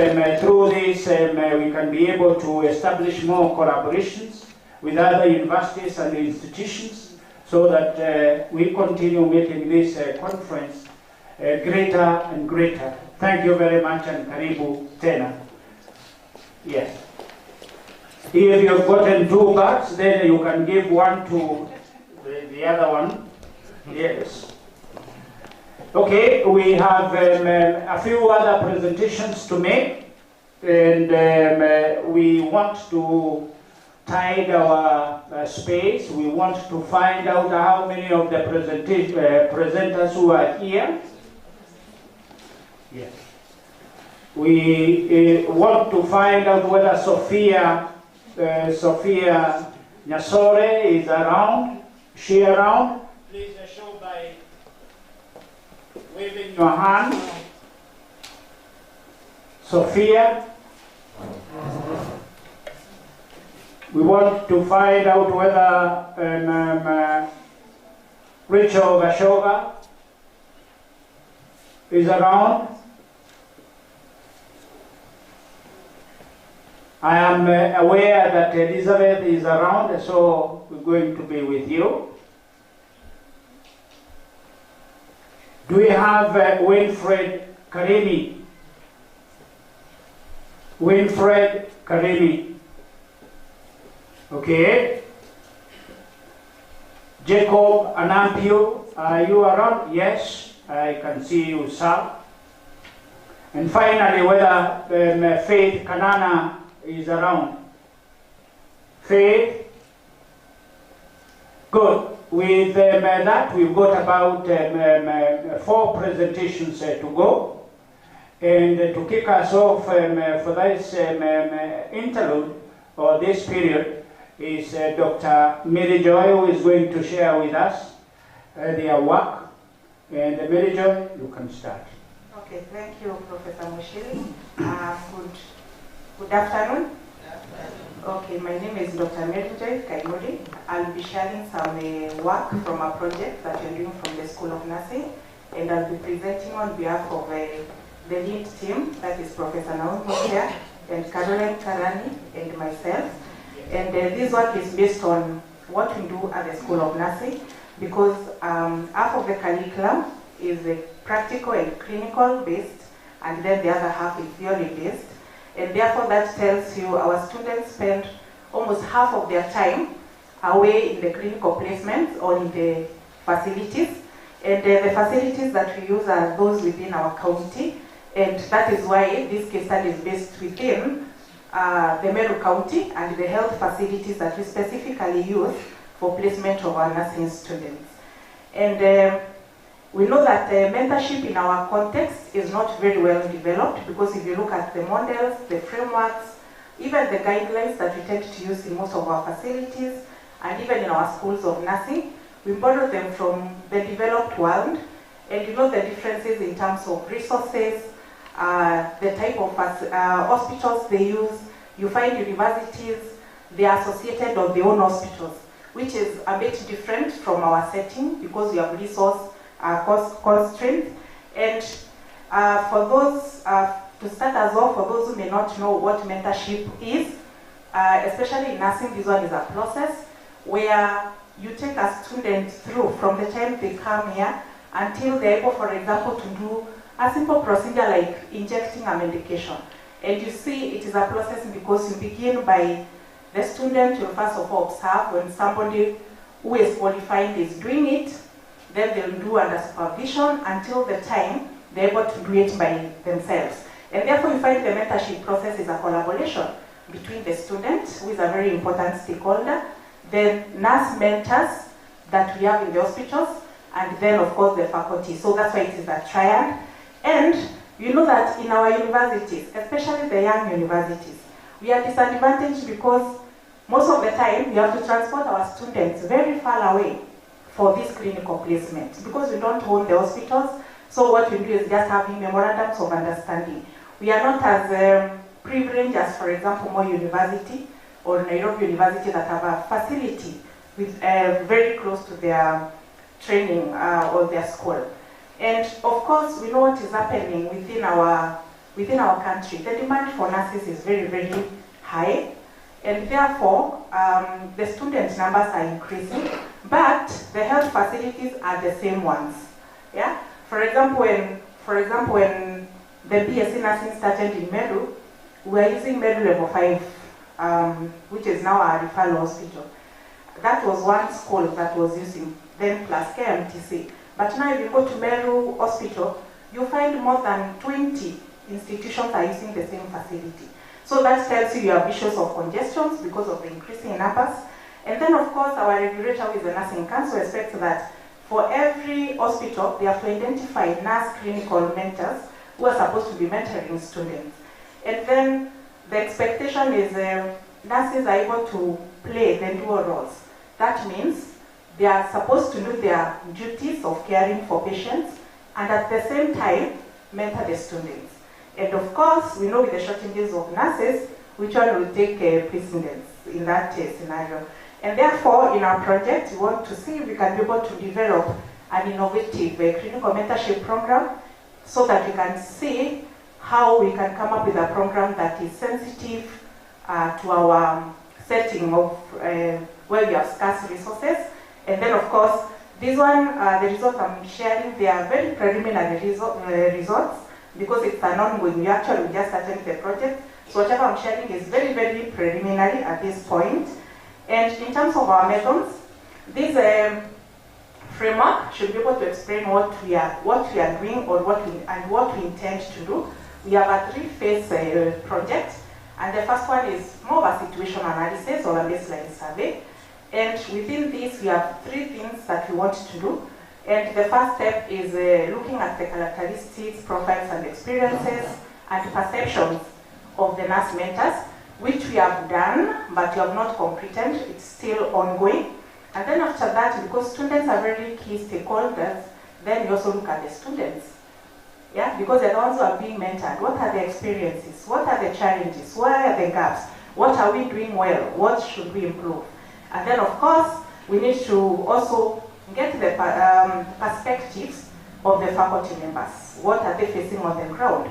through this we can be able to establish more collaborations with other universities and institutions so that we continue making this conference greater and greater. Thank you very much, and karibu tena. Yes. If you've gotten 2 bags, then you can give one to the other one. Yes. Okay, we have a few other presentations to make, and we want to tide our space. We want to find out how many of the presenters who are here. Yes. We want to find out whether Sophia Nyasore is around. She around? Please show by waving your hand. Sophia. We want to find out whether Rachel Gashoga is around. I am aware that Elizabeth is around, so we're going to be with you. Do we have Winfred Karimi? Winfred Karimi. Okay. Jacob Anampio, are you around? Yes, I can see you, sir. And finally, whether Faith Kanana is around. Faith? Good. With that, we've got about 4 presentations to go. And to kick us off for this interlude, or this period, is Dr. Mary Joy, who is going to share with us their work. And Mary Joy, you can start. Okay, thank you, Professor Mushiri. Good afternoon. Okay, my name is Dr. Meru Kaimuri. I'll be sharing some work from a project that we're doing from the School of Nursing, and I'll be presenting on behalf of the lead team, that is Professor Naomi Mosia and Caroline Karani and myself. And this work is based on what we do at the School of Nursing, because half of the curriculum is practical and clinical based, and then the other half is theory based. And therefore that tells you our students spend almost half of their time away in the clinical placements or in the facilities. And the facilities that we use are those within our county. And that is why this case study is based within the Meru County and the health facilities that we specifically use for placement of our nursing students. And we know that mentorship in our context is not very well developed, because if you look at the models, the frameworks, even the guidelines that we tend to use in most of our facilities, and even in our schools of nursing, we borrow them from the developed world. And you know the differences in terms of resources, the type of hospitals they use. You find universities, they are associated or they own hospitals, which is a bit different from our setting because we have resource constraints. And for those, to start us off, for those who may not know what mentorship is, especially in nursing, this one is a process where you take a student through from the time they come here until they're able, for example, to do a simple procedure like injecting a medication. And you see it is a process because you begin by the student will first of all observe when somebody who is qualified is doing it, then they'll do under supervision until the time they're able to do it by themselves. And therefore you find the mentorship process is a collaboration between the student, who is a very important stakeholder, the nurse mentors that we have in the hospitals, and then of course the faculty. So that's why it is a triad. And you know that in our universities, especially the young universities, we are disadvantaged because most of the time we have to transport our students very far away for this clinical placement because we don't own the hospitals. So what we do is just having memorandums of understanding. We are not as privileged as, for example, Moi University or Nairobi University that have a facility with very close to their training or their school. And of course, we know what is happening within our country. The demand for nurses is very, very high, and therefore the student numbers are increasing, but the health facilities are the same ones. Yeah. For example, when the BSc nursing started in Meru, we were using Meru Level 5, which is now our referral hospital. That was one school that was using, then plus KMTC. But now if you go to Meru Hospital, you find more than 20 institutions are using the same facility. So that tells you have issues of congestions because of the increasing numbers. And then of course our regulator with the Nursing Council expects that for every hospital, they have to identify nurse clinical mentors who are supposed to be mentoring students. And then the expectation is nurses are able to play the dual roles. That means they are supposed to do their duties of caring for patients and at the same time mentor the students. And of course, we know with the shortages of nurses, which one will take precedence in that scenario. And therefore, in our project, we want to see if we can be able to develop an innovative clinical mentorship program so that we can see how we can come up with a program that is sensitive to our setting of where we have scarce resources. And then, of course, this one, the results I'm sharing, they are very preliminary results because it's an ongoing. We actually just started the project. So whatever I'm sharing is very, very preliminary at this point. And in terms of our methods, this framework should be able to explain what we are doing or what we intend to do. We have a 3-phase project, and the first one is more of a situation analysis or a baseline survey. And within this, we have 3 things that we want to do. And the first step is looking at the characteristics, profiles, and experiences, and perceptions of the nurse mentors, which we have done, but we have not completed. It's still ongoing. And then after that, because students are very key stakeholders, then we also look at the students. Yeah, because they're the ones who are being mentored. What are the experiences? What are the challenges? Where are the gaps? What are we doing well? What should we improve? And then, of course, we need to also get the perspectives of the faculty members. What are they facing on the ground?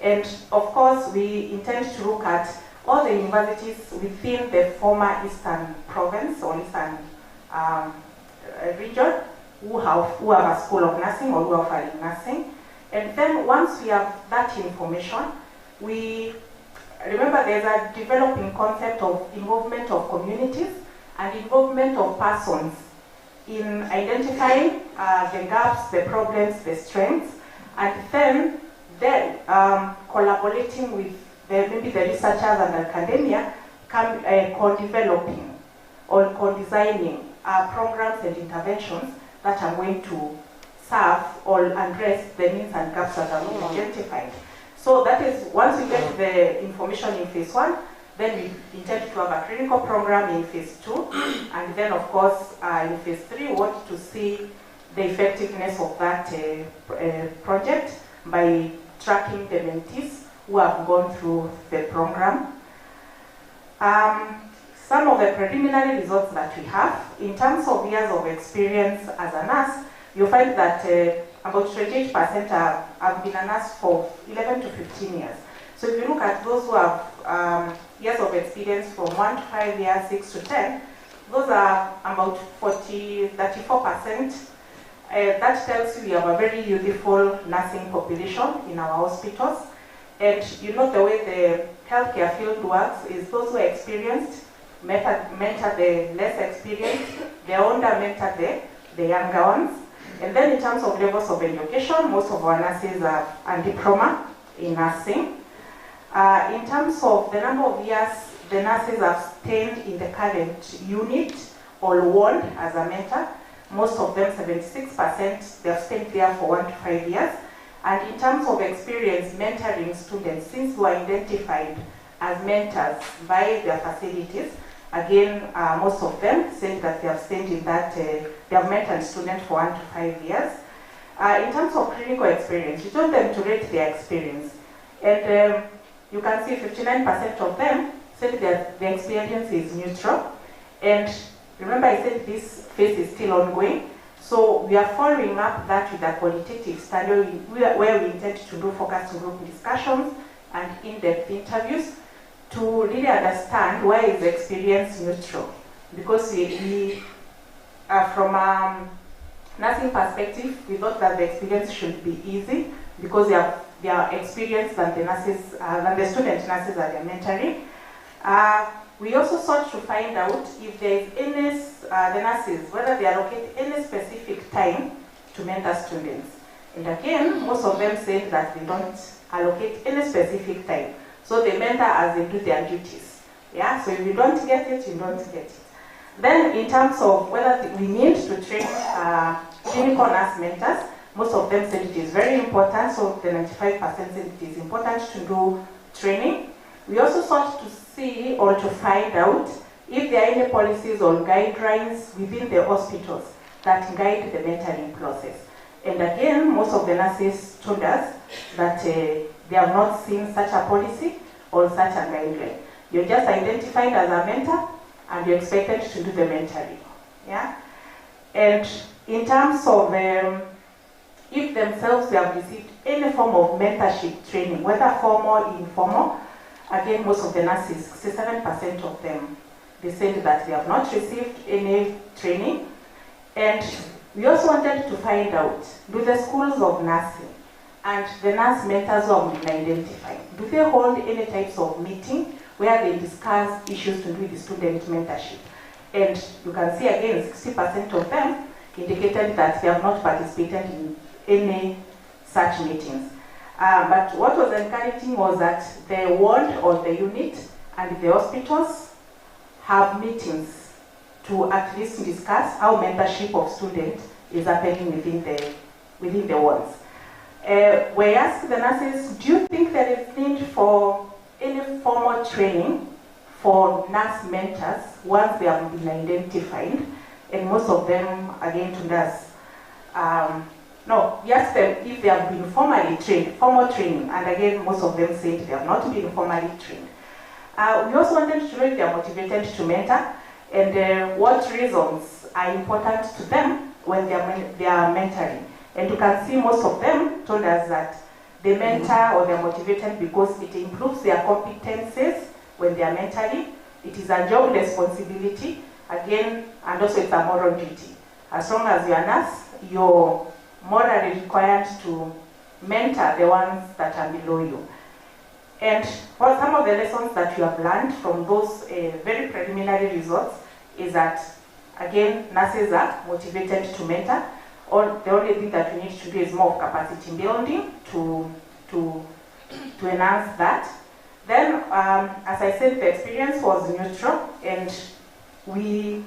And, of course, we intend to look at all the universities within the former Eastern Province or Eastern region who have a school of nursing or who are offering nursing. And then once we have that information, we remember there's a developing concept of involvement of communities and involvement of persons in identifying the gaps, the problems, the strengths, and then Then collaborating with maybe the researchers and academia, co-developing or co-designing programs and interventions that are going to serve or address the needs and gaps that are being identified. So that is, once we get the information in phase 1, then we intend to have a clinical program in phase 2, and then of course in phase 3 we want to see the effectiveness of that project by tracking the mentees who have gone through the program. Some of the preliminary results that we have, in terms of years of experience as a nurse, you'll find that about 28% have been a nurse for 11 to 15 years. So if you look at those who have years of experience from 1 to 5 years, 6 to 10, those are about 34%. That tells you we have a very youthful nursing population in our hospitals. And you know the way the healthcare field works is those who are experienced mentor the less experienced, the older mentor the younger ones. And then in terms of levels of education, most of our nurses have a diploma in nursing. In terms of the number of years the nurses have stayed in the current unit or ward as a mentor, most of them, 76%, they have stayed there for 1 to 5 years. And in terms of experience mentoring students, since we are identified as mentors by their facilities, again, most of them say that they have stayed in that, they have mentored students for 1 to 5 years. In terms of clinical experience, we told them to rate their experience. And you can see 59% of them said that the experience is neutral. And remember I said this phase is still ongoing. So we are following up that with a qualitative study where we intend to do focus group discussions and in-depth interviews to really understand why is the experience neutral. Because we from a nursing perspective, we thought that the experience should be easy because they are experienced than the nurses, than the student nurses that they are mentoring. We also sought to find out if there is any, the nurses, whether they allocate any specific time to mentor students. And again, most of them said that they don't allocate any specific time. So they mentor as they do their duties. Yeah, so if you don't get it, you don't get it. Then in terms of whether we need to train clinical nurse mentors, most of them said it is very important, so the 95% said it is important to do training. We also sought to see or to find out if there are any policies or guidelines within the hospitals that guide the mentoring process. And again, most of the nurses told us that they have not seen such a policy or such a guideline. You're just identified as a mentor and you're expected to do the mentoring. Yeah? And in terms of if themselves they have received any form of mentorship training, whether formal or informal, again, most of the nurses, 67% of them, they said that they have not received any training. And we also wanted to find out, do the schools of nursing and the nurse mentors who have been identified, do they hold any types of meeting where they discuss issues to do with the student mentorship? And you can see again, 60% of them indicated that they have not participated in any such meetings. But what was encouraging was that the ward or the unit and the hospitals have meetings to at least discuss how mentorship of students is happening within the wards. We asked the nurses, do you think there is need for any formal training for nurse mentors once they have been identified? And most of them, again, told us, no, we asked them if they have been formally trained, formal training, and again, most of them said they have not been formally trained. We also wanted to know if they are motivated to mentor and what reasons are important to them when they are mentoring. And you can see most of them told us that they mentor or they are motivated because it improves their competences when they are mentoring. It is a job responsibility, again, and also it's a moral duty. As long as you are a nurse, you're morally required to mentor the ones that are below you. And what some of the lessons that you have learned from those very preliminary results is that, again, nurses are motivated to mentor. Or the only thing that we need to do is more capacity building to to enhance that. Then, as I said, the experience was neutral, and we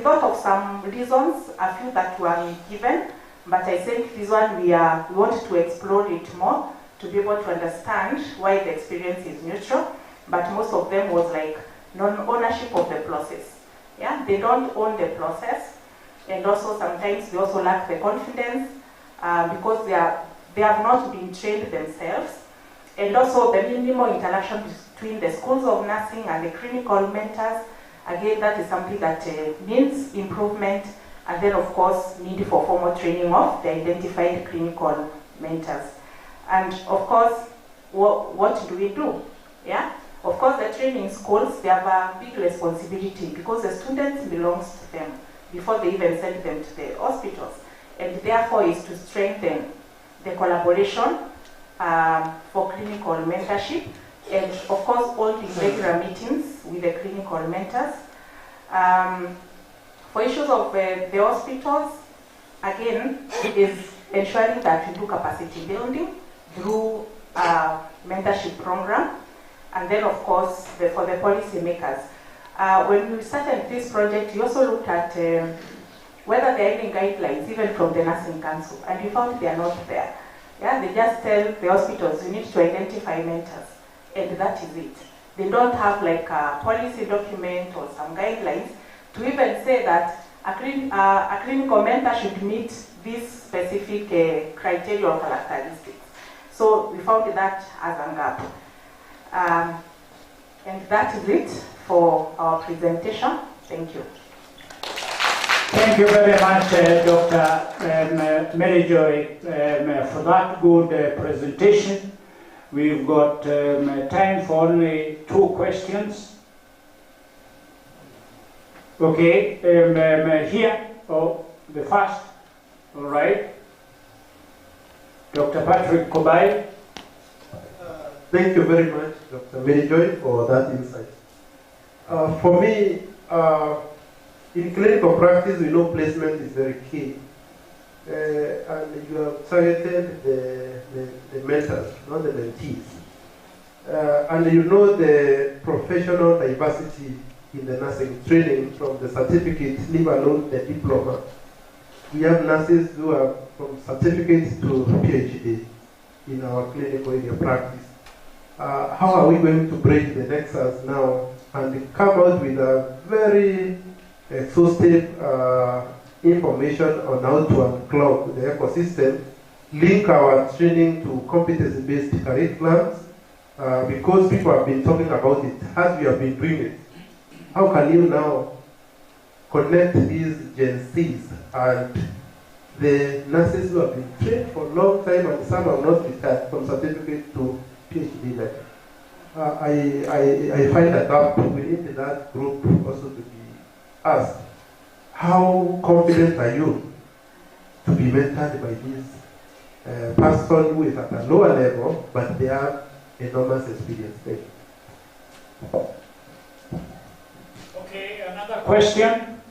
thought of some reasons, a few that were given, but I think this one we want to explore it more to be able to understand why the experience is neutral. But most of them was like non-ownership of the process. Yeah, they don't own the process, and also sometimes they also lack the confidence because they have not been trained themselves, and also the minimal interaction between the schools of nursing and the clinical mentors. Again, that is something that needs improvement, and then of course need for formal training of the identified clinical mentors. And of course, what do we do? Yeah. Of course, the training schools, they have a big responsibility because the students belongs to them before they even send them to the hospitals. And therefore is to strengthen the collaboration for clinical mentorship, and of course holding regular meetings with the clinical mentors. For issues of the hospitals, again, is ensuring that we do capacity building through a mentorship program. And then, of course, for the policy makers. When we started this project, we also looked at whether there are any guidelines, even from the Nursing Council, and we found they are not there. Yeah, they just tell the hospitals, you need to identify mentors, and that is it. They don't have like a policy document or some guidelines to even say that a clinical mentor should meet these specific criteria or characteristics. So we found that as a gap. And that is it for our presentation. Thank you. Thank you very much, Dr. Mary Joy, for that good presentation. We've got time for only 2 questions. Okay, here, the first, all right. Dr. Patrick Kobai. Thank you very much, Dr. Mary Joy, for that insight. For me, in clinical practice, we know placement is very key. And you have targeted the mentors, not the mentees. And you know the professional diversity in the nursing training from the certificate, leave alone the diploma. We have nurses who are from certificate to PhD in our clinical area practice. How are we going to bridge the nexus now and come out with a very exhaustive information on how to unclog the ecosystem, link our training to competency-based curriculums, because people have been talking about it as we have been doing it. How can you now connect these Gen Zs and the nurses who have been trained for a long time and some have not retired from certificate to PhD level? I find that gap within that group also to be asked. How confident are you to be mentored by this person who is at a lower level, but they have enormous experience? Thank you. Okay, another question.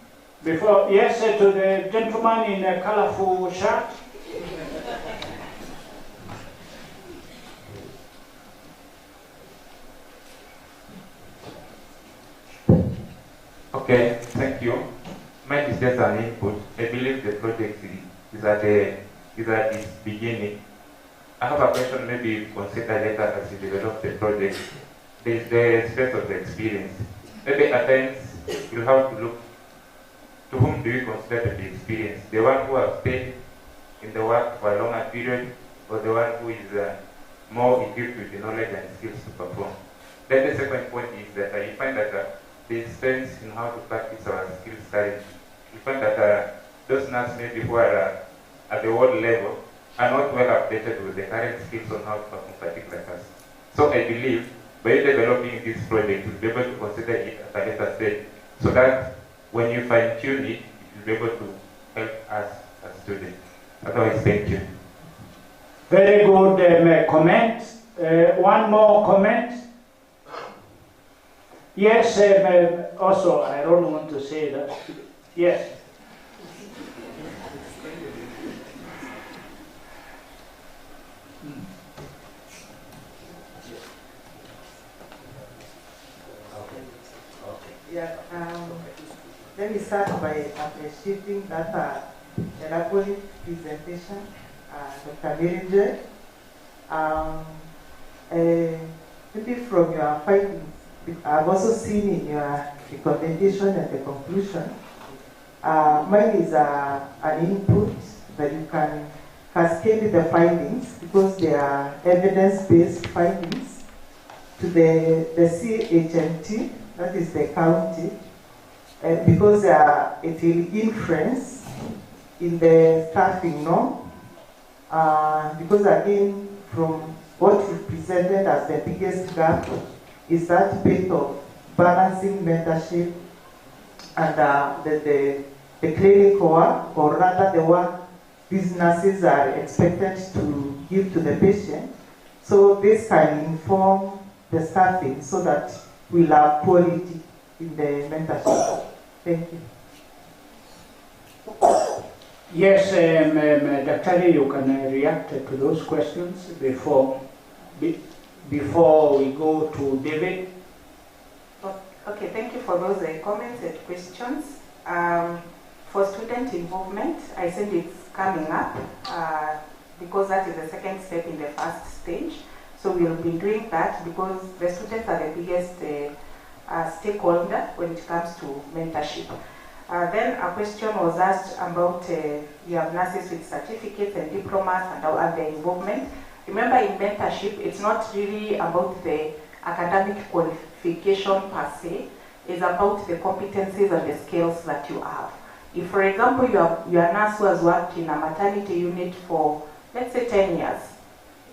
Before, yes, to the gentleman in a colorful shirt. Okay, thank you. Mine is just an input. I believe the project is at its beginning. I have a question, maybe consider later as you develop the project. There is the stress of the experience. Maybe at times you have to look to whom do you consider to be experienced? The one who has stayed in the work for a longer period, or the one who is more equipped with the knowledge and skills to perform? Then the second point is that you find that there is strength in how to practice our skills currently. You find that those nurses maybe who are at the world level are not well updated with the current skills on how to perform particular tasks. So I believe by developing this project, you'll be able to consider it at a later stage, so that when you fine-tune it, you'll be able to help us as students. Otherwise, thank you. Very good comment. One more comment. Yes, also, I don't want to say that. Yes. me start by appreciating that elaborate presentation, Dr. Meru. Maybe from your findings, I've also seen in your recommendation and the conclusion, mine is an input that you can cascade the findings, because they are evidence-based findings, to the CHMT, that is the county, because it will influence in the staffing norm, because again, from what we presented as the biggest gap is that bit of balancing mentorship and the clinical work, or rather the work these nurses are expected to give to the patient. So this can inform the staffing so that we'll have quality in the mentorship. Thank you. Yes, Dr. you can react to those questions before we go to David. Okay, thank you for those comments and questions. For student involvement, I think it's coming up because that is the second step in the first stage. So we'll be doing that because the students are the biggest stakeholder when it comes to mentorship. Then a question was asked about you have nurses with certificates and diplomas and their involvement. Remember, in mentorship, it's not really about the academic qualification per se. It's about the competencies and the skills that you have. If, for example, you are a nurse who has worked in a maternity unit for, let's say, 10 years,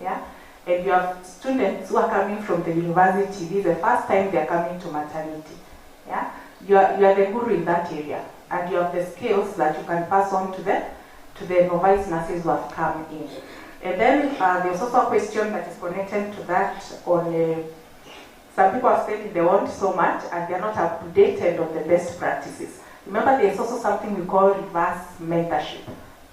yeah, and you have students who are coming from the university, this is the first time they are coming to maternity, yeah, you are the guru in that area, and you have the skills that you can pass on to the novice nurses who have come in. And then there's also a question that is connected to that on some people have said they want so much and they're not up to date and on the best practices. Remember, there's also something we call reverse mentorship.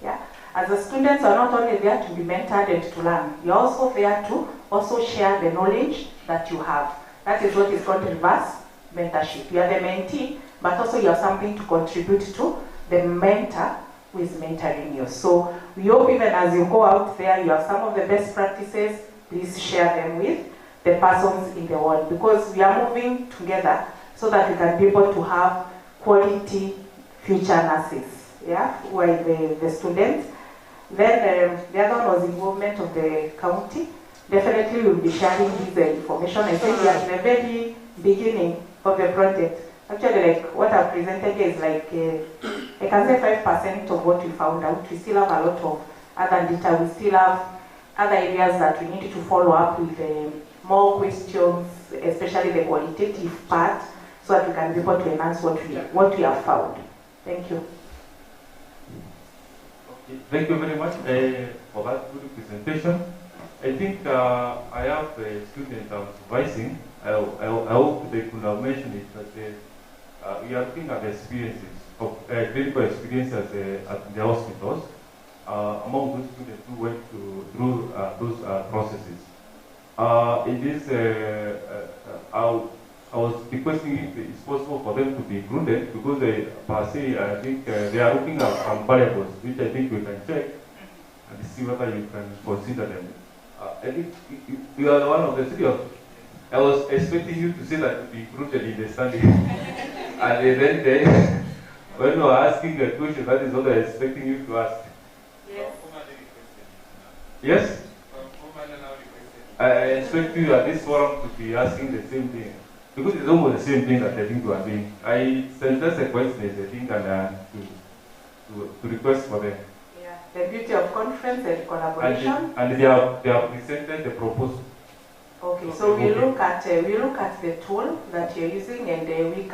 Yeah? As the students are not only there to be mentored and to learn, you're also there to also share the knowledge that you have. That is what is called reverse mentorship. You are the mentee, but also you have something to contribute to the mentor who is mentoring you. So we hope even as you go out there, you have some of the best practices, please share them with the persons in the world, because we are moving together so that we can be able to have quality future nurses, yeah, who are the students. Then the other one was involvement of the county. Definitely we'll be sharing this information. I think we are at the very beginning of the project. Actually, like what I've presented here is like, I can say 5% of what we found out. We still have a lot of other data. We still have other areas that we need to follow up with more questions, especially the qualitative part, so that we can be able to enhance what we have found. Thank you. Okay, thank you very much for that good presentation. I think I have a student I'm supervising. I hope they could have mentioned it, that we are looking at the experiences of clinical experiences at the hospitals among those students who went through those processes. In this, I was requesting if it's possible for them to be included, because they, per se, I think they are looking at some variables which I think we can check and see whether you can consider them. I think you are one of the three of. I was expecting you to say that to be included in the study. And then when you are asking a question, that is what I was expecting you to ask. Yes. Yes? I expect you at this forum to be asking the same thing. Because it's almost the same thing that I think you are doing. I sent just a question, I think, and to request for them. Yeah. The beauty of conference and collaboration. And they have presented the proposal. Okay, so we look at the tool that you're using, and we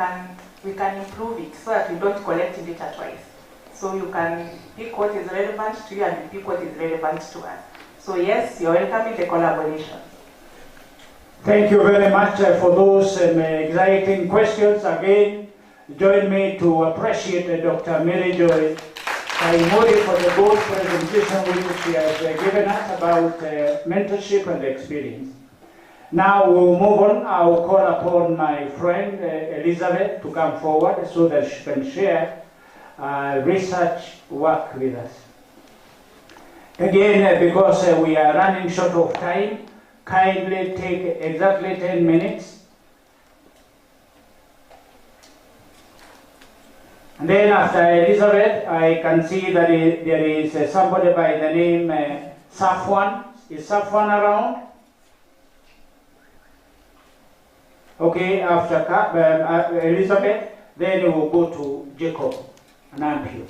can improve it so that we don't collect data twice. So you can pick what is relevant to you and pick what is relevant to us. So yes, you're welcome in the collaboration. Thank you very much for those exciting questions. Again, join me to appreciate Dr. Meru Kaimori for the bold presentation which she has given us about mentorship and experience. Now we'll move on. I will call upon my friend Elizabeth to come forward so that she can share research work with us. Again, because we are running short of time, kindly take exactly 10 minutes. And then after Elizabeth, I can see that there is somebody by the name Safwan. Is Safwan around? Okay, after Elizabeth, then we'll go to Jacob and Andrew.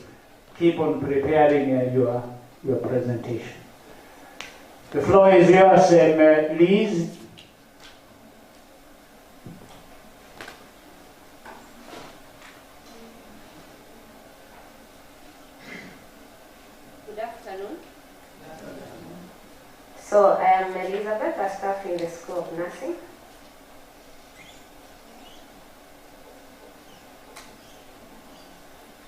Keep on preparing your presentation. The floor is yours, Liz. Good afternoon. So I am Elizabeth, a staff in the School of Nursing.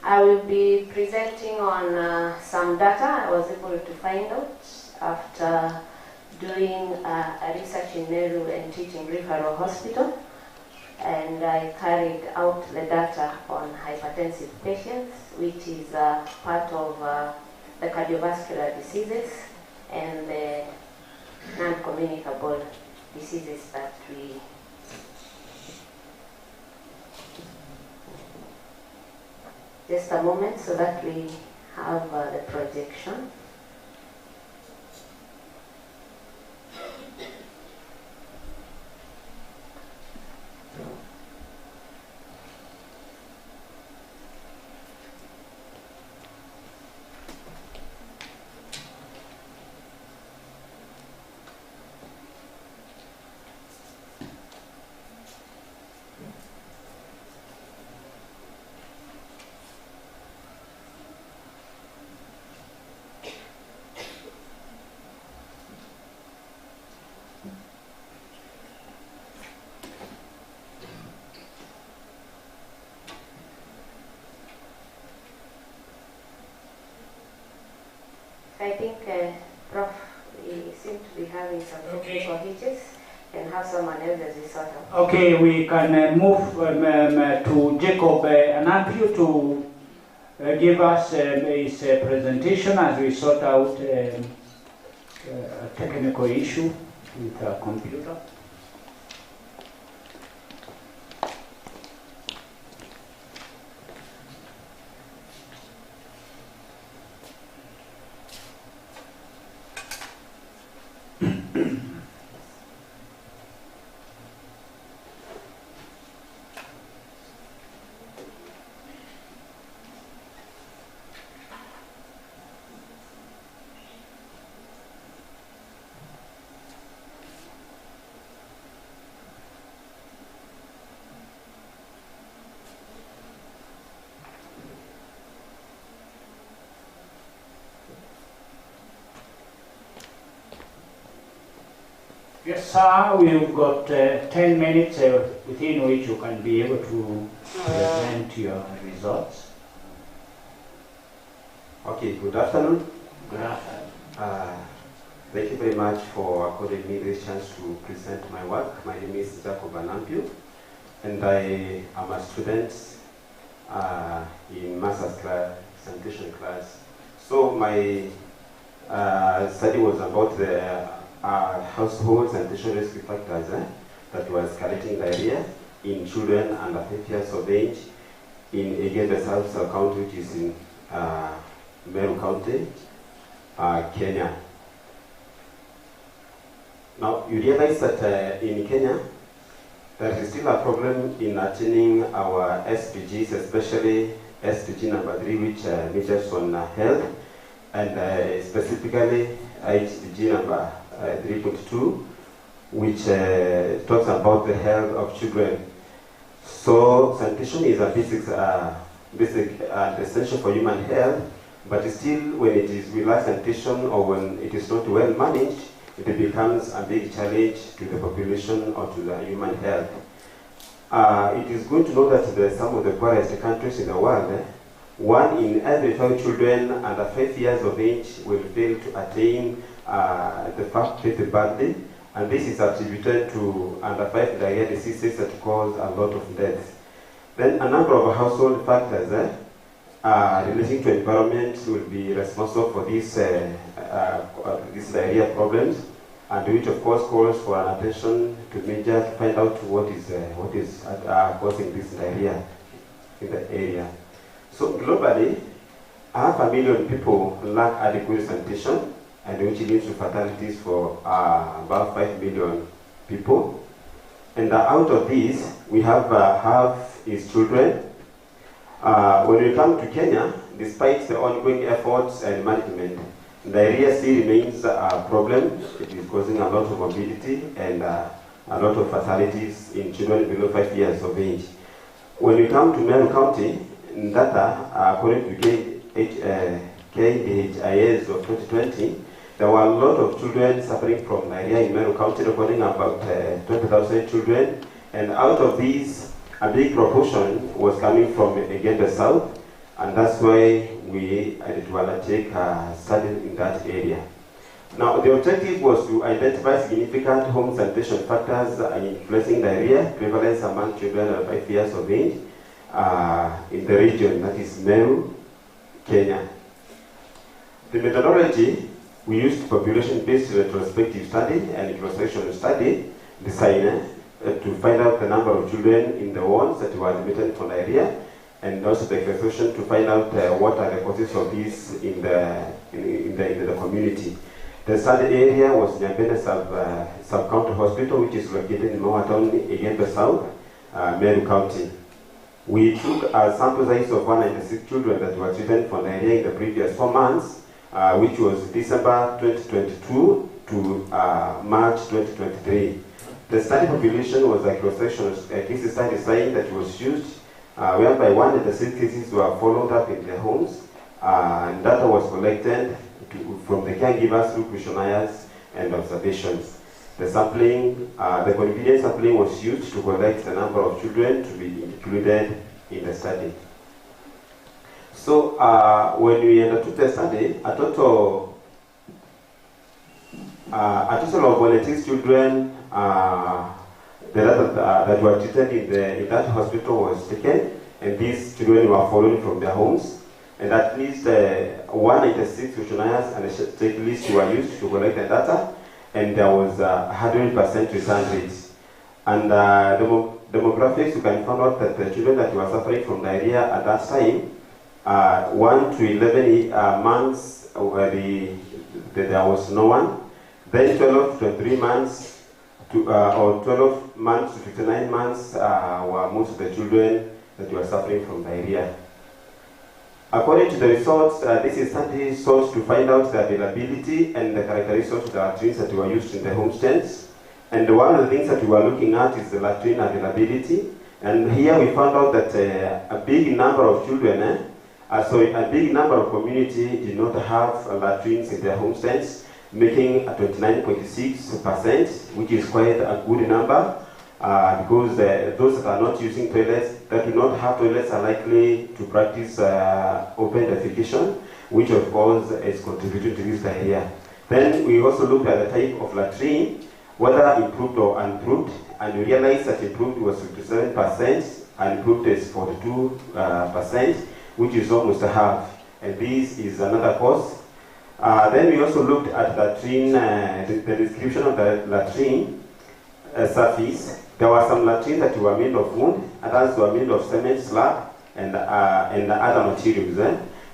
I will be presenting on some data I was able to find out after doing a research in Meru and teaching referral hospital. And I carried out the data on hypertensive patients, which is part of the cardiovascular diseases and the non-communicable diseases that we just a moment so that we have the projection. I think, Prof, we seem to be having some technical hitches and have someone else as we sort of. Okay, we can move to Jacob Anapio to give us his presentation as we sort out a technical issue with our computer. Yes, sir, we've got 10 minutes within which you can be able to present your results. Okay, good afternoon. Good afternoon. Thank you very much for according me this chance to present my work. My name is Jacob Anampio, and I am a student in master's class, sanitation class. So my study was about the household sanitation risk factors that was escalating diarrhea in children under 5 years of age in again the South County, which is in Meru County, Kenya. Now you realize that in Kenya there is still a problem in attaining our SDGs, especially SDG number 3, which measures on health, and specifically HDG number 3.2, which talks about the health of children. So sanitation is a basic and essential for human health, but still when it is without sanitation or when it is not well managed, it becomes a big challenge to the population or to the human health. It is good to know that some of the poorest countries in the world, 1 in every 5 children under 5 years of age will fail to attain the first 50th birthday, and this is attributed to under 5 diarrhea diseases that cause a lot of deaths. Then a number of household factors relating to environment will be responsible for these diarrhea problems, and which of course calls for an attention to measure to find out what is causing this diarrhea in the area. So globally, 500,000 people lack adequate sanitation, and which leads to fatalities for about 5 million people. And out of these, we have half is children. When we come to Kenya, despite the ongoing efforts and management, diarrhea still remains a problem. It is causing a lot of morbidity and a lot of fatalities in children below 5 years of age. When we come to Meru County, data according to KDHIS of 2020, there were a lot of children suffering from diarrhea in Meru County, recording about 20,000 children, and out of these, a big proportion was coming from again the south, and that's why we did want to take a study in that area. Now, the objective was to identify significant home sanitation factors influencing diarrhea prevalence among children of 5 years of age in the region, that is Meru, Kenya. The methodology, we used population-based retrospective study and retrospection study design to find out the number of children in the wards that were admitted for diarrhea, and also the retrospection to find out what are the causes of this in the community. The study area was Nyambene Sub-County Hospital, which is located in Mawatown, again the south, Meru County. We took a sample size of 196 children that were treated for diarrhea in the previous 4 months, which was December 2022 to March 2023. The study population was a cross-section case study design that was used, whereby 106 cases were followed up in their homes, and data was collected from the caregivers through questionnaires and observations. The sampling, the convenient sampling was used to collect the number of children to be included in the study. So when we undertook the study, a total of 26 children that were treated in that hospital was taken, and these children were followed from their homes. And at least 196 questionnaires and a checklist were used to collect the data, and there was 100% return rate. And demographics, you can find out that the children that were suffering from diarrhea at that time, 1 to 11 months, there was no one. Then 12 to 23 months, or 12 months to 59 months were most of the children that were suffering from diarrhea. According to the results, this is study source to find out the availability and the characteristics of the latrines that were used in the homesteads. And one of the things that we were looking at is the latrine availability. And here we found out that a big number of children, a big number of community did not have latrines in their homesteads, making a 29.6%, which is quite a good number. Because those that are not using toilets, that do not have toilets, are likely to practice open defecation, which of course is contributing to this diarrhea. Then we also looked at the type of latrine, whether improved or unimproved, and we realized that improved was 57%, and improved is 42%, which is almost a half. And this is another cause. Then we also looked at latrine, the description of the latrine surface. There were some latrines that were made of wood, others were made of cement slab and other materials.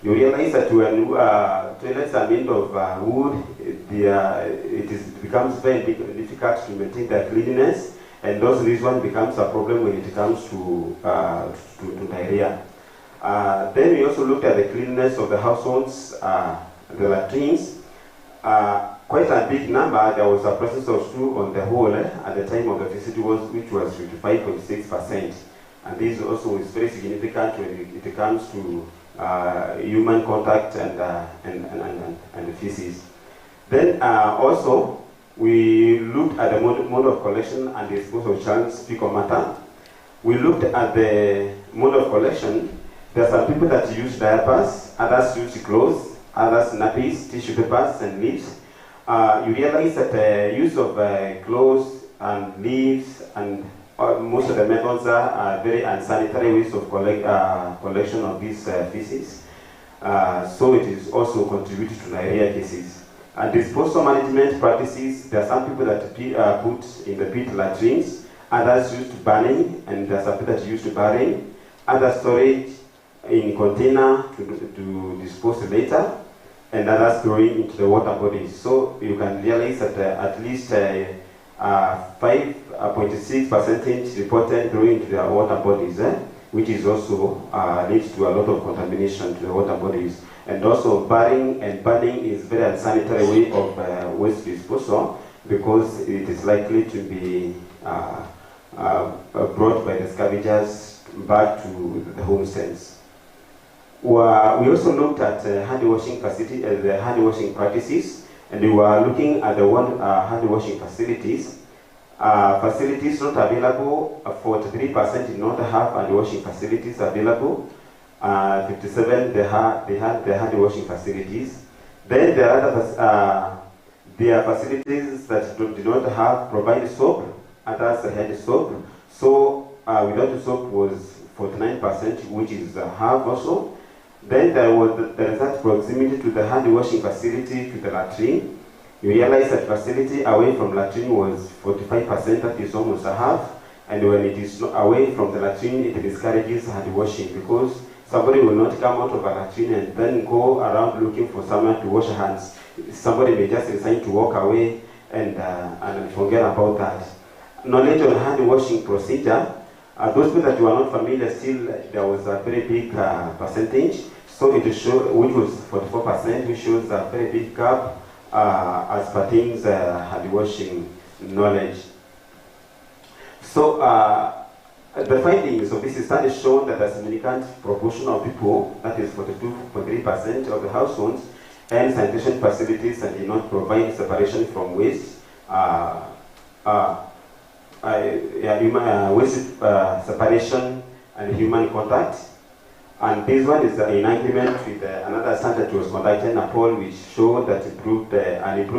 You realize that when toilets are made of wood, it becomes very difficult to maintain their cleanliness, and this one becomes a problem when it comes to diarrhea. Then we also looked at the cleanliness of the households, the latrines. Quite a big number. There was a presence of stool on the whole at the time of the visit, which was 55.6%. And this also is very significant when it comes to human contact and feces. Then also, we looked at the mode of collection and the disposal of child's fecal matter. We looked at the mode of collection. There are some people that use diapers, others use clothes, others nappies, tissue papers, and leaves. you realize that the use of clothes and leaves and most of the methods are very unsanitary ways of collection of these feces. So it is also contributed to diarrhea cases. And disposal management practices, there are some people that put in the pit latrines, others used to burning, and there are some people that used to burying, other storage in container to dispose later, and others throwing into the water bodies. So you can realize that at least 5.6% reported throwing into the water bodies, which is also leads to a lot of contamination to the water bodies. And also burying and burning is very unsanitary way of waste disposal, because it is likely to be brought by the scavengers back to the homesteads. We also looked at hand washing facility, the hand washing practices, and we were looking at the hand washing facilities. Facilities not available, 43% did not have hand washing facilities available. 57 they had the hand washing facilities. Then there are facilities that do not have provide soap, others had soap. So without soap was 49%, which is half also. Then there is that proximity to the hand washing facility to the latrine. You realize that facility away from latrine was 45%, that is almost a half. And when it is away from the latrine, it discourages hand washing, because somebody will not come out of a latrine and then go around looking for someone to wash hands. Somebody may just decide to walk away and forget about that. Knowledge on hand washing procedure. Those people that were not familiar, still there was a very big percentage. So it showed, which was 44%, which shows a very big gap as pertains hand washing knowledge. So the findings of this study shown that a significant proportion of people, that is 42.3% of the households, and sanitation facilities that did not provide separation from waste, waste separation and human contact. And this one is in agreement with another study that was conducted in Nepal, which showed that improved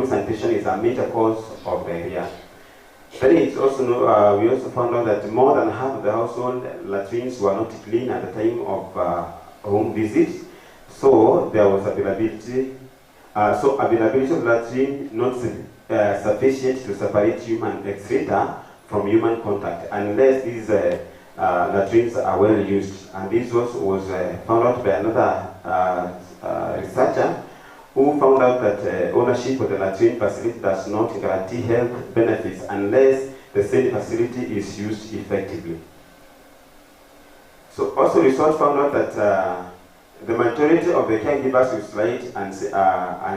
sanitation is a major cause of diarrhea. Then it's also we also found out that more than half of the household latrines were not clean at the time of home visits. So there was availability. Availability of latrine not sufficient to separate human excreta from human contact, unless these latrines are well used. And this was found out by another researcher, who found out that ownership of the latrine facility does not guarantee health benefits unless the said facility is used effectively. So also research found out that the majority of the caregivers use light and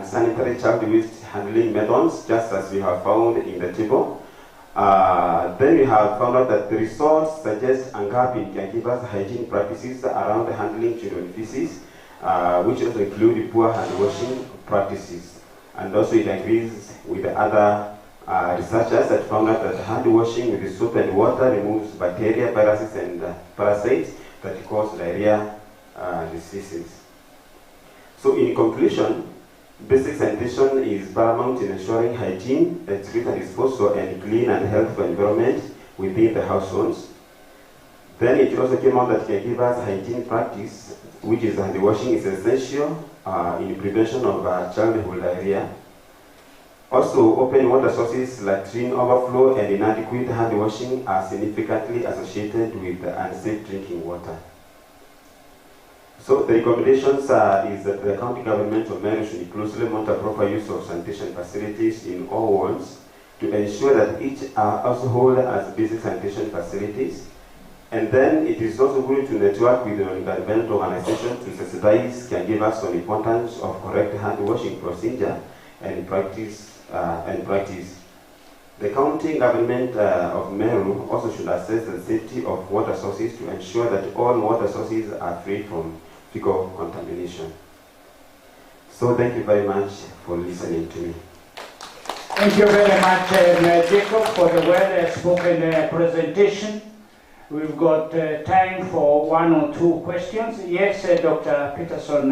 sanitary child waste handling methods, just as we have found in the table. Then we have found out that the results suggest a gap in caregivers' hygiene practices around handling children feces, which also include poor hand washing practices. And also it agrees with the other researchers that found out that hand washing with soap and water removes bacteria, viruses, and parasites that cause diarrhea diseases. So in conclusion, basic sanitation is paramount in ensuring hygiene, excreta disposal, and clean and healthful environment within the households. Then it also came out that caregivers' hygiene practice, which is hand washing, is essential in prevention of childhood diarrhea. Also, open water sources, latrine overflow, and inadequate hand washing are significantly associated with unsafe drinking water. So the recommendations is that the county government of Meru should closely monitor proper use of sanitation facilities in all wards to ensure that each household has basic sanitation facilities. And then it is also good to network with the non-governmental organizations to sensitize caregivers on the importance of correct hand washing procedure and practice. The county government of Meru also should assess the safety of water sources to ensure that all water sources are free from fecal contamination. So thank you very much for listening to me. Thank you very much, Jacob, for the well-spoken presentation. We've got time for one or two questions. Yes, Dr. Peterson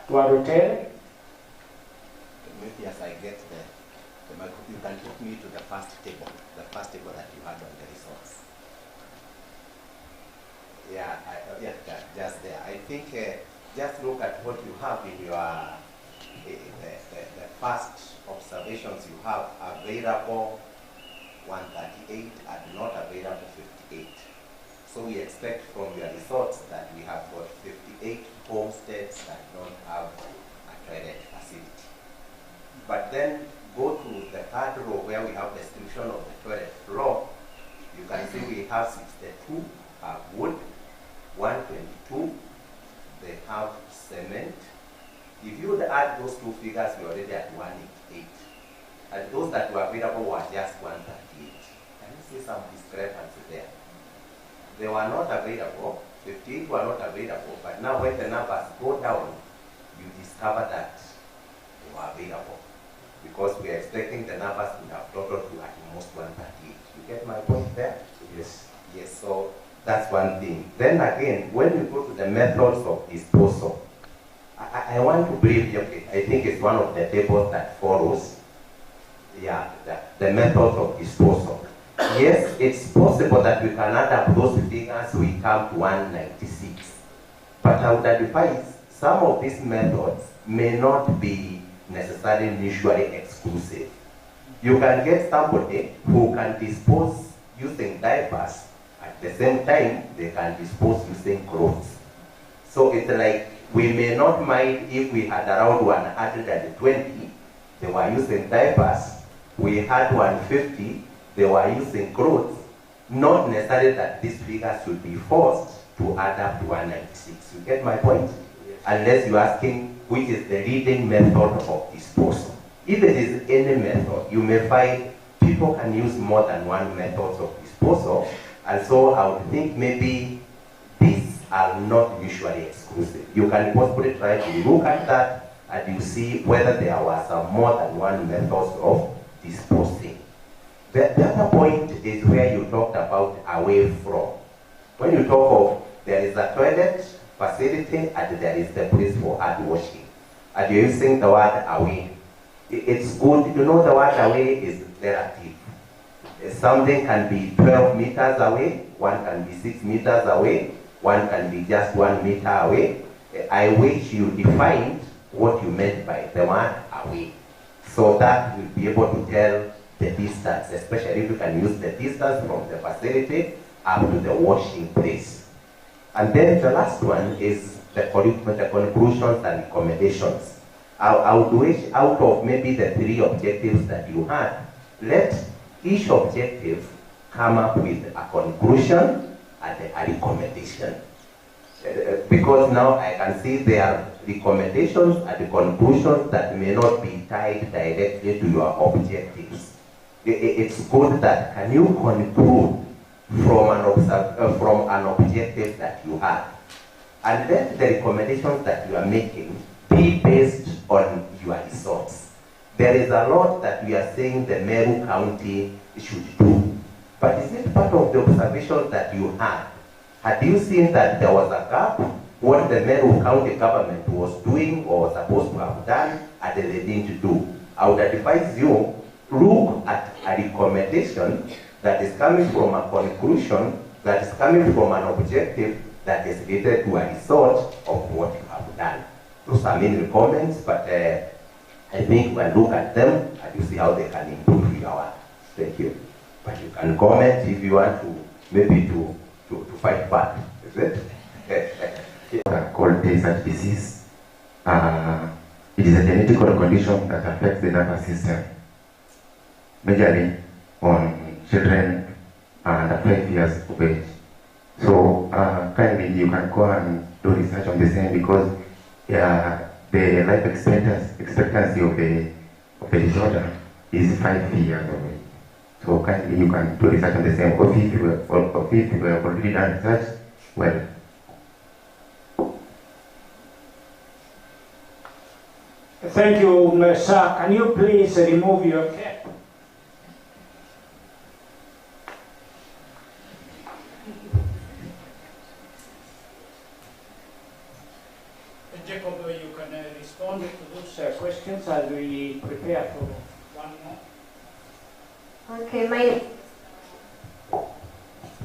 Warutere. Maybe as I get there. you can take me to the first table that you had on the results. Yeah, just there. I think just look at what you have in your the first observations you have available 138 and not available 58. So we expect from your results that we have got 58 homesteads that don't have a toilet facility. But then go to the third row where we have the description of the toilet floor. You can see we have 62 have wood, 122 they have cement. If you would add those two figures, we're already at 188. And those that were available were just 138. Can you see some discrepancy there? They were not available, 58 were not available, but now when the numbers go down, you discover that they were available. Because we are expecting the numbers would have totaled to at most 138. You get my point there? Yes. Yes, so that's one thing. Then again, when we go to the methods of disposal, I want to briefly, okay, I think it's one of the tables that follows, yeah, the methods of disposal. Yes, it's possible that we can add up those figures, we come to 196. But I would advise some of these methods may not be necessarily mutually exclusive. You can get somebody who can dispose using diapers, at the same time they can dispose using clothes. So it's like we may not mind if we had around 120, they were using diapers, we had 150, they were using clothes, not necessarily that these figures should be forced to add up to 196. You get my point? Yes. Unless you're asking which is the leading method of disposal. If it is any method, you may find people can use more than one method of disposal, and so I would think maybe these are not mutually exclusive. You can possibly try to look at that and you see whether there was more than one method of disposing. The other point is where you talked about away from. When you talk of there is a toilet facility and there is the place for hand washing, and you're using the word away, it's good. You know the word away is relative. Something can be 12 meters away, one can be 6 meters away, one can be just 1 meter away. I wish you defined what you meant by the word away, so that we'll be able to tell the distance, especially if you can use the distance from the facility up to the washing place. And then the last one is the conclusions and recommendations. I would wish out of maybe the 3 objectives that you had, let each objective come up with a conclusion and a recommendation. Because now I can see there are recommendations and conclusions that may not be tied directly to your objectives. It's good that can you conclude from an objective that you have, and then the recommendations that you are making be based on your results. There is a lot that we are saying the Meru County should do, but is it part of the observations that you had? Had you seen that there was a gap, what the Meru County government was doing or supposed to have done and they didn't do? I would advise you, look at a recommendation that is coming from a conclusion, that is coming from an objective that is related to a result of what you have done. Those are mainly comments, but I think when you look at them and you see how they can improve your work. Thank you. But you can comment if you want to, maybe to fight back. Is it? Called Tay-Sachs disease. It is a genetical condition that affects the nervous system, majorly on children under 5 years of age. So kindly you can go and do research on the same, because the life expectancy of the disorder is 5 years away. So kindly you can do research on the same, or if you have already done research, well. Thank you, sir. Can you please remove your cap? Jacob, you can respond to those questions as we prepare for one more. Okay,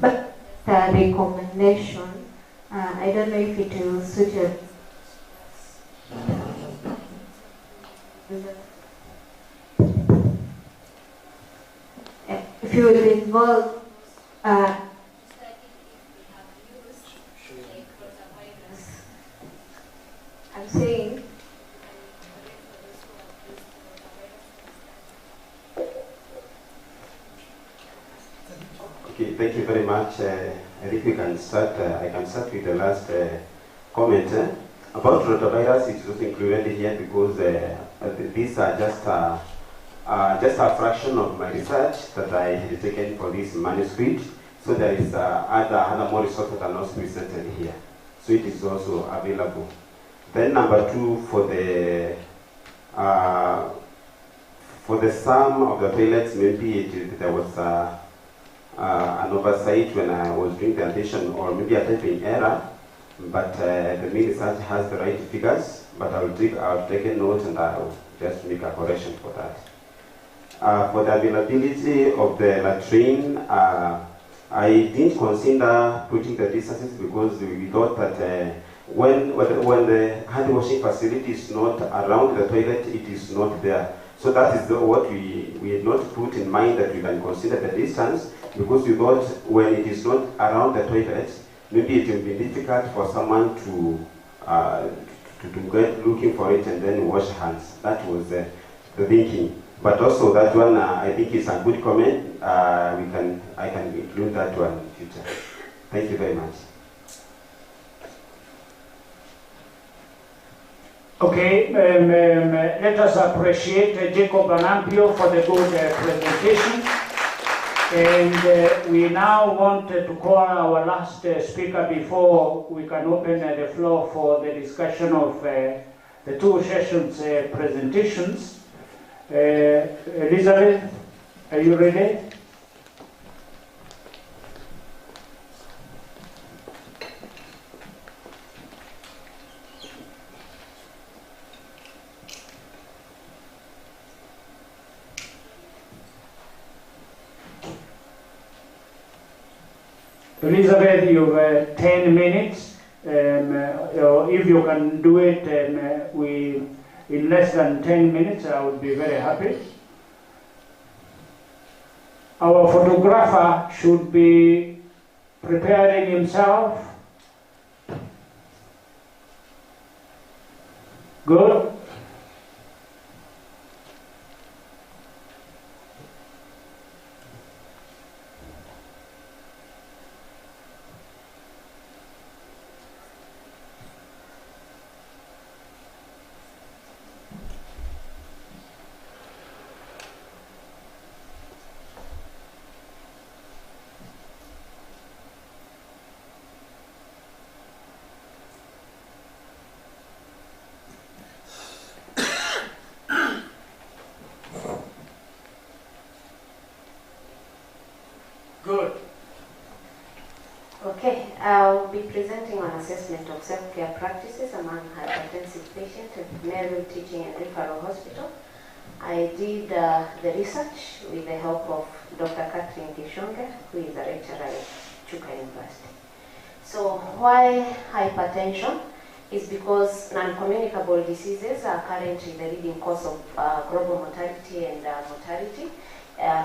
but the recommendation, I don't know if it will suit you. If you will involve I'm saying Okay, thank you very much. I think we can start. I can start with the last comment about rotavirus. It is also included here because these are just a fraction of my research that I had taken for this manuscript. So there is other more resources that are not presented here. So it is also available. Then number two, for the sum of the toilets, maybe there was an oversight when I was doing the addition, or maybe a typing error. But the main research has the right figures. But I'll take a note and I'll just make a correction for that. For the availability of the latrine, I didn't consider putting the distances because we thought that when the hand washing facility is not around the toilet, it is not there. So that is what we had not put in mind, that we can consider the distance, because we thought when it is not around the toilet, maybe it will be difficult for someone to get looking for it and then wash hands. That was the thinking. But also that one, I think is a good comment. I can include that one in future. Thank you very much. Okay, let us appreciate Jacob Anampio for the good presentation. And we now want to call our last speaker before we can open the floor for the discussion of the two sessions presentations. Elizabeth, are you ready? Elizabeth, you have 10 minutes. If you can do it in less than 10 minutes, I would be very happy. Our photographer should be preparing himself. Good. Good. Okay, I'll be presenting on assessment of self-care practices among hypertensive patients at Meru Teaching and Referral Hospital. I did the research with the help of Dr. Catherine Gishonga, who is a lecturer at Chuka University. So why hypertension? Is because non-communicable diseases are currently the leading cause of global mortality and mortality,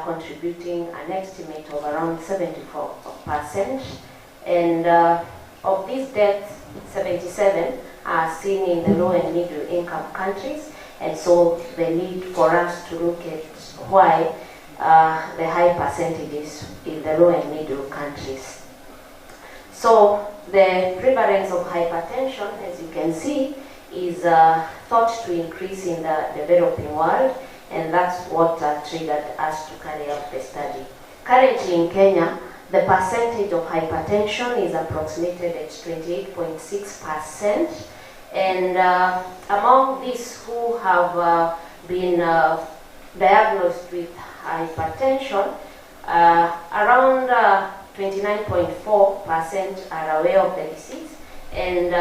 contributing an estimate of around 74%. And of these deaths, 77 are seen in the low and middle income countries. And so the need for us to look at why the high percentages in the low and middle countries. So the prevalence of hypertension, as you can see, is thought to increase in the developing world, and that's what triggered us to carry out the study. Currently in Kenya, the percentage of hypertension is approximated at 28.6%, and among these who have been diagnosed with hypertension, around 29.4% are aware of the disease, and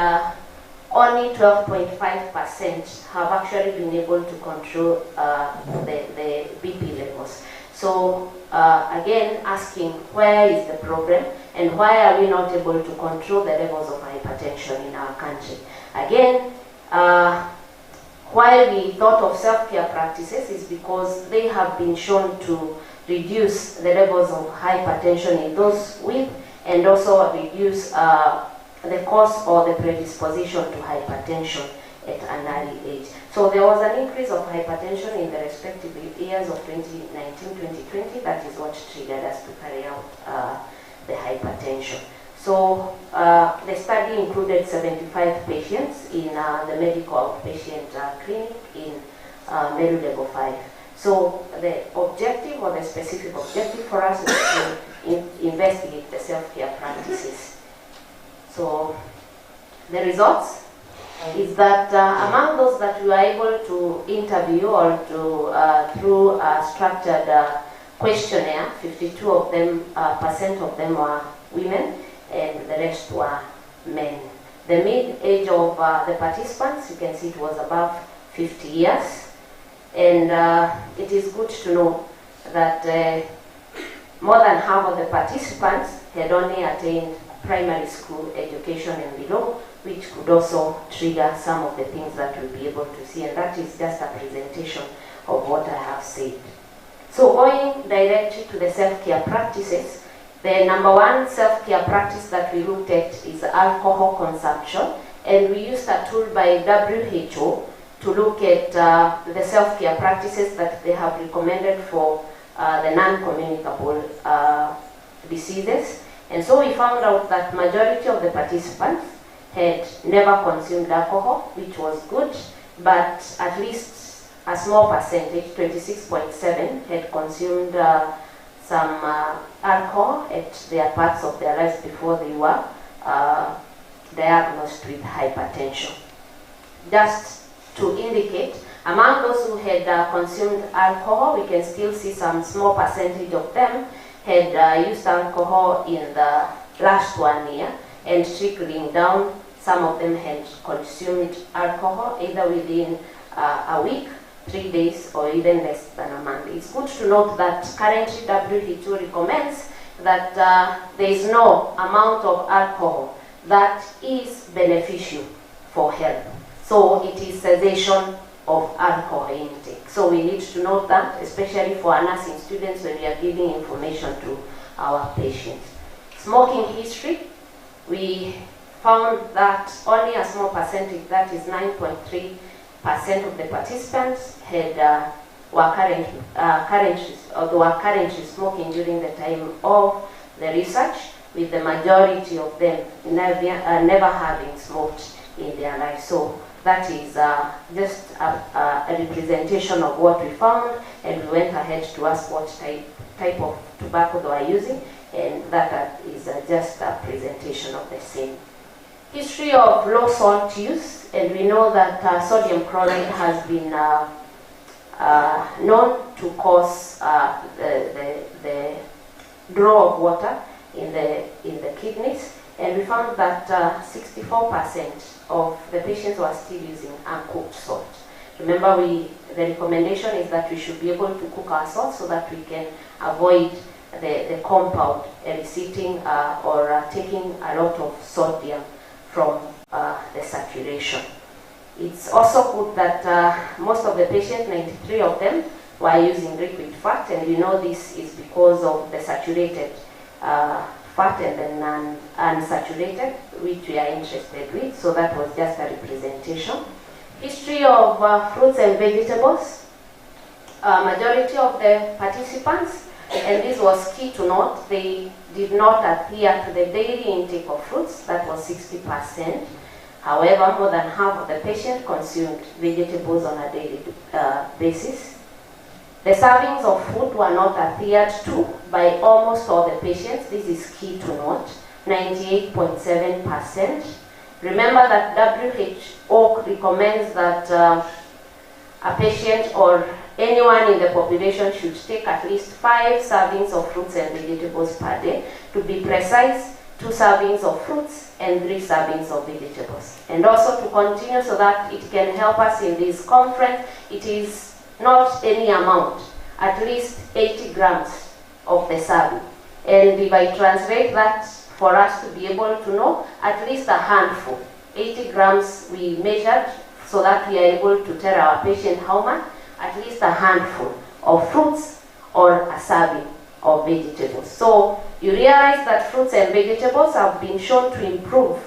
only 12.5% have actually been able to control the BP levels. So again, asking where is the problem and why are we not able to control the levels of hypertension in our country. Again, why we thought of self-care practices is because they have been shown to reduce the levels of hypertension in those with, and also reduce the cause or the predisposition to hypertension at an early age. So there was an increase of hypertension in the respective years of 2019-2020. That is what triggered us to carry out the hypertension. So the study included 75 patients in the medical outpatient clinic in Meru level 5. So the objective, or the specific objective for us, is to investigate the self-care practices. So the results is that among those that we were able to interview or to through a structured questionnaire, 52 of them, percent of them were women, and the rest were men. The mid-age of the participants, you can see it was above 50 years. And it is good to know that more than half of the participants had only attained primary school education and below, which could also trigger some of the things that we'll be able to see. And that is just a presentation of what I have said. So going directly to the self-care practices, the number one self-care practice that we looked at is alcohol consumption. And we used a tool by WHO to look at the self-care practices that they have recommended for the non-communicable diseases. And so we found out that majority of the participants had never consumed alcohol, which was good, but at least a small percentage, 26.7, had consumed some alcohol at their parts of their lives before they were diagnosed with hypertension. Just to indicate, among those who had consumed alcohol, we can still see some small percentage of them had used alcohol in the last 1 year, and trickling down, some of them had consumed alcohol either within a week, 3 days, or even less than a month. It's good to note that currently WHO recommends that there is no amount of alcohol that is beneficial for health. So it is cessation of alcohol intake. So we need to note that, especially for our nursing students when we are giving information to our patients. Smoking history, we found that only a small percentage, that is 9.3% of the participants were currently smoking during the time of the research, with the majority of them never having smoked in their life. So that is just a representation of what we found, and we went ahead to ask what type of tobacco they were using, and that is just a presentation of the same. History of low salt use, and we know that sodium chloride has been known to cause the draw of water in the kidneys, and we found that 64% of the patients were still using uncooked salt. Remember, the recommendation is that we should be able to cook our salt so that we can avoid the compound eliciting or taking a lot of sodium from the circulation. It's also good that most of the patients, 93 of them, were using liquid fat, and we know this is because of the saturated fat and the unsaturated, which we are interested with. So that was just a representation. History of fruits and vegetables. Majority of the participants, and this was key to note, they did not adhere to the daily intake of fruits. That was 60%. However, more than half of the patients consumed vegetables on a daily basis. The servings of food were not adhered to by almost all the patients. This is key to note, 98.7%. Remember that WHO recommends that a patient or anyone in the population should take at least 5 servings of fruits and vegetables per day. To be precise, 2 servings of fruits and 3 servings of vegetables. And also to continue so that it can help us in this conference, it is not any amount. at least 80 grams of the serving. And if I translate that for us to be able to know, at least a handful. 80 grams we measured so that we are able to tell our patient how much, at least a handful of fruits or a serving of vegetables. So you realize that fruits and vegetables have been shown to improve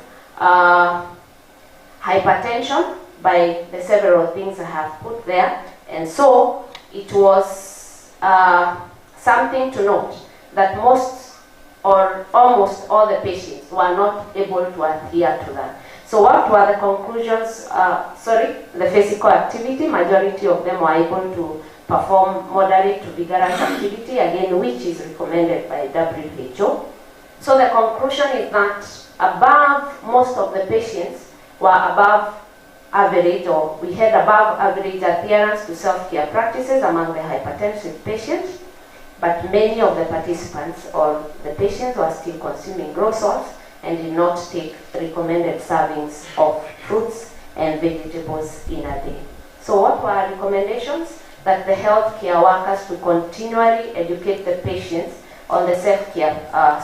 hypertension by the several things I have put there. And so it was something to note that most or almost all the patients were not able to adhere to that. So what were the conclusions? The physical activity, majority of them were able to perform moderate to vigorous activity, again, which is recommended by WHO. So the conclusion is that above, most of the patients were above average, or we had above average adherence to self-care practices among the hypertensive patients, but many of the participants or the patients were still consuming groceries and did not take recommended servings of fruits and vegetables in a day. So what were our recommendations? That the healthcare workers to continually educate the patients on the self-care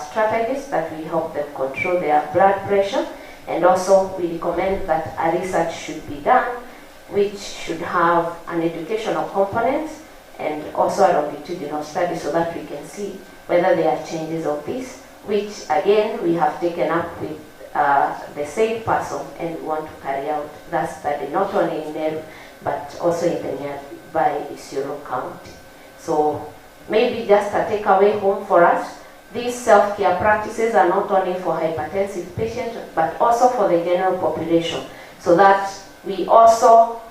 strategies that will help them control their blood pressure. And also we recommend that a research should be done which should have an educational component and also a longitudinal study so that we can see whether there are changes of this, which again we have taken up with the same person, and we want to carry out that study not only in Meru but also in the nearby Isiolo County. So maybe just a takeaway home for us, these self-care practices are not only for hypertensive patients but also for the general population, so that we also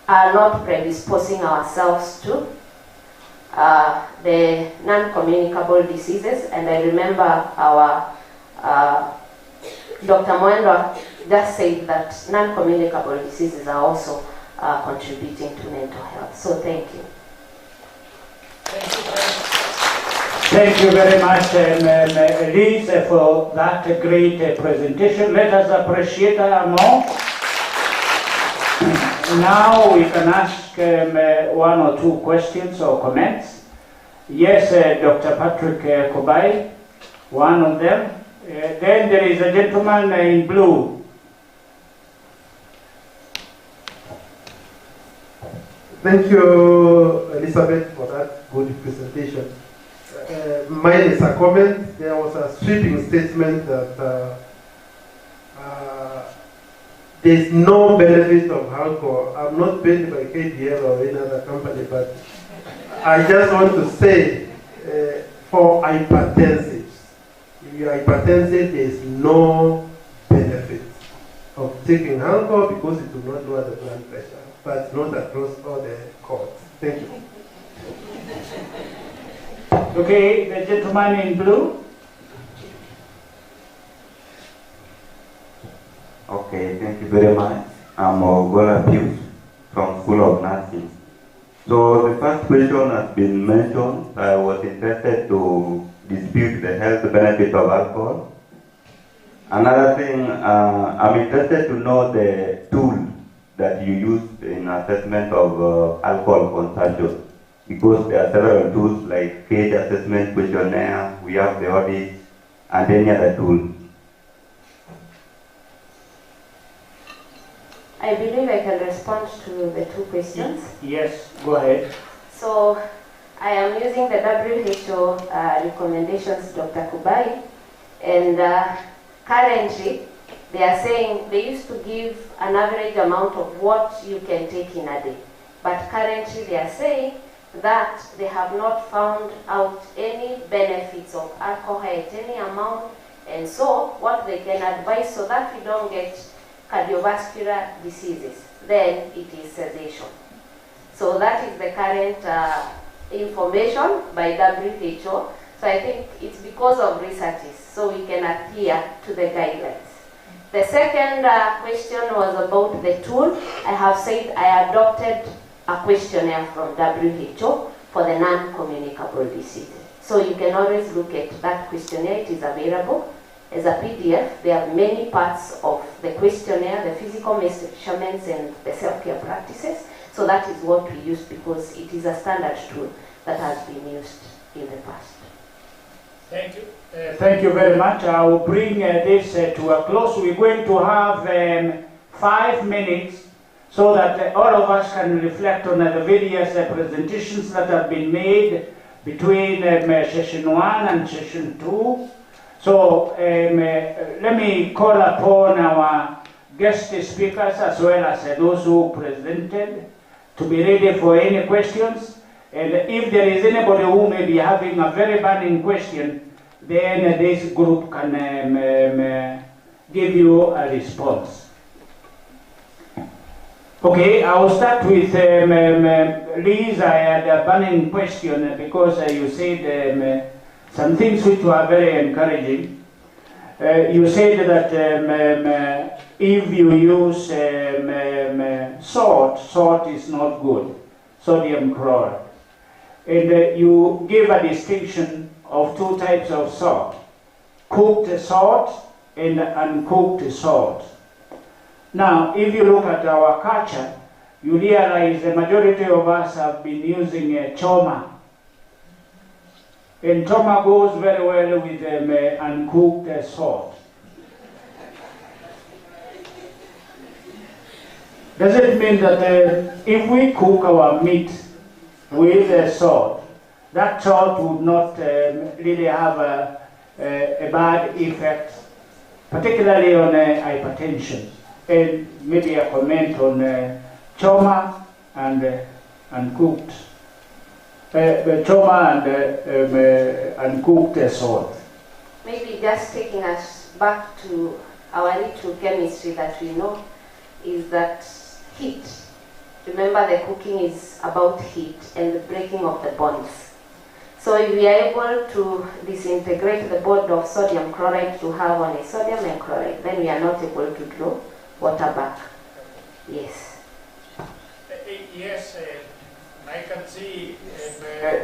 are not predisposing ourselves to the non-communicable diseases. And I remember our Dr. Mwendo just said that non-communicable diseases are also contributing to mental health. So thank you. Thank you very much, Elise, for that great presentation. Let us appreciate her more. Now we can ask one or two questions or comments. Yes, Dr. Patrick Kobai, one of them. Then there is a gentleman in blue. Thank you, Elizabeth, for that good presentation. Mine is a comment. There was a sweeping statement that there is no benefit of alcohol. I'm not paid by KBL or any other company, but I just want to say for hypertensives, if you are hypertensive, there is no benefit of taking alcohol because it will not lower the blood pressure, but not across all the courts. Thank you. Okay, the gentleman in blue. Okay, thank you very much. I'm Ogola Pius from School of Nursing. So the first question has been mentioned. I was interested to dispute the health benefit of alcohol. Another thing, I'm interested to know the tool that you used in assessment of alcohol consumption, because there are several tools like cage assessment questionnaire, we have the audit, and any other tool. I believe I can respond to the two questions. Yes, go ahead. So I am using the WHO recommendations, Dr. Kubai, and currently they are saying they used to give an average amount of what you can take in a day, but currently they are saying that they have not found out any benefits of alcohol at any amount, and so what they can advise so that we don't get cardiovascular diseases, then it is cessation. So that is the current information by WHO. So I think it's because of researches, so we can adhere to the guidelines. The second question was about the tool. I have said I adopted a questionnaire from WHO for the non-communicable diseases. So you can always look at that questionnaire. It is available as a PDF. There are many parts of the questionnaire, the physical measurements and the self-care practices. So that is what we use because it is a standard tool that has been used in the past. Thank you. Thank you very much. I will bring this to a close. We're going to have 5 minutes so that all of us can reflect on the various presentations that have been made between session 1 and session 2. So let me call upon our guest speakers as well as those who presented to be ready for any questions. And if there is anybody who may be having a very burning question, then this group can give you a response. Okay, I will start with Liz. I had a burning question because you said some things which were very encouraging. You said that if you use salt is not good, sodium chloride. And you give a distinction of 2 types of salt, cooked salt and uncooked salt. Now, if you look at our culture, you realize the majority of us have been using choma. And choma goes very well with uncooked salt. Does it mean that if we cook our meat with salt, that salt would not really have a bad effect, particularly on hypertension? And maybe a comment on choma and uncooked, choma and uncooked salt. Maybe just taking us back to our little chemistry that we know is that heat. Remember, the cooking is about heat and the breaking of the bonds. So if we are able to disintegrate the bond of sodium chloride to have only sodium and chloride, then we are not able to draw water back. Yes. Yes, I can see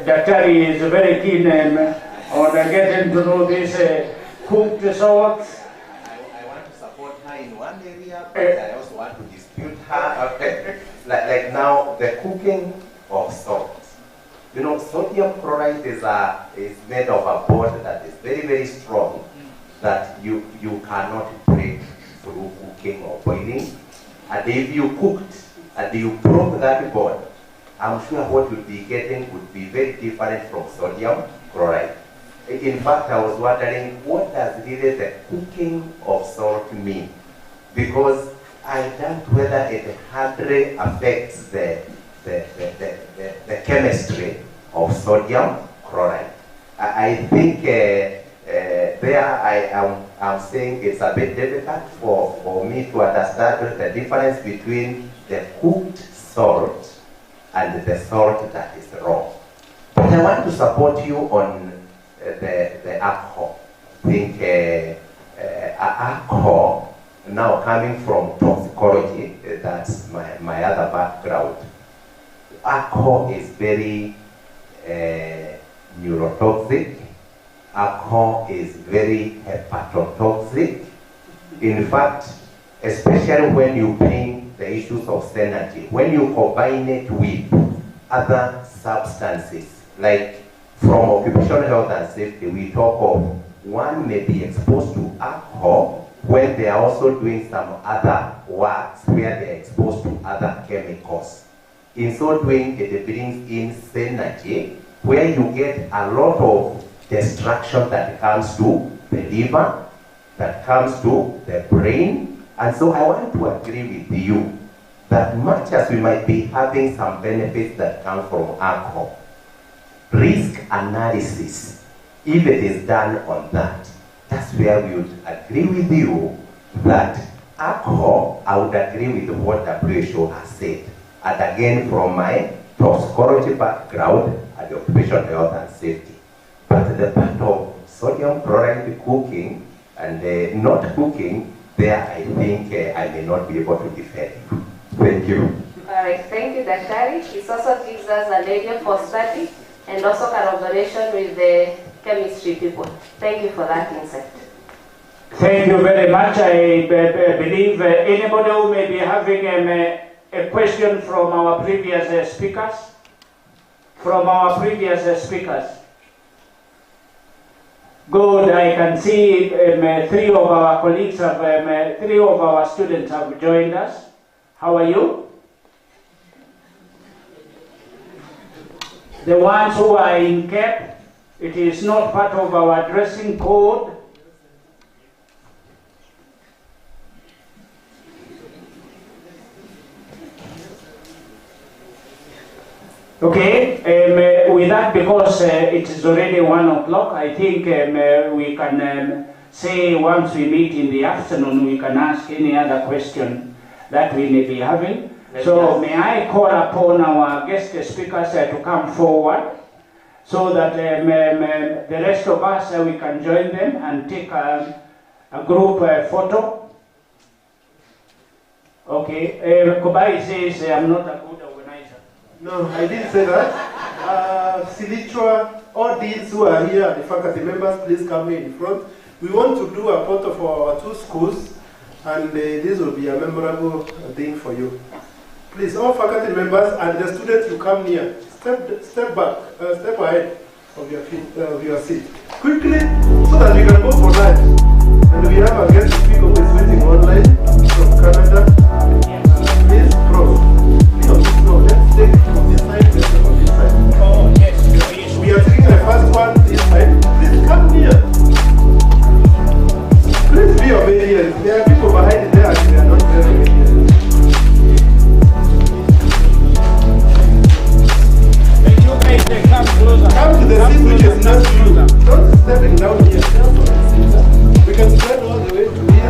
Daktari is very keen on getting to know this cooked salt. I want to support her in one area, but I also want to dispute her. Okay. Like now, the cooking of salt. You know, sodium chloride is made of a bond that is very, very strong that you cannot break through cooking or boiling. And if you cooked and you broke that bond, I'm sure what you'd be getting would be very different from sodium chloride. In fact, I was wondering, what does really the cooking of salt mean? Because I doubt whether it hardly affects the chemistry of sodium chloride. I think I'm saying it's a bit difficult for me to understand the difference between the cooked salt and the salt that is raw. But I want to support you on the alcohol. I think alcohol, now coming from toxicology, that's my other background. Alcohol is very neurotoxic. Alcohol is very hepatotoxic. In fact, especially when you bring the issues of synergy, when you combine it with other substances, like from occupational health and safety, we talk of one may be exposed to alcohol when they are also doing some other works where they are exposed to other chemicals. In so doing, it brings in synergy, where you get a lot of destruction that comes to the liver, that comes to the brain. And so I want to agree with you that much as we might be having some benefits that come from alcohol, risk analysis, if it is done on that, that's where we would agree with you that alcohol, I would agree with what WHO has said. And again, from my toxicology background and occupational health and safety. But the part of sodium chloride cooking and not cooking, there I think I may not be able to defend you. Thank you. All right, thank you, Daktari. This also gives us an area for study and also corroboration with the chemistry people. Thank you for that insight. Thank you very much. I believe anybody who may be having a question from our previous speakers. from our previous speakers? Good, I can see three of our colleagues, three of our students have joined us. How are you? The ones who are in cap, it is not part of our dressing code. Okay, with that, because it is already 1 o'clock, I think we can say once we meet in the afternoon, we can ask any other question that we may be having. So may I call upon our guest speakers to come forward so that the rest of us, we can join them and take a group photo. Okay, Kobai says I'm not a good organizer. No, I didn't say that. Silichwa, all these who are here, the faculty members, please come here in front. We want to do a photo for our 2 schools, and this will be a memorable thing for you. Please, all faculty members and the students, you come near. Step back, step ahead of your seat. Quickly, so that we can go for lunch. And we have a guest speaker who is waiting online from Canada. Please, Prof. Let's take it from this side, let's take it from this side. Oh, yes. We are taking the first one this side. Please come here. Please be obedient. There are people behind there and they are not very obedient. Come closer. Come to the seat which is next to you. Don't stepping down here. We can spread all the way to here.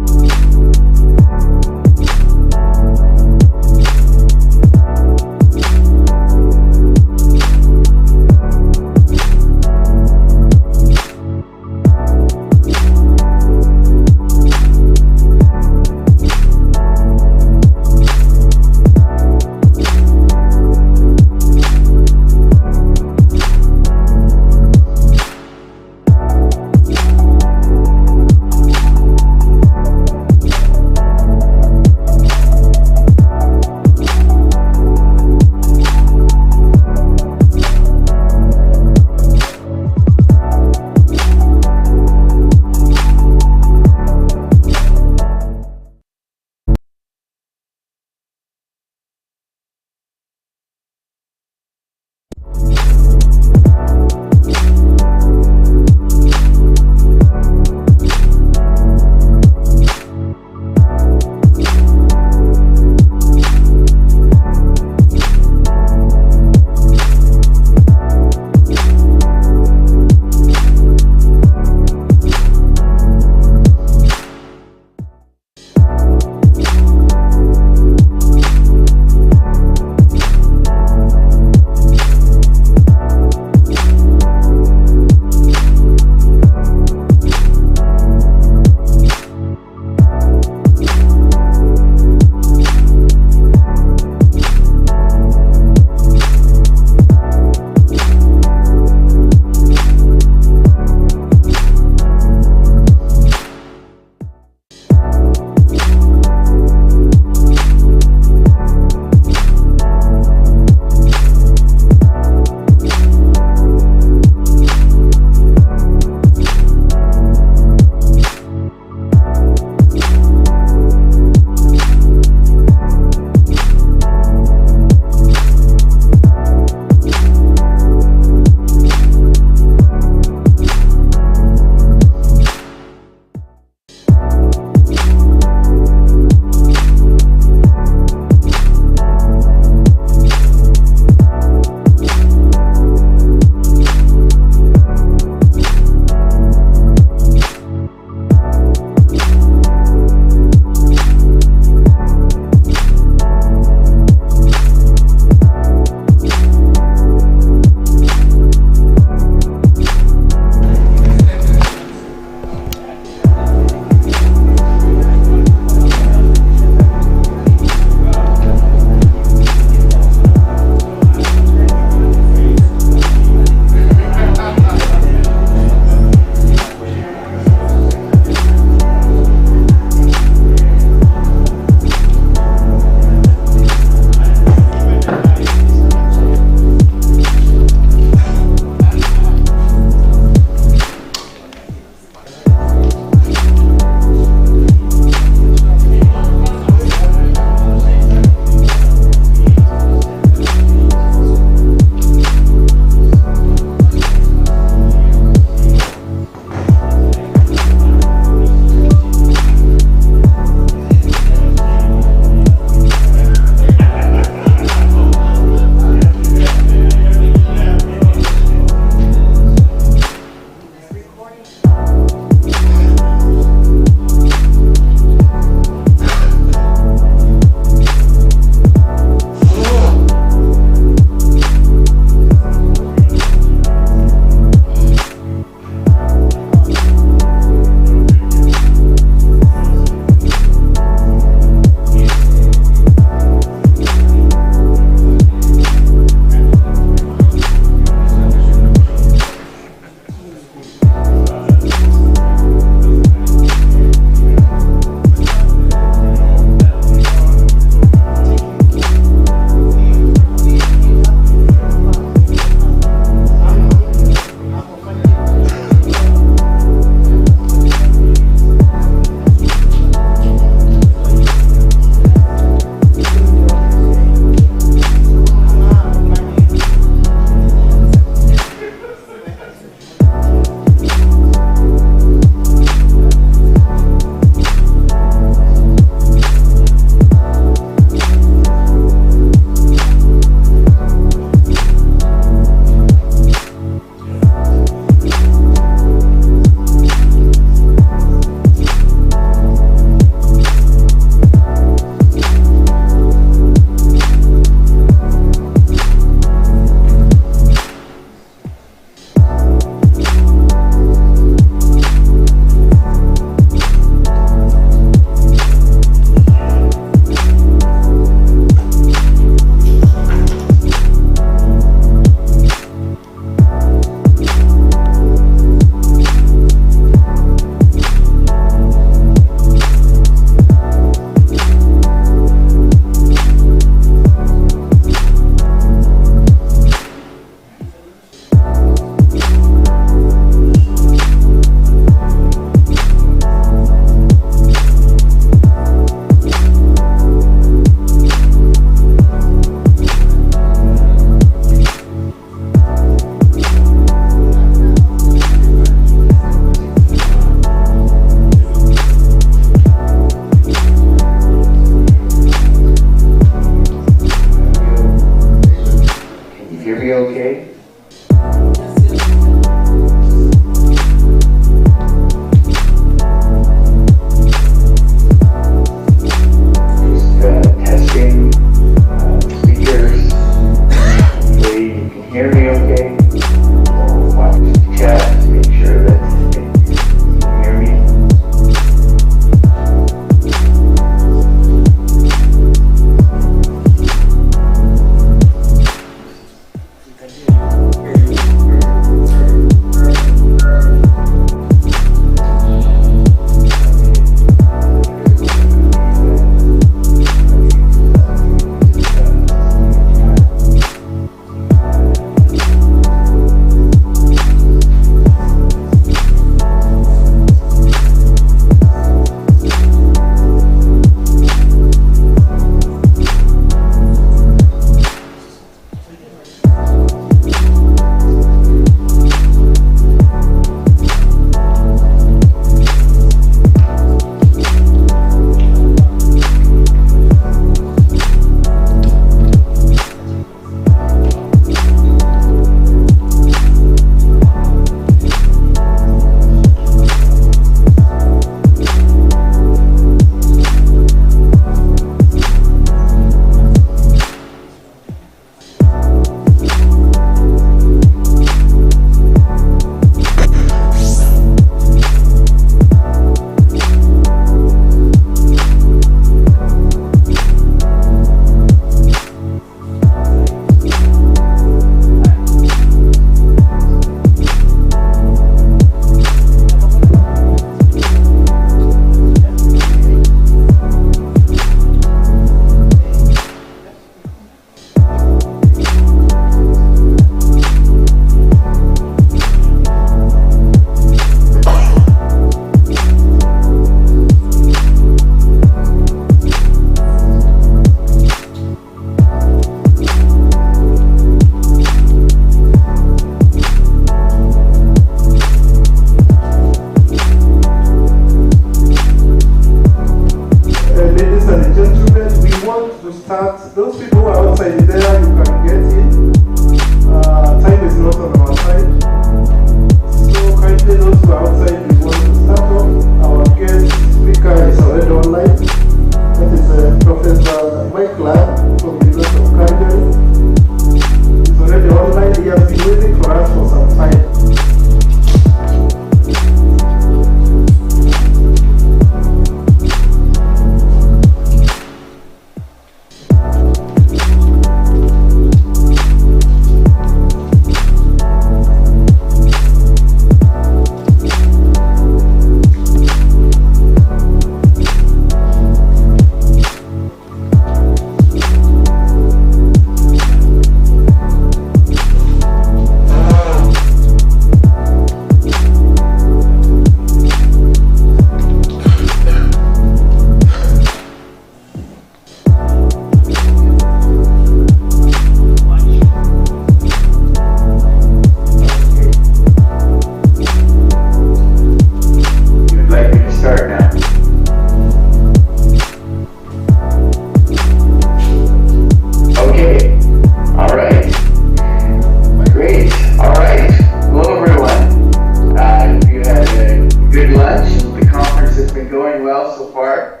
conference has been going well so far.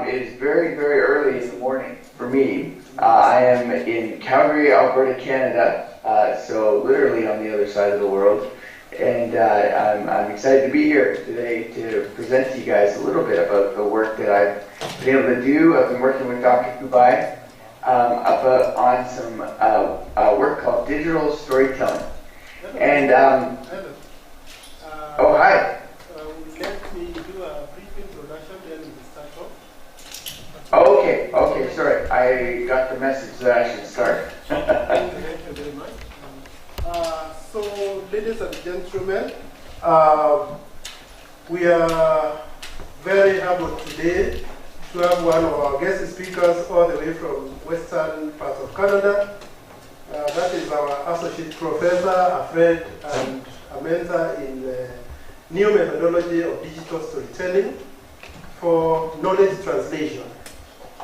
It is very, very early in the morning for me. I am in Calgary, Alberta, Canada, so literally on the other side of the world. And I'm excited to be here today to present to you guys a little bit about the work that I've been able to do. I've been working with Dr. Kubai on some work called digital storytelling. And, oh, hi. Let me do a brief introduction, then we start off. Okay, sorry. I got the message that I should start. Thank you very much. So, ladies and gentlemen, we are very happy today to have one of our guest speakers all the way from western part of Canada. That is our associate professor, a friend and a mentor in the new methodology of digital storytelling for knowledge translation.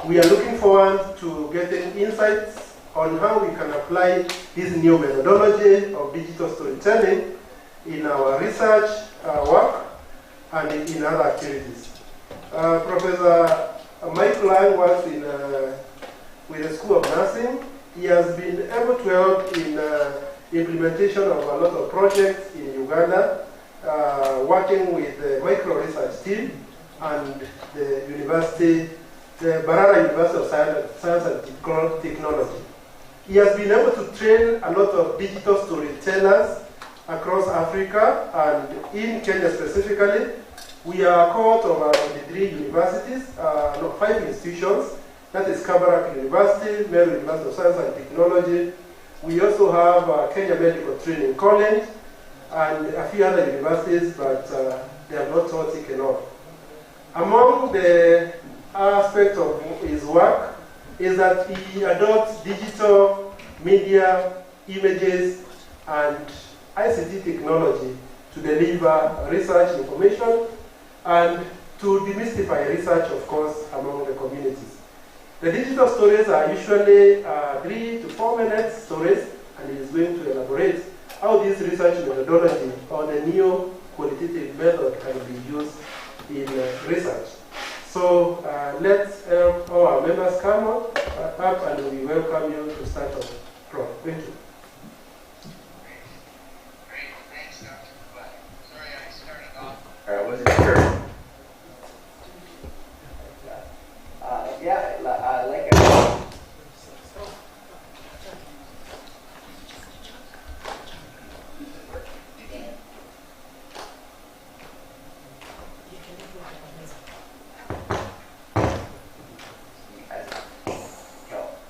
We are looking forward to getting insights on how we can apply this new methodology of digital storytelling in our research work and in other activities. Professor Mike Lang works with the School of Nursing. He has been able to help in implementation of a lot of projects in Uganda, working with the micro research team and the university, the Barara University of Science and Technology. He has been able to train a lot of digital storytellers across Africa and in Kenya specifically. We are a cohort of around 3 universities, 5 institutions. That is Kabarak University, Meru University of Science and Technology. We also have Kenya Medical Training College and a few other universities, but they have not all taken off. Among the aspects of his work is that he adopts digital media, images, and ICT technology to deliver research information and to demystify research, of course, among the communities. The digital stories are usually 3 to 4 minute stories, and he is going to elaborate how this research methodology or the new qualitative method can be used in research. So let's help all our members come up and we welcome you to start off. Prof. Thank you. Great, thanks, Dr. Kubai. Sorry I started off. I wasn't sure. Like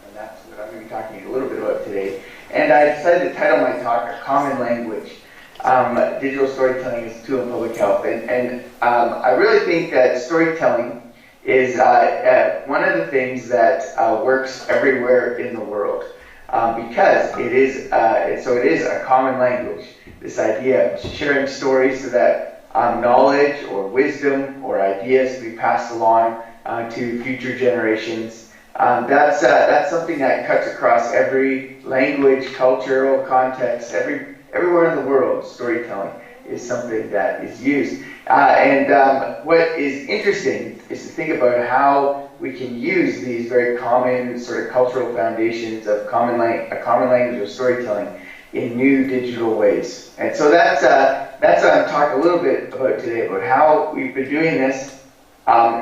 and that's what I'm going to be talking a little bit about today. And I decided to title my talk A Common Language. Digital storytelling is a tool in public health. And I really think that storytelling is one of the things that works everywhere in the world because it is a common language. This idea of sharing stories so that knowledge or wisdom or ideas can be passed along to future generations. That's something that cuts across every language, cultural context, everywhere in the world. Storytelling is something that is used. What is interesting is to think about how we can use these very common sort of cultural foundations of a common language of storytelling in new digital ways. And so that's what I'm talking a little bit about today, about how we've been doing this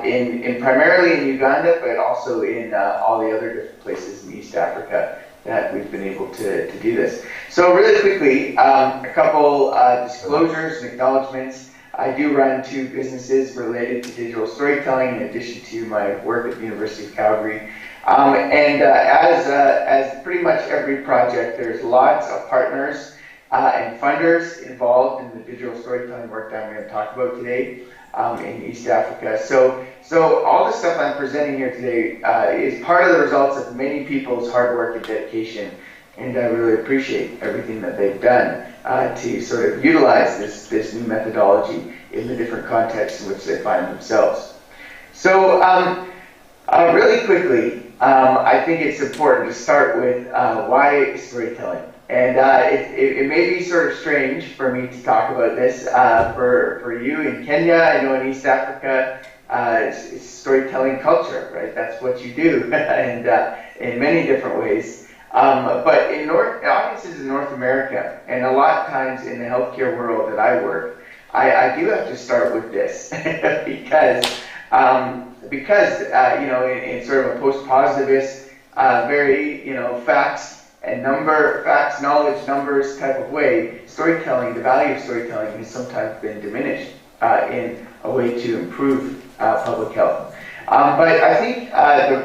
in primarily in Uganda, but also in all the other different places in East Africa that we've been able to do this. So really quickly, a couple disclosures and acknowledgements. I do run 2 businesses related to digital storytelling in addition to my work at the University of Calgary. As pretty much every project, there's lots of partners and funders involved in the digital storytelling work that I'm going to talk about today in East Africa. So all the stuff I'm presenting here today is part of the results of many people's hard work and dedication, and I really appreciate everything that they've done to sort of utilize this new methodology in the different contexts in which they find themselves. So really quickly, I think it's important to start with why storytelling. And it may be sort of strange for me to talk about this for you in Kenya. I know in East Africa, it's storytelling culture, right? That's what you do, and in many different ways. But in audiences in North America, and a lot of times in the healthcare world that I work, I do have to start with this because you know, in sort of a post-positivist, very, you know, facts, knowledge, numbers type of way, storytelling, the value of storytelling has sometimes been diminished in a way to improve public health. But I think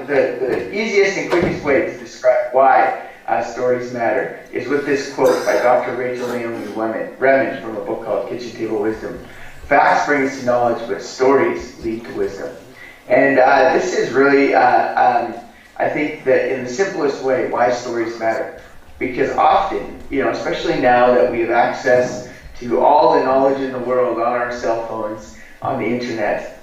the easiest and quickest way to describe why stories matter is with this quote by Dr. Rachel Naomi Remond from a book called Kitchen Table Wisdom. Facts bring us to knowledge, but stories lead to wisdom. And this is really I think that in the simplest way, why stories matter. Because often, you know, especially now that we have access to all the knowledge in the world on our cell phones, on the internet,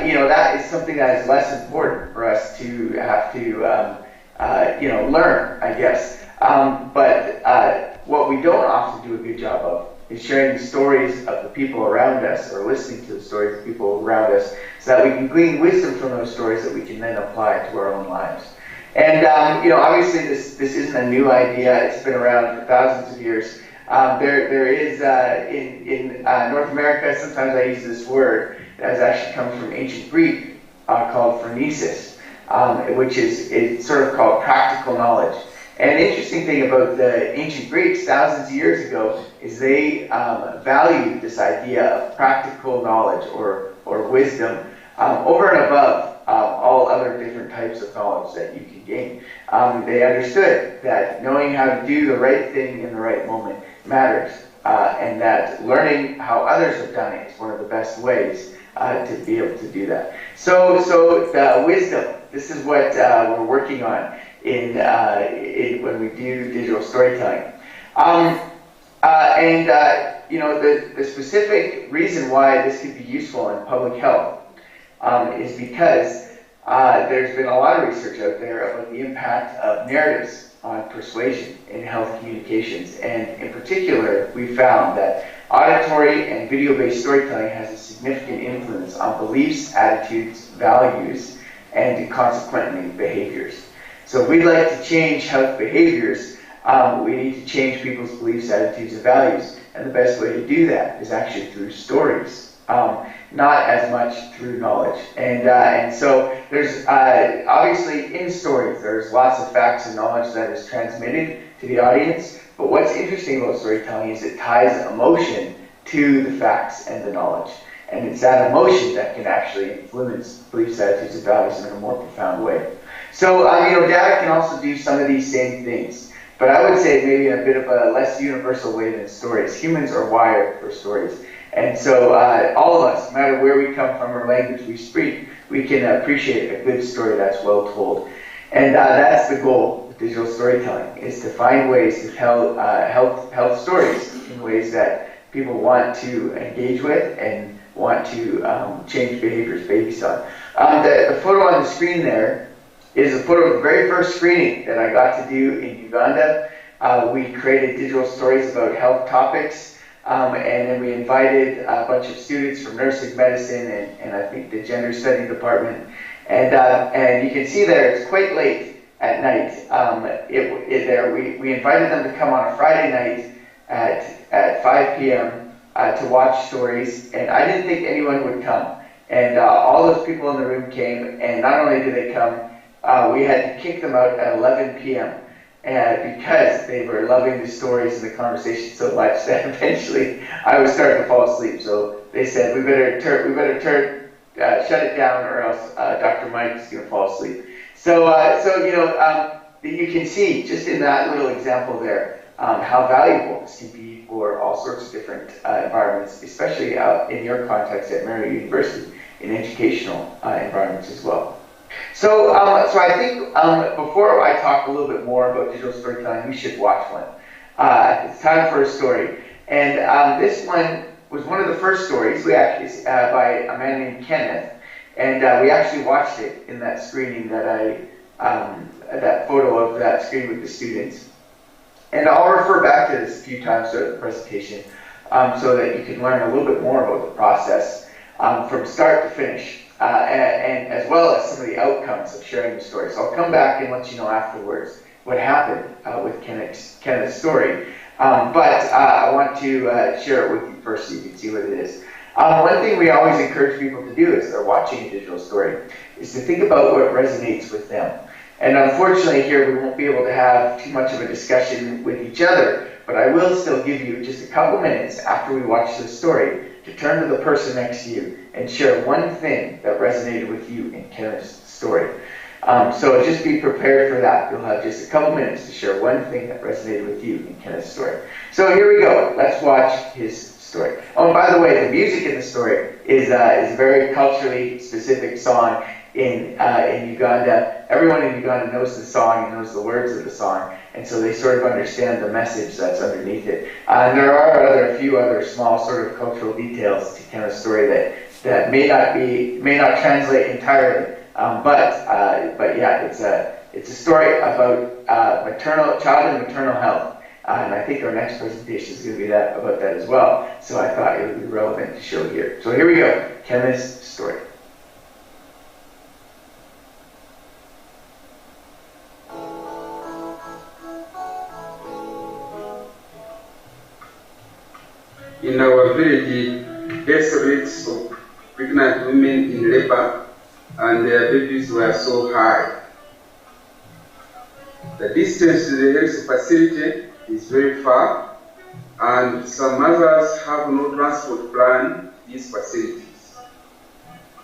you know, that is something that is less important for us to have to, you know, learn, I guess. But what we don't often do a good job of is sharing the stories of the people around us, or listening to the stories of people around us, so that we can glean wisdom from those stories that we can then apply to our own lives. And you know, obviously this isn't a new idea. It's been around for thousands of years. There is in North America, sometimes I use this word that has actually come from ancient Greek called phronesis, which is sort of called practical knowledge. And the interesting thing about the ancient Greeks thousands of years ago is they valued this idea of practical knowledge or wisdom over and above all other different types of knowledge that you can gain. They understood that knowing how to do the right thing in the right moment matters, and that learning how others have done it is one of the best ways to be able to do that. So the wisdom, this is what we're working on in when we do digital storytelling. You know, the specific reason why this could be useful in public health is because there's been a lot of research out there about the impact of narratives on persuasion in health communications. And in particular, we found that auditory and video-based storytelling has a significant influence on beliefs, attitudes, values, and consequently behaviors. So if we'd like to change health behaviors, we need to change people's beliefs, attitudes, and values. And the best way to do that is actually through stories, not as much through knowledge. And so there's obviously in stories, there's lots of facts and knowledge that is transmitted to the audience. But what's interesting about storytelling is it ties emotion to the facts and the knowledge. And it's that emotion that can actually influence beliefs, attitudes, and values in a more profound way. So, you know, data can also do some of these same things. But I would say maybe in a bit of a less universal way than stories. Humans are wired for stories. And so all of us, no matter where we come from or language we speak, we can appreciate a good story that's well told. And that's the goal with digital storytelling, is to find ways to tell health stories in ways that people want to engage with and want to change behaviors based on. The photo on the screen there is a photo of the very first screening that I got to do in Uganda. We created digital stories about health topics, and then we invited a bunch of students from nursing, medicine, and I think the gender study department. And you can see there, it's quite late at night. We invited them to come on a Friday night at 5 p.m. To watch stories, and I didn't think anyone would come. And all those people in the room came, and not only did they come, we had to kick them out at 11 p.m. Because they were loving the stories and the conversation so much that eventually I was starting to fall asleep. So they said, we better shut it down, or else Dr. Mike's going to fall asleep. So you know, you can see just in that little example there how valuable this can be for all sorts of different environments, especially in your context at Meru University, in educational environments as well. So I think before I talk a little bit more about digital storytelling, we should watch one. It's time for a story. And this one was one of the first stories we actually by a man named Kenneth. And we actually watched it in that screening that that photo of that screen with the students. And I'll refer back to this a few times throughout the presentation so that you can learn a little bit more about the process from start to finish, and as well as some of the outcomes of sharing the story. So I'll come back and let you know afterwards what happened with Kenneth's story. But I want to share it with you first so you can see what it is. One thing we always encourage people to do as they're watching a digital story is to think about what resonates with them. And unfortunately here we won't be able to have too much of a discussion with each other, but I will still give you just a couple minutes after we watch this story to turn to the person next to you and share one thing that resonated with you in Kenneth's story. So just be prepared for that. You'll have just a couple minutes to share one thing that resonated with you in Kenneth's story. So here we go. Let's watch his story. Oh, and by the way, the music in the story is a very culturally specific song in Uganda. Everyone in Uganda knows the song and knows the words of the song, and so they sort of understand the message that's underneath it. And there are a few other small sort of cultural details to Kenneth's story that may not translate entirely. But yeah, it's a story about child and maternal health, and I think our next presentation is going to be about that as well. So I thought it would be relevant to show here. So here we go, Kenneth's story. In our village, death rates of pregnant women in labor and their babies were so high. The distance to the health facility is very far, and some mothers have no transport plan to these facilities.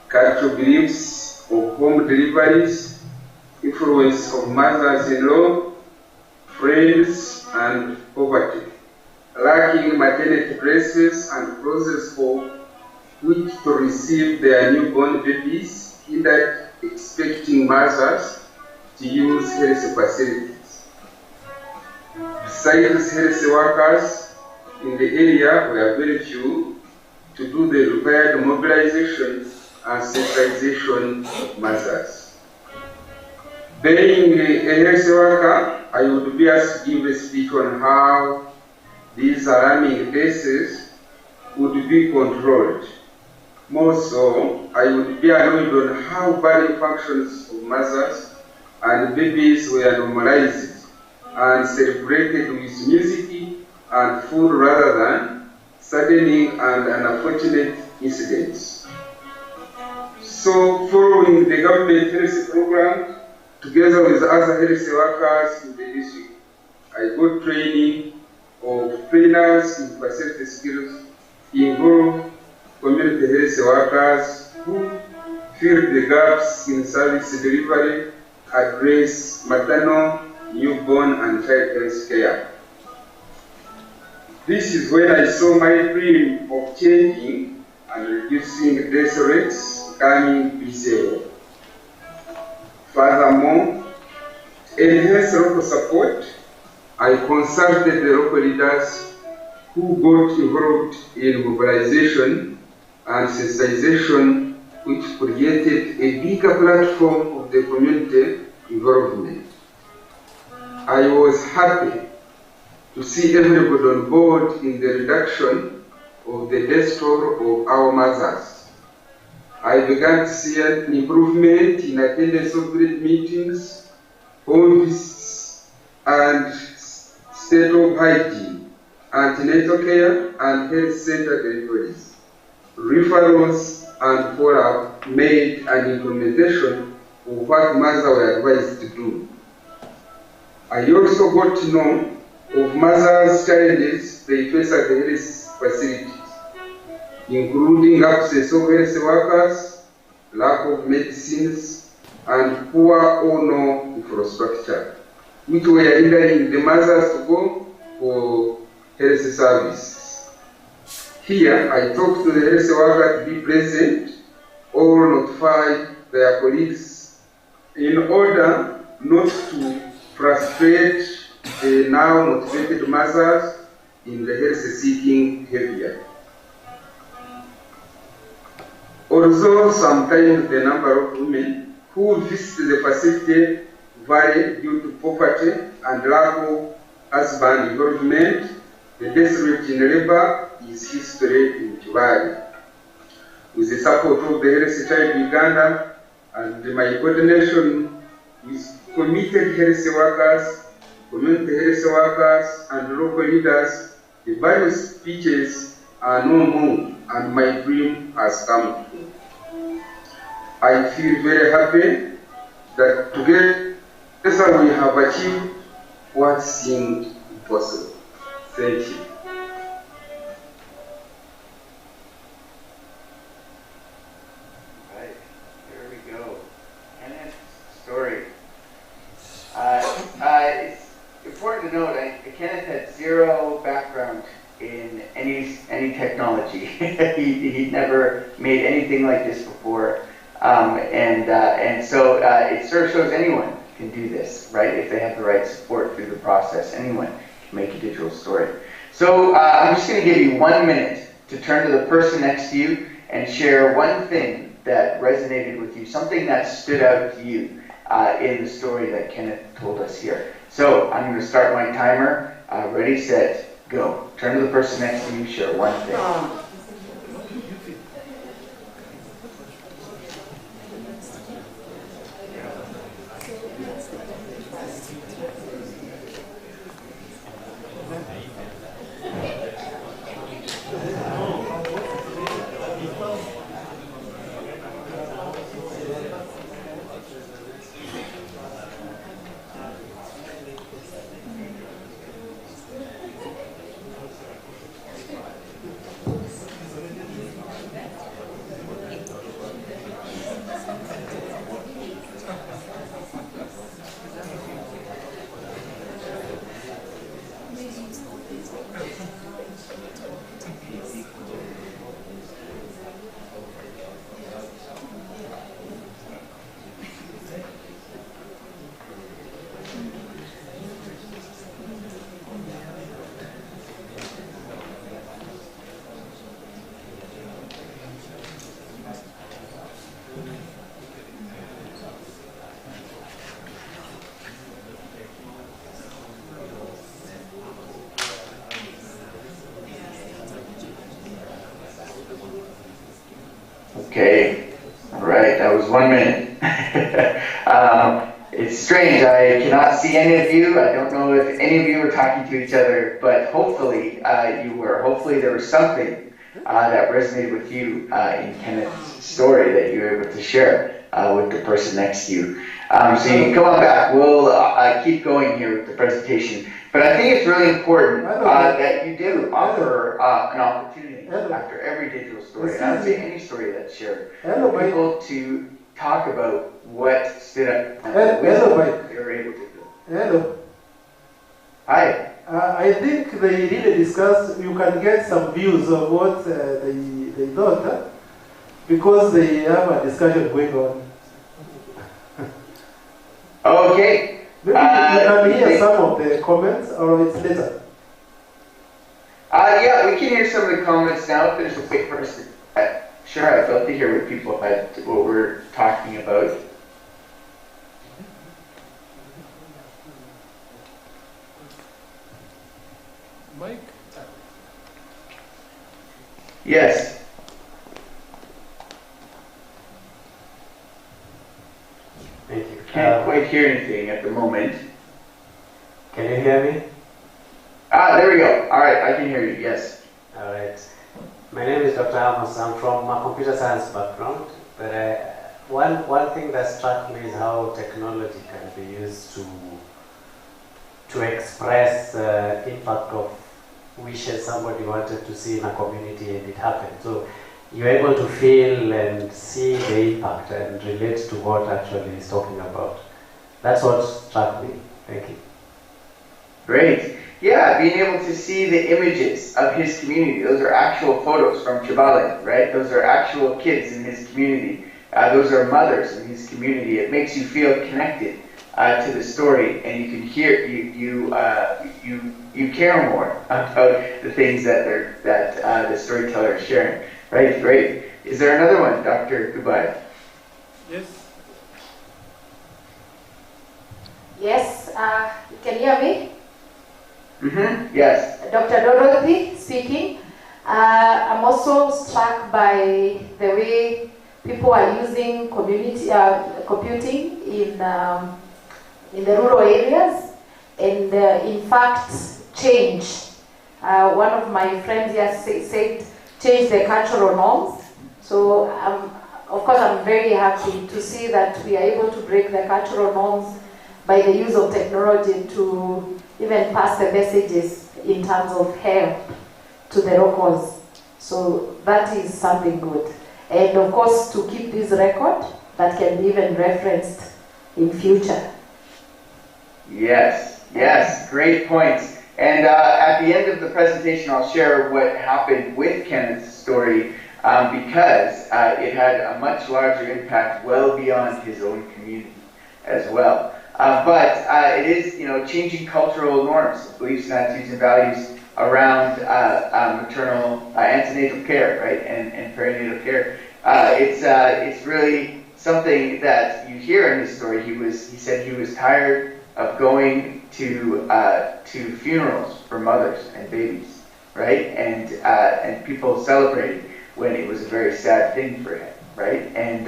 Cultural beliefs of home deliveries, influence of mothers-in-law, friends, and poverty. Lacking maternity dresses and clothes for which to receive their newborn babies hindered expecting mothers to use health facilities. Besides, health workers in the area were very few to do the required mobilization and sensitization of mothers. Being a health worker, I would be asked to give a speech on how these alarming cases would be controlled. More so, I would be annoyed on how body functions of mothers and babies were normalized and celebrated with music and food rather than saddening and unfortunate incidents. So, following the government health program, together with other health workers in the district, I got training of trainers in facility skills involve community health workers who fill the gaps in service delivery, address maternal, newborn, and child health care. This is when I saw my dream of changing and reducing death rates becoming visible. Furthermore, to enhance local support, I consulted the local leaders who got involved in mobilization and sensitization, which created a bigger platform of the community involvement. I was happy to see everybody on board in the reduction of the death toll of our mothers. I began to see an improvement in attendance of village meetings, home visits, and state of hygiene, antenatal care, and health center deliveries. Referrals and follow-up made an implementation of what mothers were advised to do. I also got to know of mothers' challenges they face at the health facilities, including absence of health workers, lack of medicines, and poor or no infrastructure, which were hindering the mothers to go for health services. Here, I talked to the health worker to be present or notify their colleagues in order not to frustrate the now motivated mothers in the health-seeking behavior. Although sometimes the number of women who visit the facility vary due to poverty and lack of urban development, the desolate in labor is history in Kibali. With the support of the Health Child Uganda and my coordination with committed health workers, community health workers, and local leaders, the various speeches are no more, and my dream has come true. I feel very happy that together we have achieved what seemed impossible. Thank you. Right, here we go. Kenneth's story. It's important to note Kenneth had zero background in any technology. He'd never made anything like this before, and so it sort of shows anyone can do this, right? If they have the right support through the process, anyone can make a digital story. So I'm just going to give you 1 minute to turn to the person next to you and share one thing that resonated with you, something that stood out to you in the story that Kenneth told us here. So I'm going to start my timer. Ready, set, go. Turn to the person next to you, share one thing. Okay, all right, that was 1 minute. It's strange, I cannot see any of you. I don't know if any of you were talking to each other, but hopefully you were. Hopefully there was something that resonated with you in Kenneth's story that you were able to share with the person next to you. So you can come on back. We'll keep going here with the presentation. But I think it's really important that you do offer an opportunity after every digital story, and I would say any story that's shared, for people to talk about what stood out and what they were able to do. Hello. Hi. I think they really discussed, you can get some views of what they thought, because they have a discussion going on. Okay. Maybe you can hear some of the comments, or it's later. Yeah, we can hear some of the comments now. If there's a quick person. Sure, I'd love to hear what people had, what we're talking about. Mike? Yes. Thank you. Can't quite hear anything at the moment. Can you hear me? There we go. All right, I can hear you, yes. All right. My name is Dr. Amos. I'm from a computer science background, but one thing that struck me is how technology can be used to express impact of wishes somebody wanted to see in a community and it happened. So you're able to feel and see the impact and relate to what actually is talking about. That's what struck me. Thank you. Great. Yeah, being able to see the images of his community. Those are actual photos from Chibale, right? Those are actual kids in his community. Those are mothers in his community. It makes you feel connected to the story, and you can hear you care more about the things that the storyteller is sharing. Right, great. Is there another one, Dr. Kubai? Yes. Yes, you can hear me? Yes. Dr. Dorothy speaking. I'm also struck by the way people are using community computing in the rural areas, and in fact, change. One of my friends here said, change the cultural norms. So, of course, I'm very happy to see that we are able to break the cultural norms by the use of technology to even pass the messages in terms of help to the locals. So that is something good. And of course, to keep this record that can be even referenced in future. Yes, yes, great points. And at the end of the presentation, I'll share what happened with Kenneth's story because it had a much larger impact well beyond his own community as well. But it is, changing cultural norms, beliefs, attitudes, and values around maternal antenatal care, right, and perinatal care. It's really something that you hear in his story. He said he was tired of going to funerals for mothers and babies, right, and people celebrated when it was a very sad thing for him, right, and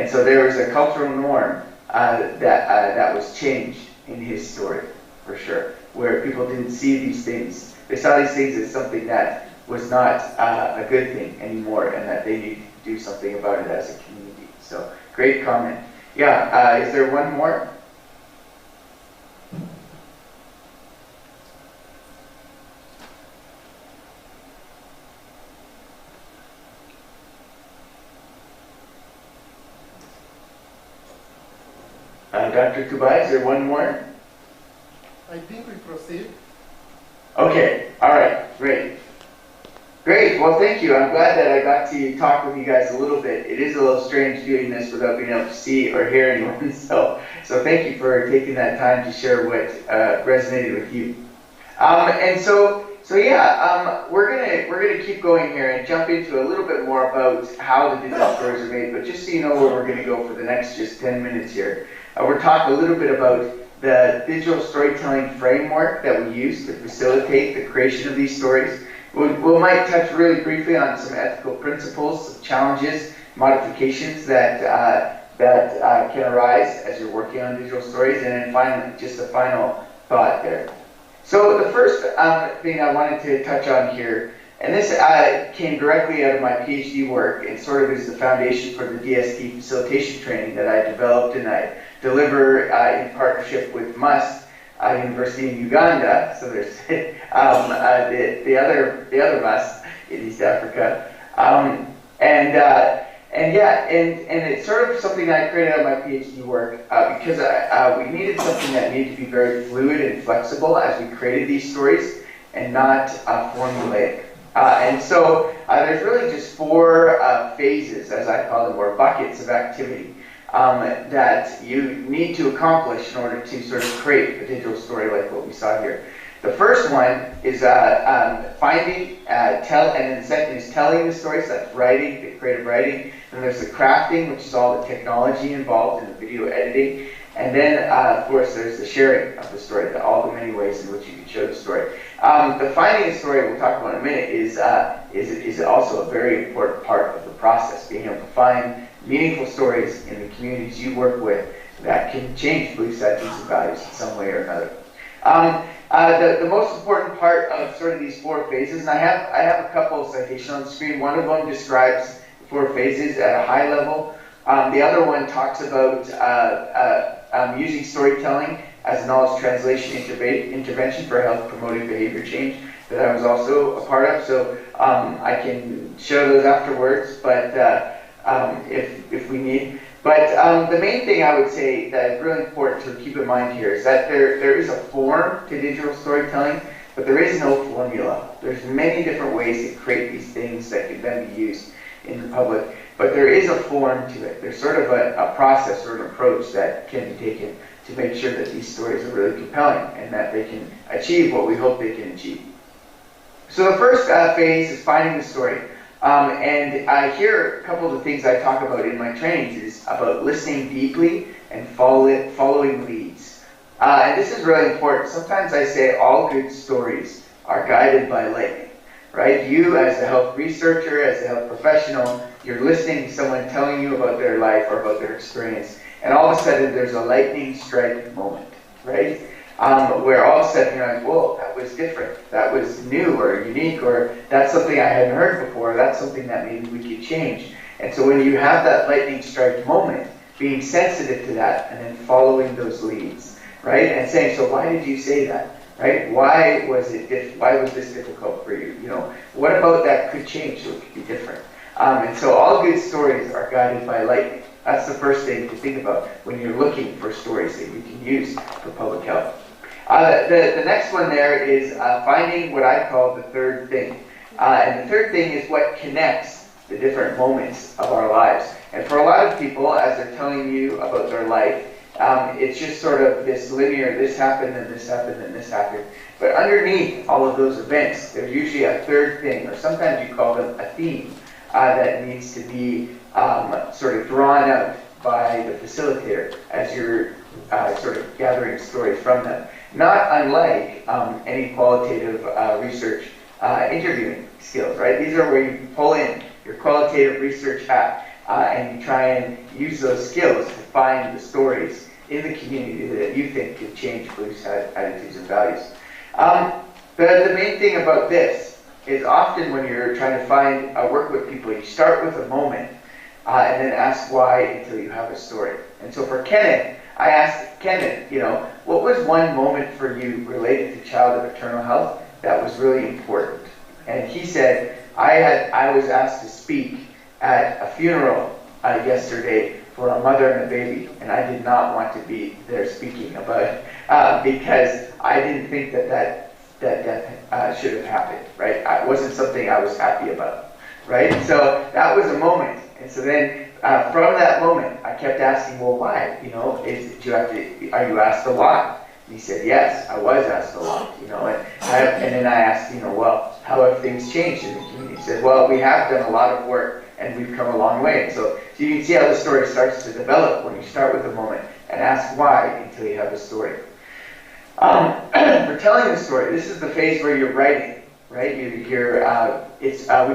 so there was a cultural norm that was changed in his story, for sure, where people didn't see these things. They saw these things as something that was not a good thing anymore, and that they needed to do something about it as a community. So, great comment. Yeah, is there one more? Dr. Kubai, is there one more? I think we proceed. Okay, all right, great. Great, well thank you. I'm glad that I got to talk with you guys a little bit. It is a little strange doing this without being able to see or hear anyone, so thank you for taking that time to share what resonated with you. We're gonna keep going here and jump into a little bit more about how the digital stories are made, but just so you know where we're gonna go for the next just 10 minutes here. We're talking a little bit about the digital storytelling framework that we use to facilitate the creation of these stories. We might touch really briefly on some ethical principles, some challenges, modifications that can arise as you're working on digital stories, and then finally, just a final thought there. So the first thing I wanted to touch on here, and this came directly out of my PhD work and sort of is the foundation for the DST facilitation training that I developed and I deliver in partnership with MUST University in Uganda. So there's the other MUST in East Africa, and it's sort of something that I created out of my PhD work because we needed something that needed to be very fluid and flexible as we created these stories and not formulaic. And so there's really just 4 phases, as I call them, or buckets of activity that you need to accomplish in order to sort of create a digital story like what we saw here. The first one is finding, and then the second is telling the story, so that's writing, the creative writing. Then there's the crafting, which is all the technology involved in the video editing. And then, of course, there's the sharing of the story, all the many ways in which you can show the story. The finding a story, we'll talk about in a minute, is also a very important part of the process, being able to find meaningful stories in the communities you work with that can change beliefs, attitudes, and values in some way or another. The most important part of sort of these 4 phases, and I have a couple of citations on the screen. One of them describes the 4 phases at a high level. The other one talks about using storytelling as a knowledge translation intervention for health promoting behavior change that I was also a part of. So I can share those afterwards, but if we need. But the main thing I would say that is really important to keep in mind here is that there is a form to digital storytelling, but there is no formula. There's many different ways to create these things that can then be used in the public, but there is a form to it. There's sort of a process or an approach that can be taken to make sure that these stories are really compelling and that they can achieve what we hope they can achieve. So the first phase is finding the story. And here, a couple of the things I talk about in my trainings is about listening deeply and following leads. And this is really important. Sometimes I say all good stories are guided by lightning, right? You as a health researcher, as a health professional, you're listening to someone telling you about their life or about their experience, and all of a sudden there's a lightning strike moment, right? Where all of a sudden you're like, whoa, that was different, that was new or unique, or that's something I hadn't heard before, that's something that maybe we could change. And so when you have that lightning strike moment, being sensitive to that and then following those leads, right? And saying, so why did you say that, right? Why was this difficult for you? You know, what about that could change so it could be different? And so all good stories are guided by lightning. That's the first thing to think about when you're looking for stories that you can use for public health. The next one there is finding what I call the third thing. And the third thing is what connects the different moments of our lives. And for a lot of people, as they're telling you about their life, it's just sort of this linear, this happened and this happened and this happened. But underneath all of those events, there's usually a third thing, or sometimes you call them a theme, that needs to be sort of drawn out by the facilitator as you're sort of gathering stories from them. Not unlike any qualitative research interviewing skills, right? These are where you pull in your qualitative research hat and you try and use those skills to find the stories in the community that you think could change beliefs, attitudes, and values. The main thing about this is often when you're trying to work with people, you start with a moment and then ask why until you have a story. And so for Kenneth, I asked Kenneth, you know, what was one moment for you related to child and maternal health that was really important? And he said, I was asked to speak at a funeral yesterday for a mother and a baby, and I did not want to be there speaking about it because I didn't think that death should have happened, right? It wasn't something I was happy about, right? So that was a moment. And so then from that moment, I kept asking, well, why? You know, are you asked a lot? And he said, yes, I was asked a lot, you know. And then I asked, you know, well, how have things changed in the community? He said, well, we have done a lot of work, and we've come a long way. So you can see how the story starts to develop when you start with a moment and ask why until you have a story. For telling the story, this is the phase where you're writing, right? We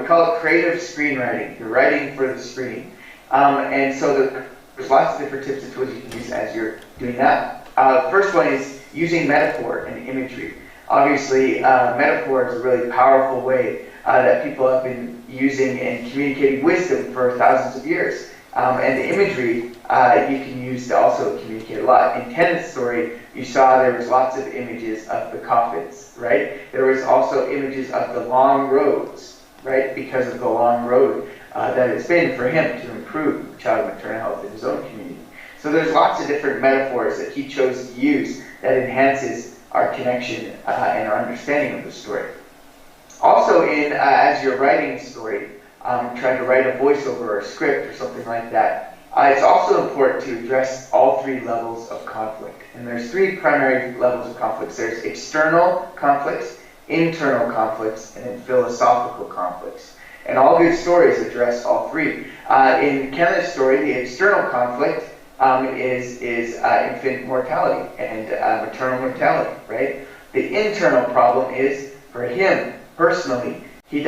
call it creative screenwriting. You're writing for the screen. And so there's lots of different tips and tools you can use as you're doing that. First one is using metaphor and imagery. Obviously, metaphor is a really powerful way that people have been using and communicating wisdom for thousands of years. And the imagery you can use to also communicate a lot. In Kenneth's story, you saw there was lots of images of the coffins, right? There was also images of the long roads, right? Because of the long road that it's been for him to improve child and maternal health in his own community. So there's lots of different metaphors that he chose to use that enhances our connection and our understanding of the story. Also, as you're writing a story, trying to write a voiceover or a script or something like that, it's also important to address all three levels of conflict. And there's three primary levels of conflicts. There's external conflicts, internal conflicts, and then philosophical conflicts. And all good stories address all three. In Kenneth's story, the external conflict is infant mortality and maternal mortality, right? The internal problem is, for him personally, he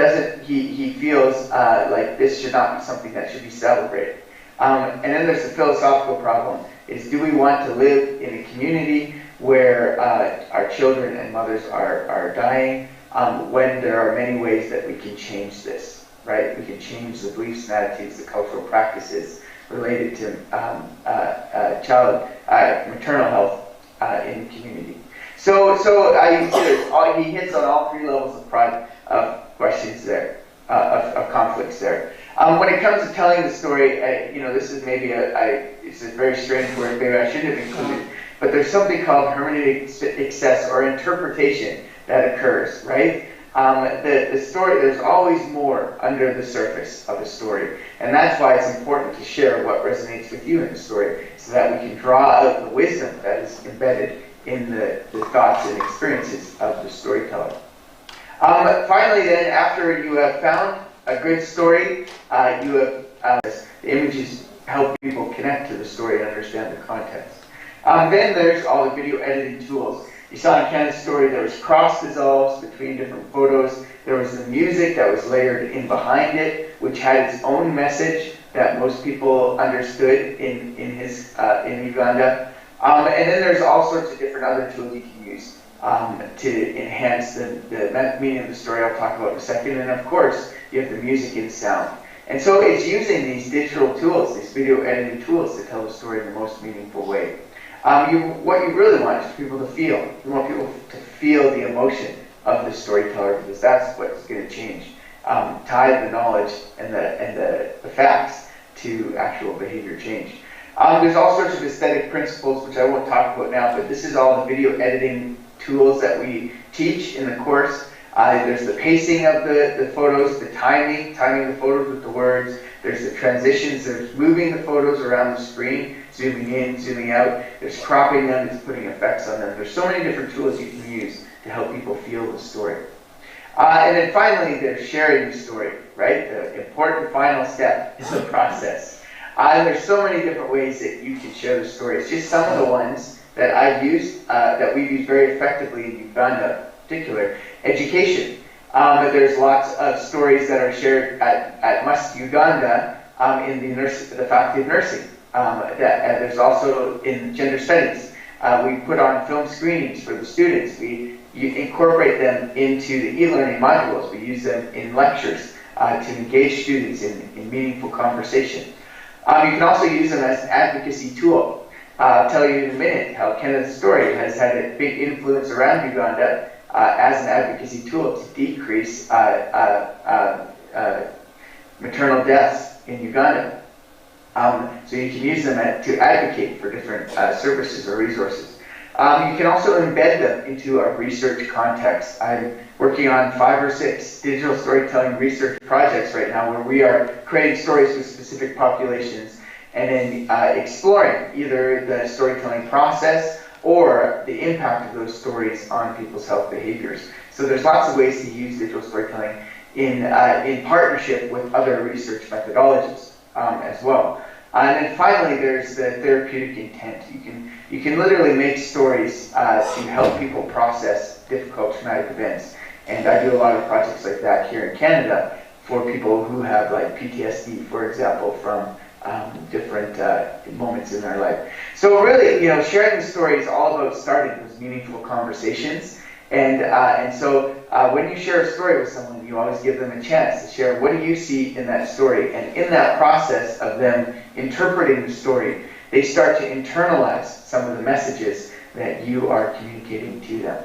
feels like this should not be something that should be celebrated. And then there's the philosophical problem, is do we want to live in a community where our children and mothers are dying when there are many ways that we can change this, right? We can change the beliefs and attitudes, the cultural practices related to maternal health in the community. So he hits on all three levels of questions there, of conflicts there. When it comes to telling the story, this is maybe it's a very strange word, maybe I shouldn't have included, but there's something called hermeneutic excess or interpretation that occurs, right? The story, there's always more under the surface of a story, and that's why it's important to share what resonates with you in the story, so that we can draw out the wisdom that is embedded in the thoughts and experiences of the storyteller. Finally then, after you have found a good story, you have the images help people connect to the story and understand the context. Then there's all the video editing tools. You saw in Kenneth's story there was cross dissolves between different photos. There was the music that was layered in behind it, which had its own message that most people understood in Uganda. And then there's all sorts of different other tools you can use to enhance the meaning of the story I'll talk about in a second. And of course, you have the music and sound. And so it's using these digital tools, these video editing tools, to tell the story in the most meaningful way. What you really want is people to feel. You want people to feel the emotion of the storyteller, because that's what's going to change. Tie the knowledge and the facts to actual behavior change. There's all sorts of aesthetic principles, which I won't talk about now, but this is all the video editing tools that we teach in the course. There's the pacing of the photos, the timing the photos with the words. There's the transitions, there's moving the photos around the screen, zooming in, zooming out. There's cropping them, it's putting effects on them. There's so many different tools you can use to help people feel the story. And then finally, there's sharing the story, right? The important final step is the process. And there's so many different ways that you can share the story. It's just some of the ones that I've used, that we've used very effectively in Uganda in particular. Education. There's lots of stories that are shared at Must Uganda in the Faculty of Nursing. There's also in gender studies. We put on film screenings for the students. You incorporate them into the e-learning modules. We use them in lectures to engage students in meaningful conversation. You can also use them as an advocacy tool. I'll tell you in a minute how Kenneth's story has had a big influence around Uganda as an advocacy tool to decrease maternal deaths in Uganda. So you can use them to advocate for different services or resources. You can also embed them into a research context. I'm working on 5 or 6 digital storytelling research projects right now where we are creating stories with specific populations and then exploring either the storytelling process or the impact of those stories on people's health behaviors. So there's lots of ways to use digital storytelling in partnership with other research methodologies as well. And then finally, there's the therapeutic intent. You can literally make stories to help people process difficult traumatic events. And I do a lot of projects like that here in Canada for people who have like PTSD, for example, from different moments in their life. So really, sharing the story is all about starting those meaningful conversations. And so when you share a story with someone, you always give them a chance to share what do you see in that story. And in that process of them interpreting the story, they start to internalize some of the messages that you are communicating to them.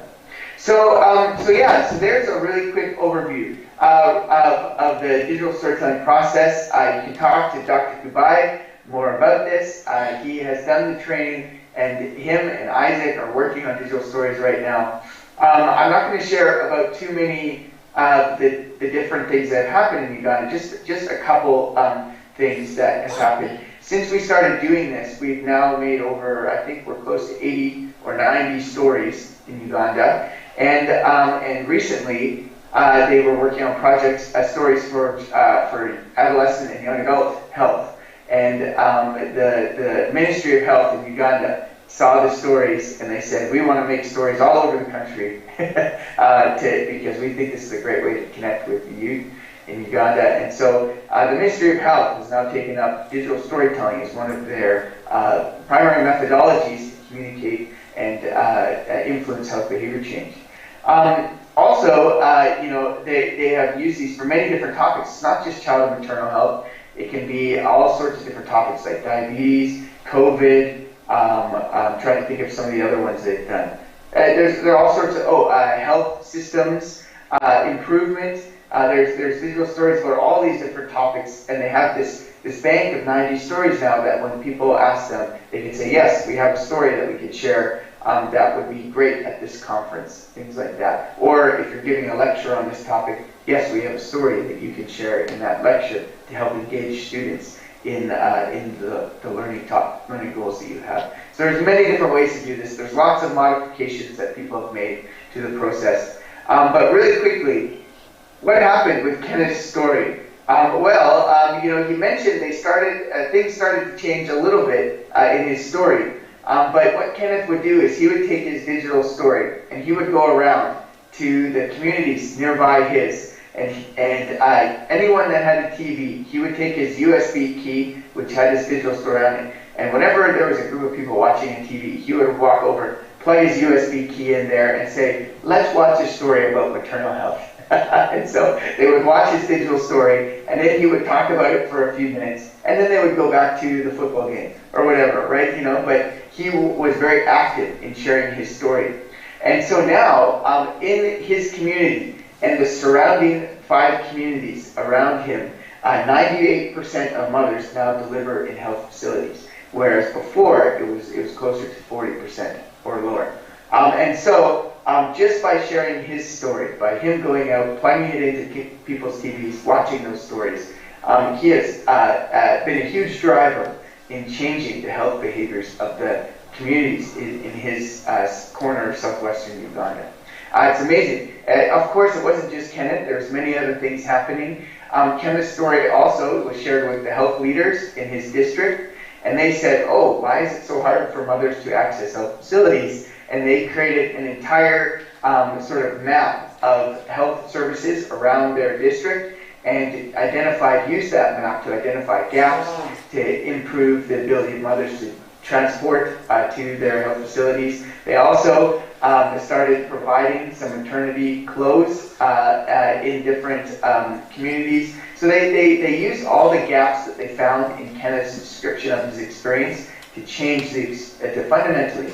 So there's a really quick overview of the digital storytelling process. You can talk to Dr. Kubai more about this. He has done the training, and him and Isaac are working on digital stories right now. I'm not going to share about too many of the different things that have happened in Uganda, just a couple things that have happened. Since we started doing this, we've now made over, I think we're close to 80 or 90 stories in Uganda. And recently, they were working on projects, stories for adolescent and young adult health. And the Ministry of Health in Uganda saw the stories and they said, we want to make stories all over the country because we think this is a great way to connect with the youth in Uganda. And so the Ministry of Health has now taken up digital storytelling as one of their primary methodologies to communicate and influence health behavior change. Also, they have used these for many different topics. It's not just child and maternal health. It can be all sorts of different topics like diabetes, COVID. I'm trying to think of some of the other ones they've done. There are all sorts of health systems improvement. There's digital stories about all these different topics, and they have this bank of 90 stories now that when people ask them, they can say, yes, we have a story that we could share that would be great at this conference, things like that. Or if you're giving a lecture on this topic, yes, we have a story that you can share in that lecture to help engage students in the learning goals that you have. So there's many different ways to do this. There's lots of modifications that people have made to the process. But really quickly, what happened with Kenneth's story? He mentioned things started to change a little bit in his story. But what Kenneth would do is he would take his digital story and he would go around to the communities nearby his. And anyone that had a TV, he would take his USB key, which had his digital story on it, and whenever there was a group of people watching a TV, he would walk over, plug his USB key in there, and say, let's watch a story about maternal health. And so they would watch his digital story, and then he would talk about it for a few minutes, and then they would go back to the football game, or whatever, right? You know, but he was very active in sharing his story. And so now, in his community, and the surrounding 5 communities around him, 98% of mothers now deliver in health facilities, whereas before it was closer to 40% or lower. And so just by sharing his story, by him going out, plugging it into people's TVs, watching those stories, he has been a huge driver in changing the health behaviors of the communities in his corner of southwestern Uganda. It's amazing. Of course, it wasn't just Kenneth. There's many other things happening. Kenneth's story also was shared with the health leaders in his district, and they said, oh, why is it so hard for mothers to access health facilities? And they created an entire sort of map of health services around their district and used that map to identify gaps, to improve the ability of mothers to transport to their health facilities. They also started providing some maternity clothes in different communities. So they used all the gaps that they found in Kenneth's description of his experience to change to fundamentally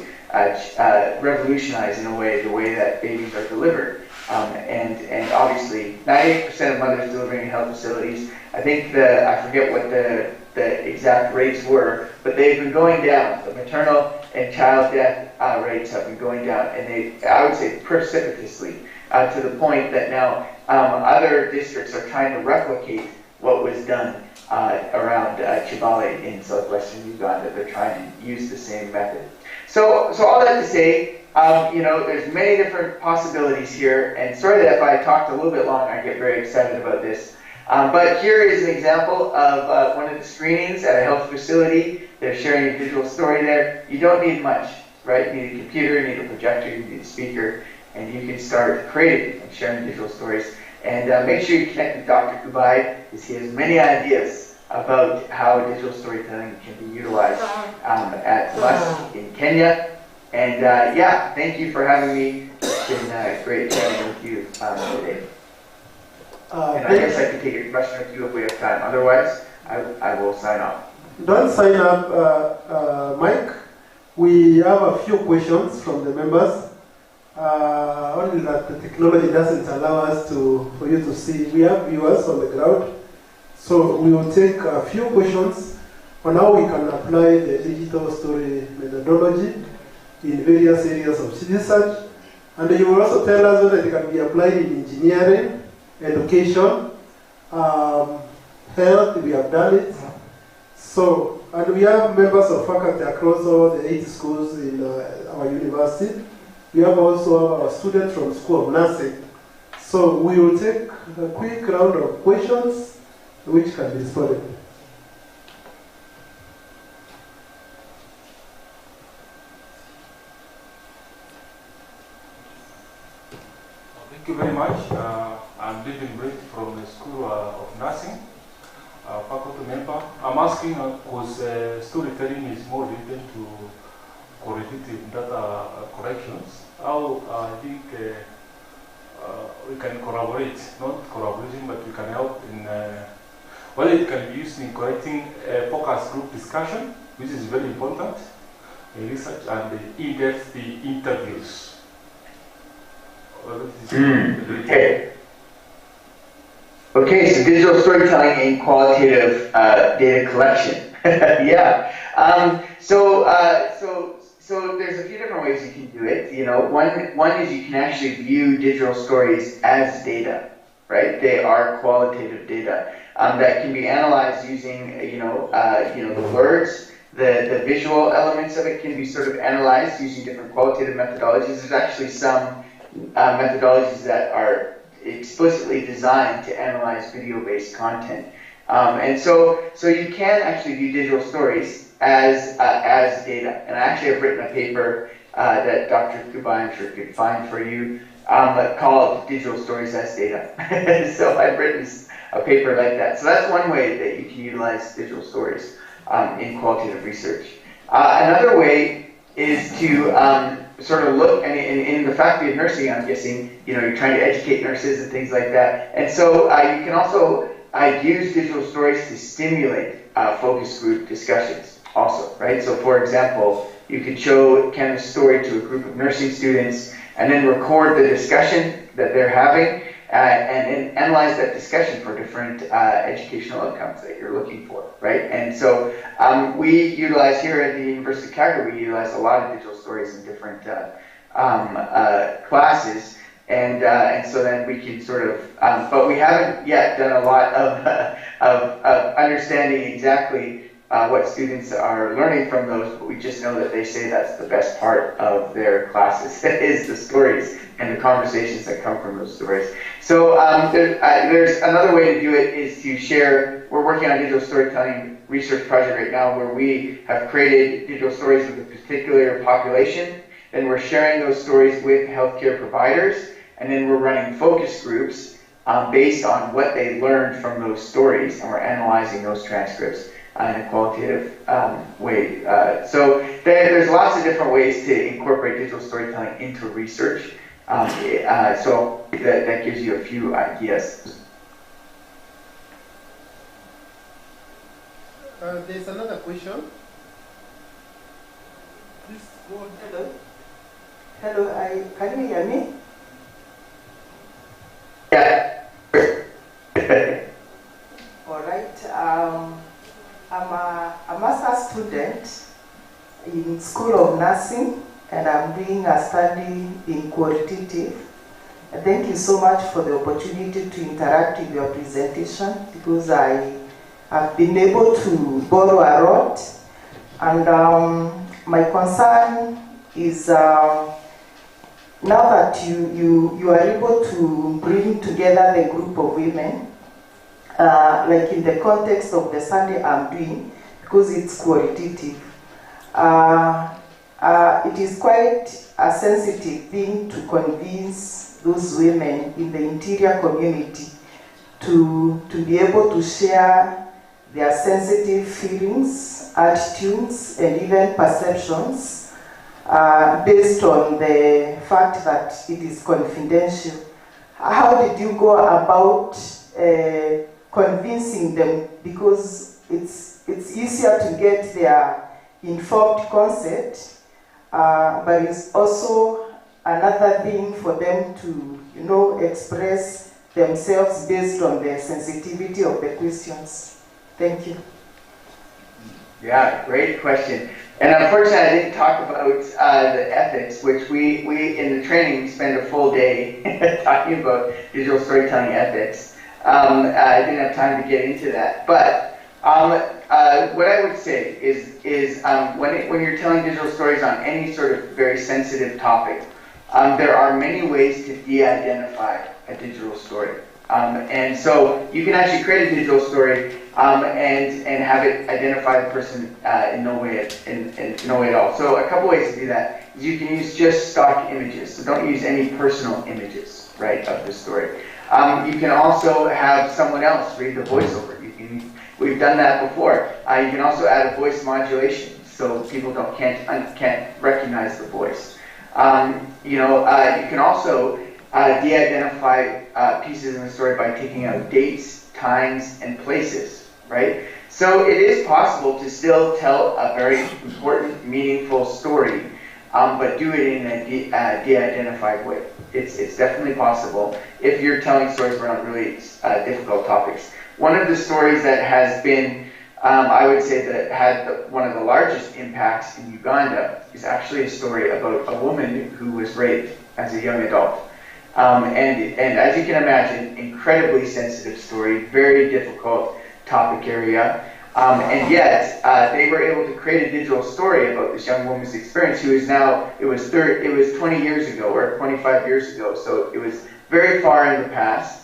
revolutionize in a way the way that babies are delivered. And obviously 98% of mothers delivering in health facilities. I think I forget what the exact rates were, but they've been going down. The maternal and child death rates have been going down, and I would say precipitously, to the point that now other districts are trying to replicate what was done around Chibale in southwestern Uganda. They're trying to use the same method. So all that to say, there's many different possibilities here, and sorry that if I talked a little bit long, I get very excited about this. But here is an example of one of the screenings at a health facility. They're sharing a digital story there. You don't need much, right? You need a computer, you need a projector, you need a speaker, and you can start creating and sharing digital stories. And make sure you connect with Dr. Kubai, because he has many ideas about how digital storytelling can be utilized at Musk in Kenya. And yeah, thank you for having me. It's been great chatting with you today. And I guess I can take a question or two if we have time. Otherwise, I will sign off. Don't sign up, Mike. We have a few questions from the members. Only that the technology doesn't allow us for you to see. We have viewers on the ground. So we will take a few questions on how we can apply the digital story methodology in various areas of research. And you will also tell us whether it can be applied in engineering, education, health, we have done it. So, and we have members of faculty across all the 8 schools in our university. We have also our students from School of Nursing. So we will take a quick round of questions which can be responded. Thank you very much. I'm David Brett from the School of Nursing, faculty member. I'm asking because storytelling is more related to qualitative data collections. How I think we can collaborate, not collaboration, but we can help in whether it can be used in collecting focus group discussion, which is very important in research, and the in-depth interviews. Okay. Okay, so digital storytelling and qualitative data collection. Yeah. So there's a few different ways you can do it. One is you can actually view digital stories as data, right? They are qualitative data that can be analyzed using, the words. The visual elements of it can be sort of analyzed using different qualitative methodologies. There's actually some methodologies that are explicitly designed to analyze video-based content. And so you can actually view digital stories as data. And I actually have written a paper that Dr. Kuba, I'm sure, could find for you, called Digital Stories as Data. So I've written a paper like that. So that's one way that you can utilize digital stories in qualitative research. Another way is to sort of look, and in the faculty of nursing, I'm guessing, you're trying to educate nurses and things like that. And so you can also use digital stories to stimulate focus group discussions also, right? So for example, you could show kind of story to a group of nursing students and then record the discussion that they're having and then analyze that discussion for different educational outcomes that you're looking for, right? And so we utilize here at the University of Calgary, we utilize a lot of digital stories in different classes, and so then we can sort of, but we haven't yet done a lot of understanding exactly what students are learning from those, but we just know that they say that's the best part of their classes, is the stories and the conversations that come from those stories. So there's another way to do it is to share. We're working on a digital storytelling research project right now where we have created digital stories with a particular population, and we're sharing those stories with healthcare providers, and then we're running focus groups based on what they learned from those stories, and we're analyzing those transcripts in a qualitative way. So there's lots of different ways to incorporate digital storytelling into research. So that gives you a few ideas. There's another question. Please go on. Hello. Hello, can you hear me? Yeah. All right. I'm a master's student in School of Nursing, and I'm doing a study in qualitative. Thank you so much for the opportunity to interact with your presentation, because I have been able to borrow a lot. And my concern is now that you are able to bring together the group of women, like in the context of the study I'm doing, because it's qualitative. It is quite a sensitive thing to convince those women in the interior community to be able to share their sensitive feelings, attitudes, and even perceptions based on the fact that it is confidential. How did you go about convincing them? Because it's easier to get their informed consent, but it's also another thing for them to, express themselves based on the sensitivity of the questions. Thank you. Yeah, great question. And unfortunately, I didn't talk about the ethics, which we in the training we spend a full day talking about digital storytelling ethics. I didn't have time to get into that, but what I would say is when you're telling digital stories on any sort of very sensitive topic, there are many ways to de-identify a digital story. And so you can actually create a digital story and have it identify the person in no way at all. So a couple ways to do that is you can use just stock images. So don't use any personal images, right, of the story. You can also have someone else read the voiceover. We've done that before. You can also add a voice modulation so people can't recognize the voice. You can also de-identify pieces in the story by taking out dates, times, and places, right? So it is possible to still tell a very important, meaningful story, but do it in a de-identified way. It's definitely possible if you're telling stories around really difficult topics. One of the stories that has been, I would say, that had one of the largest impacts in Uganda is actually a story about a woman who was raped as a young adult. And as you can imagine, incredibly sensitive story, very difficult topic area. And yet, they were able to create a digital story about this young woman's experience, who is now, it was 20 years ago, or 25 years ago, so it was very far in the past.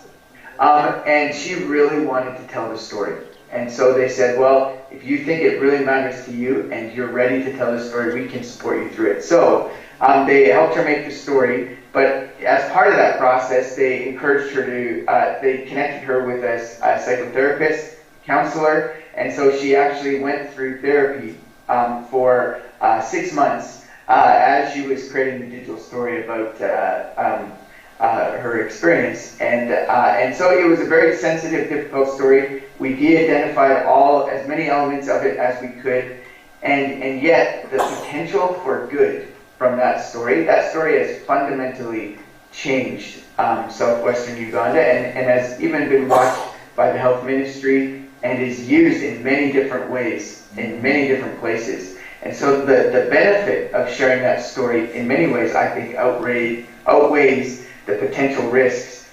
And she really wanted to tell the story. And so they said, well, if you think it really matters to you and you're ready to tell the story, we can support you through it. So they helped her make the story, but as part of that process, they encouraged her to, they connected her with a psychotherapist, counselor, and so she actually went through therapy for 6 months as she was creating the digital story about her experience. And so it was a very sensitive, difficult story. We de-identified as many elements of it as we could, and yet the potential for good from that story has fundamentally changed southwestern Uganda and has even been watched by the health ministry and is used in many different ways, in many different places. And so the benefit of sharing that story in many ways, I think, outweighs the potential risks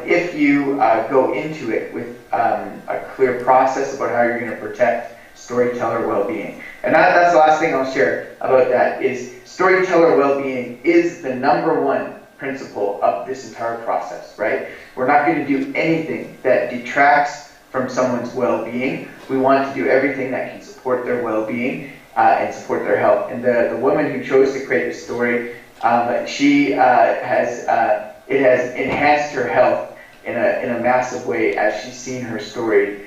if you go into it with a clear process about how you're going to protect storyteller well-being. And that's the last thing I'll share about that is storyteller well-being is the #1 principle of this entire process, right? We're not going to do anything that detracts from someone's well-being. We want to do everything that can support their well-being and support their health. And the woman who chose to create the story, it has enhanced her health in a massive way as she's seen her story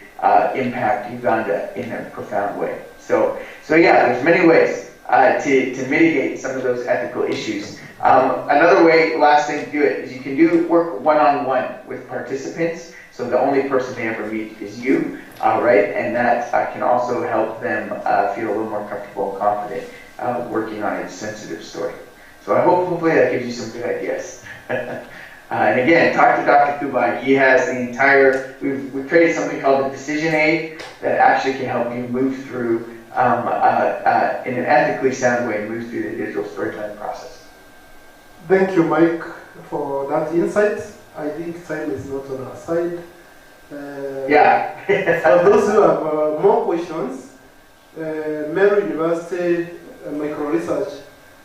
impact Uganda in a profound way. So yeah, there's many ways to mitigate some of those ethical issues. Another way, last thing to do it, is you can work one-on-one with participants, so the only person they ever meet is you, right? And that can also help them feel a little more comfortable and confident working on a sensitive story. So hopefully that gives you some good ideas. And again, talk to Dr. Kubai. He has the entire, we've created something called the Decision Aid that actually can help you move through, in an ethically sound way, move through the digital storytelling process. Thank you, Mike, for that insight. I think time is not on our side. Yeah. For those who have more questions, Meru University micro-research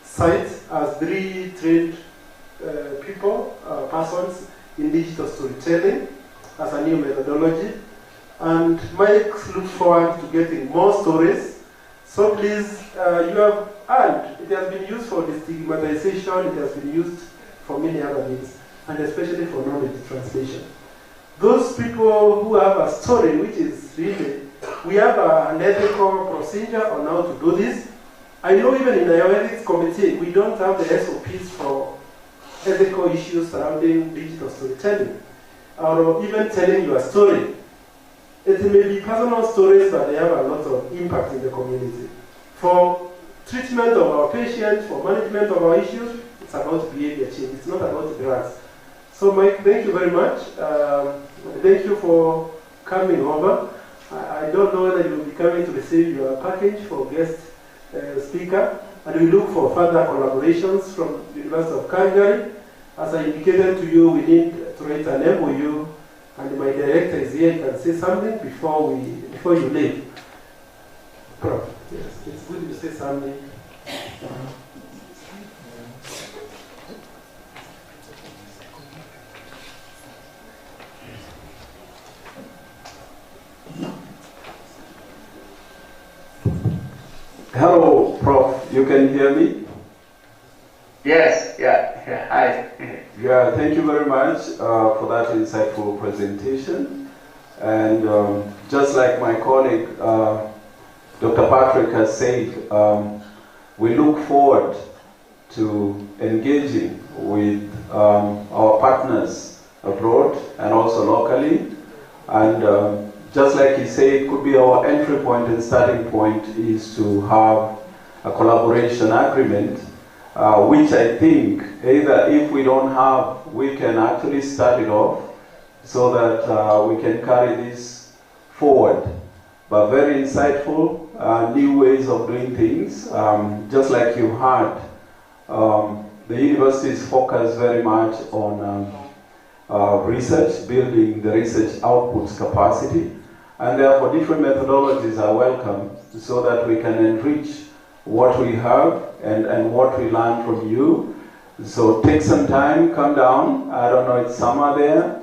site has 3 trained persons in digital storytelling as a new methodology. And Mike looks forward to getting more stories. So please, you have earned. It has been used for destigmatization, it has been used for many other things, and especially for knowledge translation. Those people who have a story which is really, we have an ethical procedure on how to do this. I know even in the ethics committee, we don't have the SOPs for ethical issues surrounding digital storytelling, or even telling your story. It may be personal stories, but they have a lot of impact in the community. For treatment of our patients, for management of our issues, it's about behavior change. It's not about drugs. So Mike, thank you very much. Thank you for coming over. I don't know whether you will be coming to receive your package for guest speaker, and we look for further collaborations from the University of Calgary. As I indicated to you, we need to write an MOU, and my director is here. He can say something before you leave. Prof, yes, it's good to say something. Hello, Prof. You can hear me? Yes, yeah. Hi. Yeah, thank you very much for that insightful presentation. And just like my colleague, Dr. Patrick has said, we look forward to engaging with our partners abroad and also locally. And just like he said, it could be our entry point and starting point is to have a collaboration agreement, which I think either if we don't have, we can actually start it off so that we can carry this forward. But very insightful, new ways of doing things. Just like you heard, the university is focused very much on research, building the research outputs capacity. And therefore different methodologies are welcome so that we can enrich what we have and what we learn from you. So take some time, come down. I don't know, it's summer there.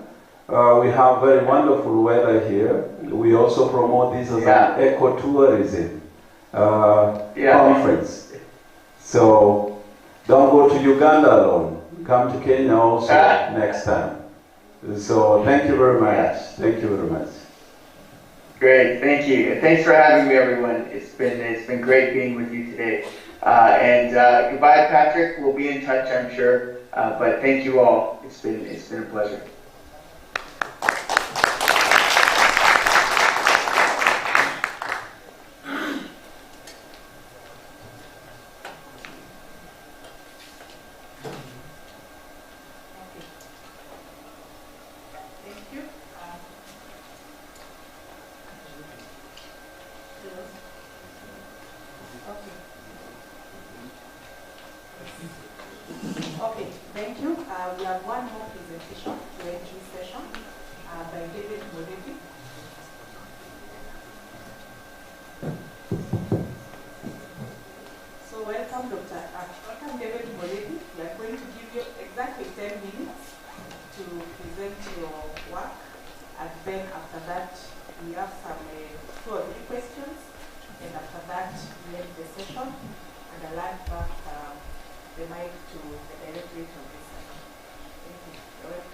We have very wonderful weather here. We also promote this as an ecotourism conference. So don't go to Uganda alone. Come to Kenya also next time. So thank you very much. Thank you very much. Great, thank you. Thanks for having me, everyone. It's been great being with you today. Goodbye, Patrick. We'll be in touch, I'm sure. But thank you all. It's been a pleasure. Okay, thank you. We have one more presentation, Q&A session by David Modetti. So welcome, welcome David Modetti. We are going to give you exactly 10 minutes to present your work, and then after that we have some 2 or 3 questions, and after that we end the session, and I'll hand back the mic to the directorate of research. Thank you. You're welcome.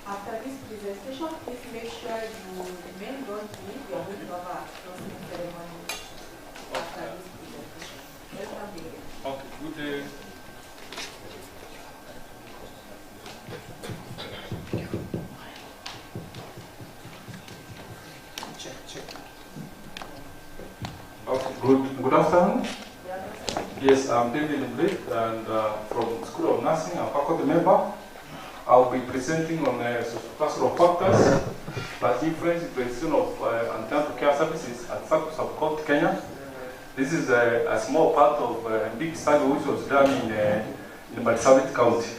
After this presentation, please make sure you remain, don't leave. We are going to have a closing ceremony after this presentation. Welcome again. Okay, good day. Okay, good afternoon. Yes, I'm David Blake, and from School of Nursing, I'm faculty member. I'll be presenting on cluster of factors that influence the provision of antenatal care services at sub-county Kenya. This is a small part of a big study which was done in Marsabit County.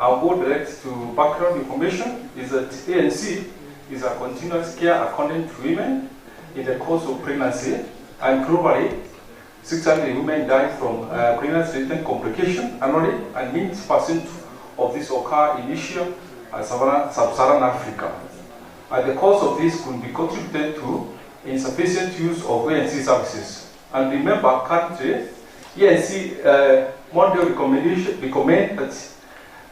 I'll go direct to background information. Is that ANC is a continuous care according to women in the course of pregnancy, and globally 600 women die from pregnancy-related complication annually, and 90% of this occur in Asia and sub-Saharan Africa. And the cause of this could be contributed to insufficient use of ANC services. And remember, currently, ANC model recommend that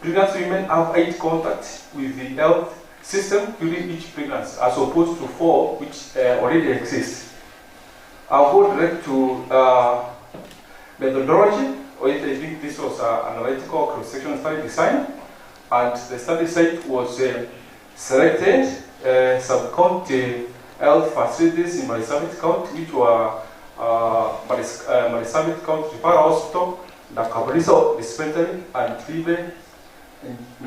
pregnant women have 8 contacts with the health system during each pregnancy, as opposed to 4 which already exist. I'll go direct to methodology. I think this was an analytical cross-section study design, and the study site was selected sub-county health facilities in Marsabit County, which were Marsabit County Referral Hospital, the Kabariso Dispensary, and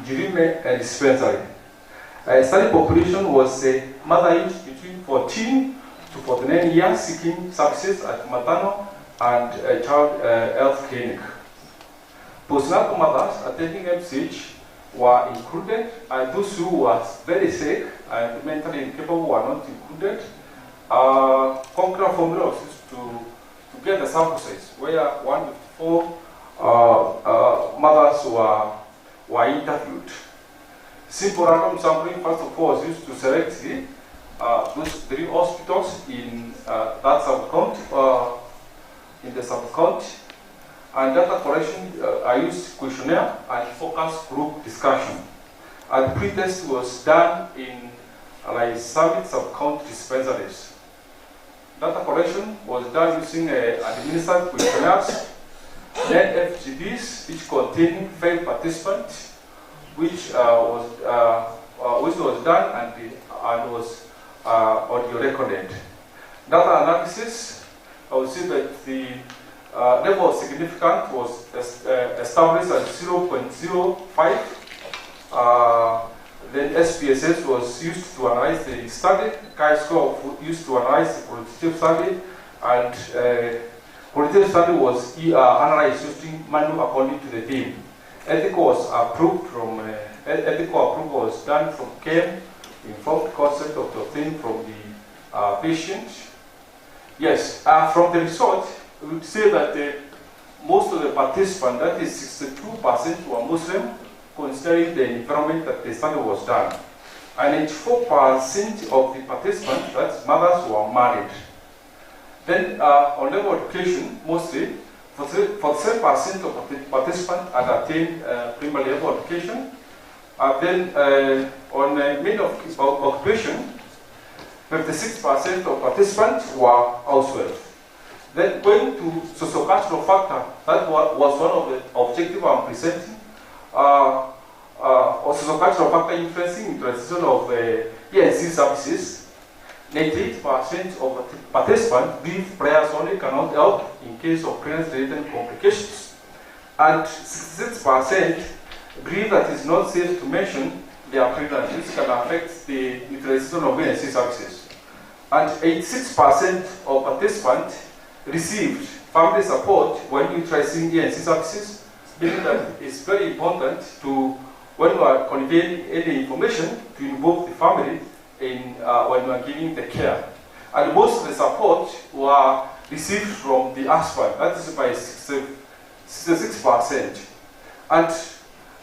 Jirime Dispensary. Study population was mother age between 14 to 49 years seeking services at maternal and child health clinic. Postnatal mothers attending MCH were included, and those who were very sick and mentally incapable were not included. Concurrent formula was used to get the sample size, where 154 mothers were interviewed. Simple random sampling, first of all, was used to select those 3 hospitals in that sub-county. In the sub-county, and data collection, I used questionnaire and focus group discussion. And pre-test was done in Marsabit sub-county dispensaries. Data collection was done using administered questionnaires, then FGDs, which containing failed participants, which was done and was audio recorded. Data analysis, I would say that the level of significance was established at 0.05. Then SPSS was used to analyze the study, chi-score used to analyze the qualitative study, and qualitative study was analyzed using manual according to the theme. Ethical was approved from ethical approval was done from CAME, informed consent of the thing from the patient. Yes, from the result, we would say that most of the participants, that is 62%, were Muslim, considering the environment that the study was done. And 84% of the participants, that's mothers, were married. Then on level of education, mostly, 47% of the participants had attained primary level of education. Then on main of occupation, 56% of participants were housewives. Then going to socio-cultural factor, that was one of the objectives I'm presenting. Socio-cultural factor influencing the transition of ENC services. 98% of participants believe prayers only cannot help in case of pregnancy-related complications. And 66% believe that it's not safe to mention their pregnancy, which can affect the utilization of ENC services. And 86% of participants received family support when utilizing ENC services, meaning that it's very important to, when we are conveying any information, to involve the family in when we are giving the care. And most of the support were received from the husband, that is by 66%. And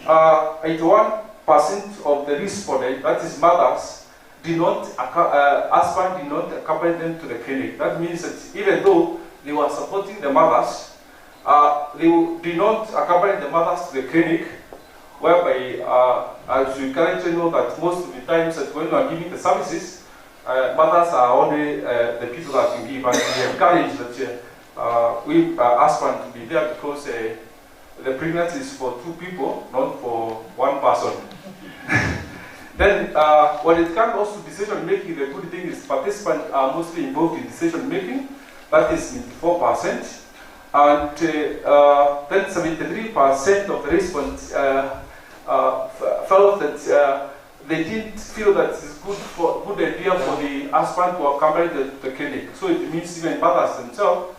81% of the respondents, that is mothers, husband did not accompany them to the clinic. That means that even though they were supporting the mothers, they did not accompany the mothers to the clinic, whereby, as you currently know, that most of the times that when we are giving the services, mothers are only the people that can give, and we encourage that we husband to be there because the pregnancy is for two people, not for one person. Then, when it comes also to decision making, the good thing is participants are mostly involved in decision making. That is 94%. And then 73% of the respondents felt that they didn't feel that it's good idea for the husband to accompany the clinic. So it means even mothers themselves,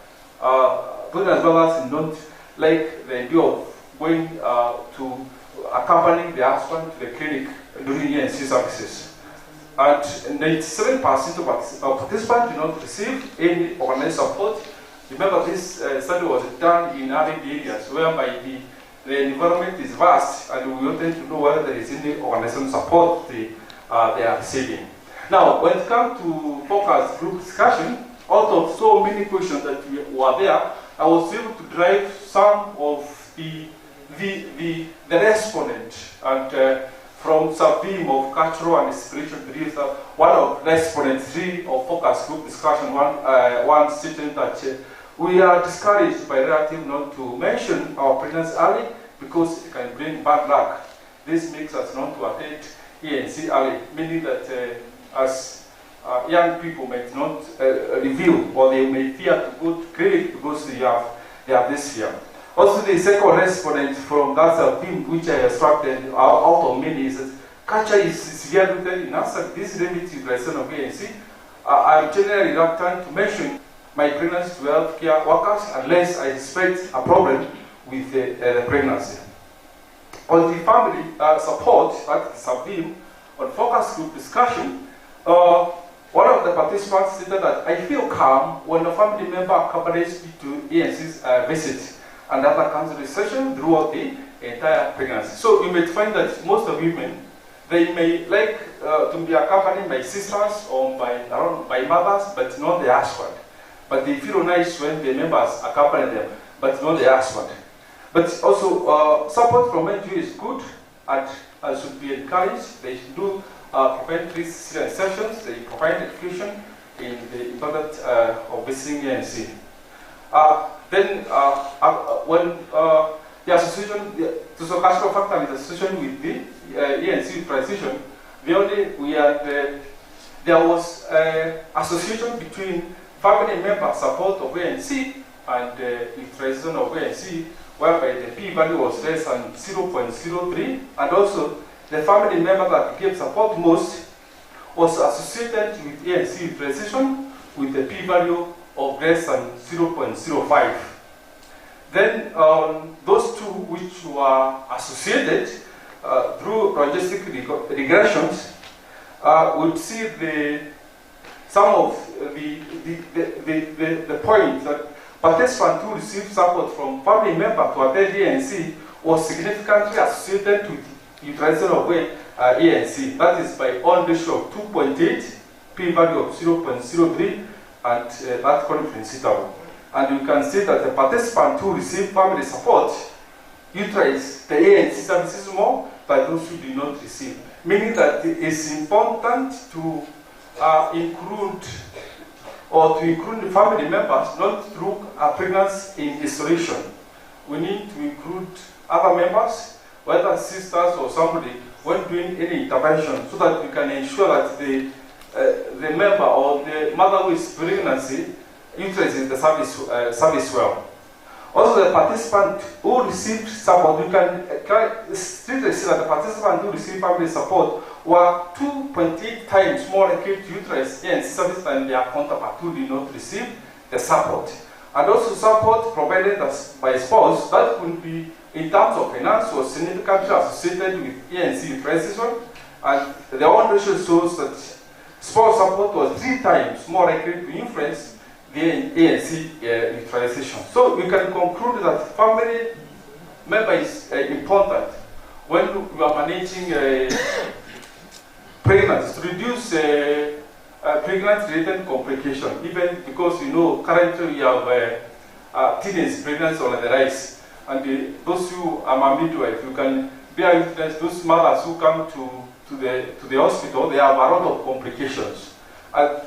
pregnant mothers don't like the idea of going to accompanying the husband to the clinic during ENC services. And 97% of participants did not receive any organized support. Remember, this study was done in arid areas whereby the environment is vast, and we wanted to know whether there is any organization support they are receiving. Now, when it comes to focus group discussion, out of so many questions that were there, I was able to drive some of the respondent, and from some theme of cultural and spiritual beliefs, one of respondents, three of focus group discussion, one stated that we are discouraged by relatives not to mention our pregnancy early because it can bring bad luck. This makes us not to attend ENC early, meaning that as young people might not reveal, or they may fear to go to clinic because they have this fear. Also, the second respondent from that theme which I extracted out of many is that culture is severe rooted in us, and this limits utilization of ANC. I'm generally reluctant to mention my pregnancy to healthcare workers unless I suspect a problem with the pregnancy. On the family support, that is a theme, on focus group discussion, one of the participants stated that I feel calm when a family member accompanies me to ENC's visit and other counseling session throughout the entire pregnancy. So you may find that most of women, they may like to be accompanied by sisters or by mothers, but not the husband. But they feel nice when the members accompany them, but not the husband. But also support from NGO is good and should be encouraged. They should do preventive sessions. They provide education in the importance of visiting ANC. Then when the association, the socio-cultural factor is association with the ENC transition, there was association between family member support of ANC and the transition of ANC, whereby the p-value was less than 0.03, and also the family member that gave support most was associated with ANC utilization with a p-value of less than 0.05. Then those two which were associated through logistic regressions would see some of the point that participants who received support from family member to attend ANC was significantly associated with utilization of ANC. That is by on ratio of 2.8, p-value of 0.03, and that confidence interval. And you can see that the participants who received family support utilize the ANC services more than those who did not receive. Meaning that it is important to include the family members, not through a pregnancy in isolation. We need to include other members, whether sisters or somebody, when doing any intervention, so that we can ensure that the member or the mother who is pregnancy utilizes the service well. Also, the participant who received support, you can strictly see that the participant who received family support were 2.8 times more likely to utilize ANC service than their counterpart who did not receive the support. And also support provided by spouse, that could be in terms of finance, was significantly associated with ANC utilization, and the own ratio shows that spouse support was 3 times more likely to influence the ANC utilization. So we can conclude that family member is important when you are managing pregnancy, to reduce pregnancy-related complication, even because currently we have teenage pregnancy on the rise. And those who are midwife, you can bear witness, those mothers who come to the hospital, they have a lot of complications. And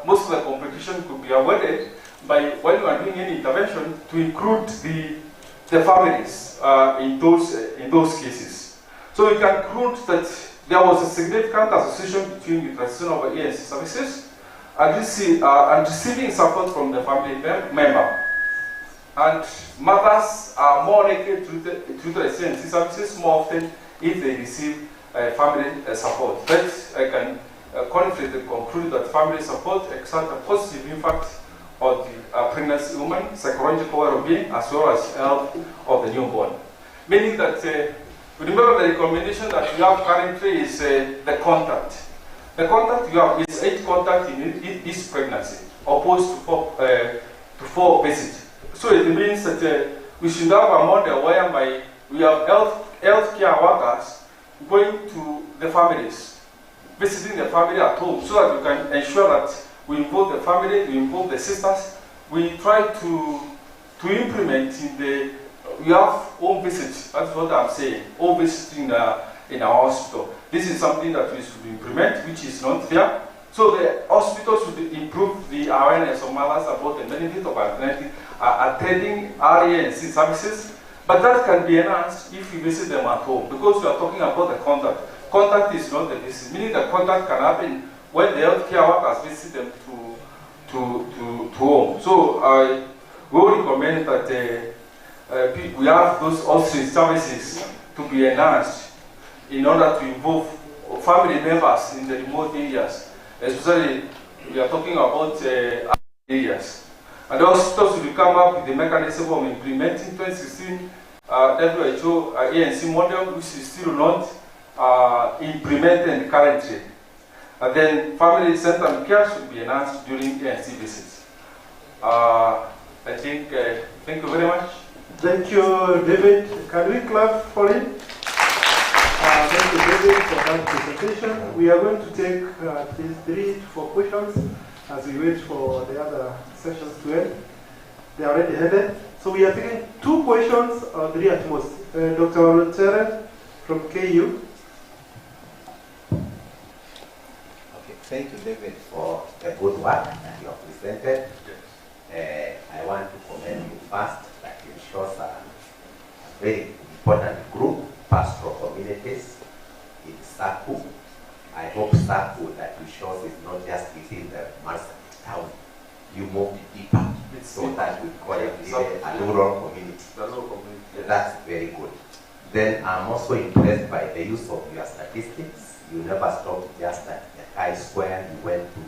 most of the complications could be avoided by, when you are doing any intervention, to include the families in those cases. So we can conclude that there was a significant association between utilization of ANC services and receiving support from the family member. And mothers are more likely to utilize ANC services more often if they receive family support. That I can confidently conclude that family support exerts a positive impact on the pregnancy woman, psychological well-being, as well as health of the newborn. Meaning that, remember the recommendation that you have currently is the contact. The contact you have is 8 contacts in each pregnancy, opposed to 4 visits. So it means that we should have a model whereby we have healthcare workers going to the families, visiting the family at home, so that we can ensure that we involve the family, we involve the sisters. We try to implement we have home visits. That's what I'm saying. Home visits in our hospital. This is something that we should implement, which is not there. So the hospital should improve the awareness of mothers about the benefit of attending RANC services. But that can be enhanced if you visit them at home, because we are talking about the contact. Contact is not the visit, meaning the contact can happen when the healthcare workers visit them to home. So I will recommend that we have those outreach services to be enhanced in order to involve family members in the remote areas. Especially, we are talking about areas. And the hospitals will come up with the mechanism of implementing 2016 WHO ANC model, which is still not implemented currently. And then family center care should be enhanced during ANC visits. I think, thank you very much. Thank you, David. Can we clap for him? Thank you, David, for that presentation. We are going to take at least 3 to 4 questions as we wait for the other sessions to end. They are already headed. So we are taking 2 questions or 3 at most. Dr. Walter from KU. Okay, thank you, David, for the good work that you have presented. I want to commend you first that you chose a very important group, pastoral communities in SACU. I hope SACU that you chose is not just within the Marsabit town. You moved deeper, so that we call it a rural community. That's very good. Then I'm also impressed by the use of your statistics. You never stopped just at the chi-square. You went to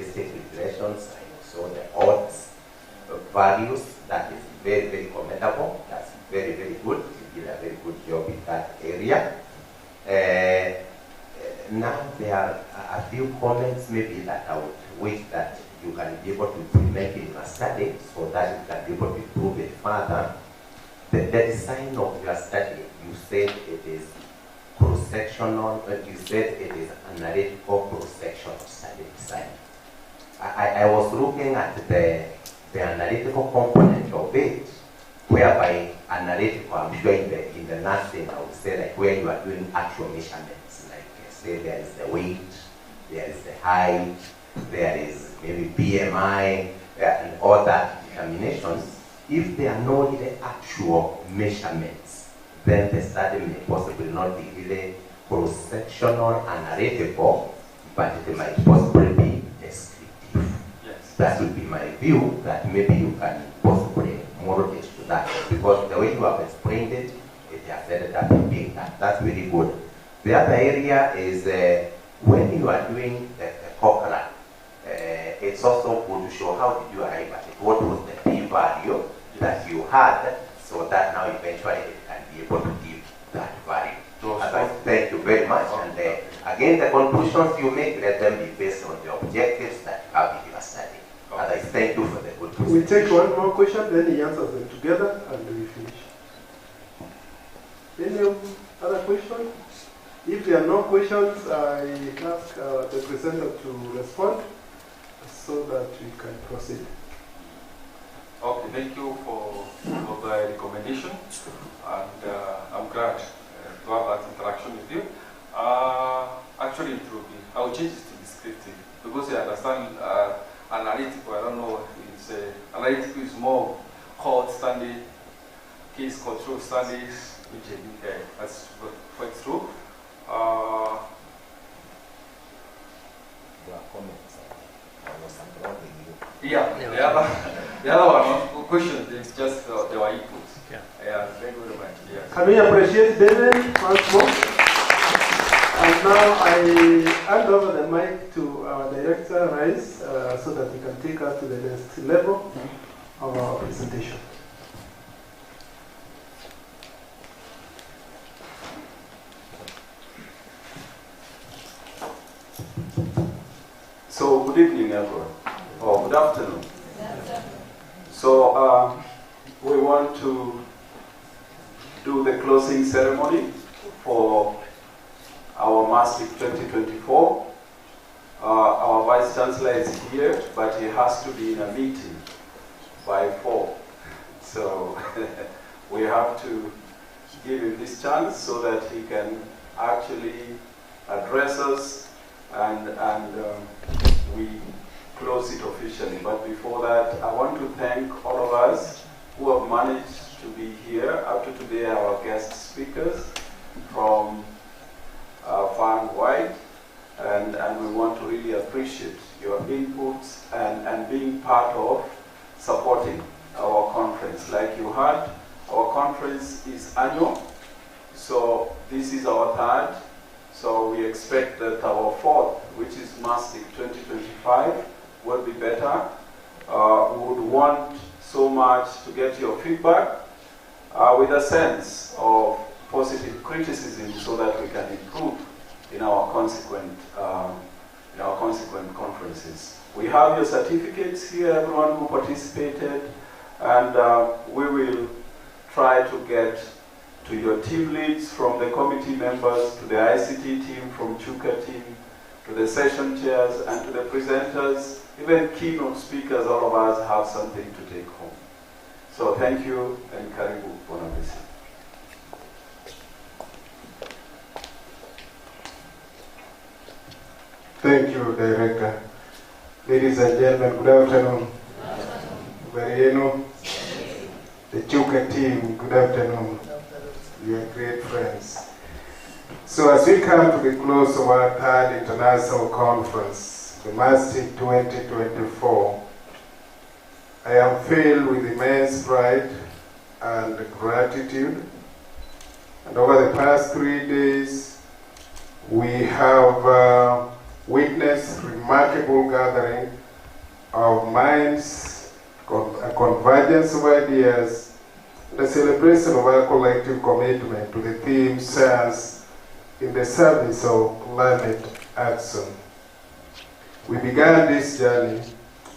logistic regressions and you saw the odds values. That is very, very commendable. That's very, very good. You did a very good job in that area. Now there are a few comments maybe that I would wish that you can be able to implement in your study so that you can be able to improve it further. The design of your study, you said it is cross-sectional, you said it is analytical cross-sectional study design. I was looking at the analytical component of it, whereby analytical, I'm sure in the nursing, I would say like where you are doing actual measurements, like say there is the weight, there is the height, there is maybe BMI, and all that determinations. If they are not the actual measurements, then the study may possibly not be really cross-sectional analytical, but it might possibly be descriptive. Yes. That would be my view, that maybe you can possibly model it to that. Because the way you have explained it, it has ended up being that. That's really good. The other area is when you are doing the Cochrane, it's also good to show how did you arrive at it. What was the p-value that you had, so that now eventually it can be able to give that value. Thank you very much. And again, the conclusions you make, let them be based on the objectives that you have in your study. Otherwise, thank you for the good presentation. We take one more question, then he answers them together, and we finish. Any other questions? If there are no questions, I ask the presenter to respond so that we can proceed. Okay, thank you for the recommendation, and I'm glad to have that interaction with you. Actually, it will be, I will change it to descriptive, because I understand analytical, I don't know, it's analytical is more court study, case control studies, which that's quite true. There are comments. Yeah, the other one, questions, it's just there were inputs. Yeah, thank you very much. Yes. Can we appreciate David once more? And now I hand over the mic to our director, Rice, so that he can take us to the next level of our presentation. So, good evening, everyone. Or good afternoon. So, we want to do the closing ceremony for our MASTIC 2024. Our Vice Chancellor is here, but he has to be in a meeting by 4. So, we have to give him this chance so that he can actually address us and we close it officially. But before that, I want to thank all of us who have managed to be here. Up to today, our guest speakers from far and wide, and we want to really appreciate your inputs and being part of supporting our conference. Like you heard, our conference is annual, so this is our 3rd. So we expect that our 4th, which is MASTIC 2025, will be better. We would want so much to get your feedback with a sense of positive criticism so that we can improve in our consequent conferences. We have your certificates here, everyone who participated, and we will try to get to your team leads from the committee members, to the ICT team from Chuka team, to the session chairs, and to the presenters, even keynote speakers. All of us have something to take home. So thank you, and karibu Bonavisi. Thank you, Director. Ladies and gentlemen, good afternoon. Mariano, the Chuka team, good afternoon. You are great friends. So as we come to the close of our 3rd International Conference, the MASTIC 2024, I am filled with immense pride and gratitude And over the past 3 days, we have witnessed remarkable gathering of minds, a convergence of ideas, and a celebration of our collective commitment to the theme science in the service of climate action. We began this journey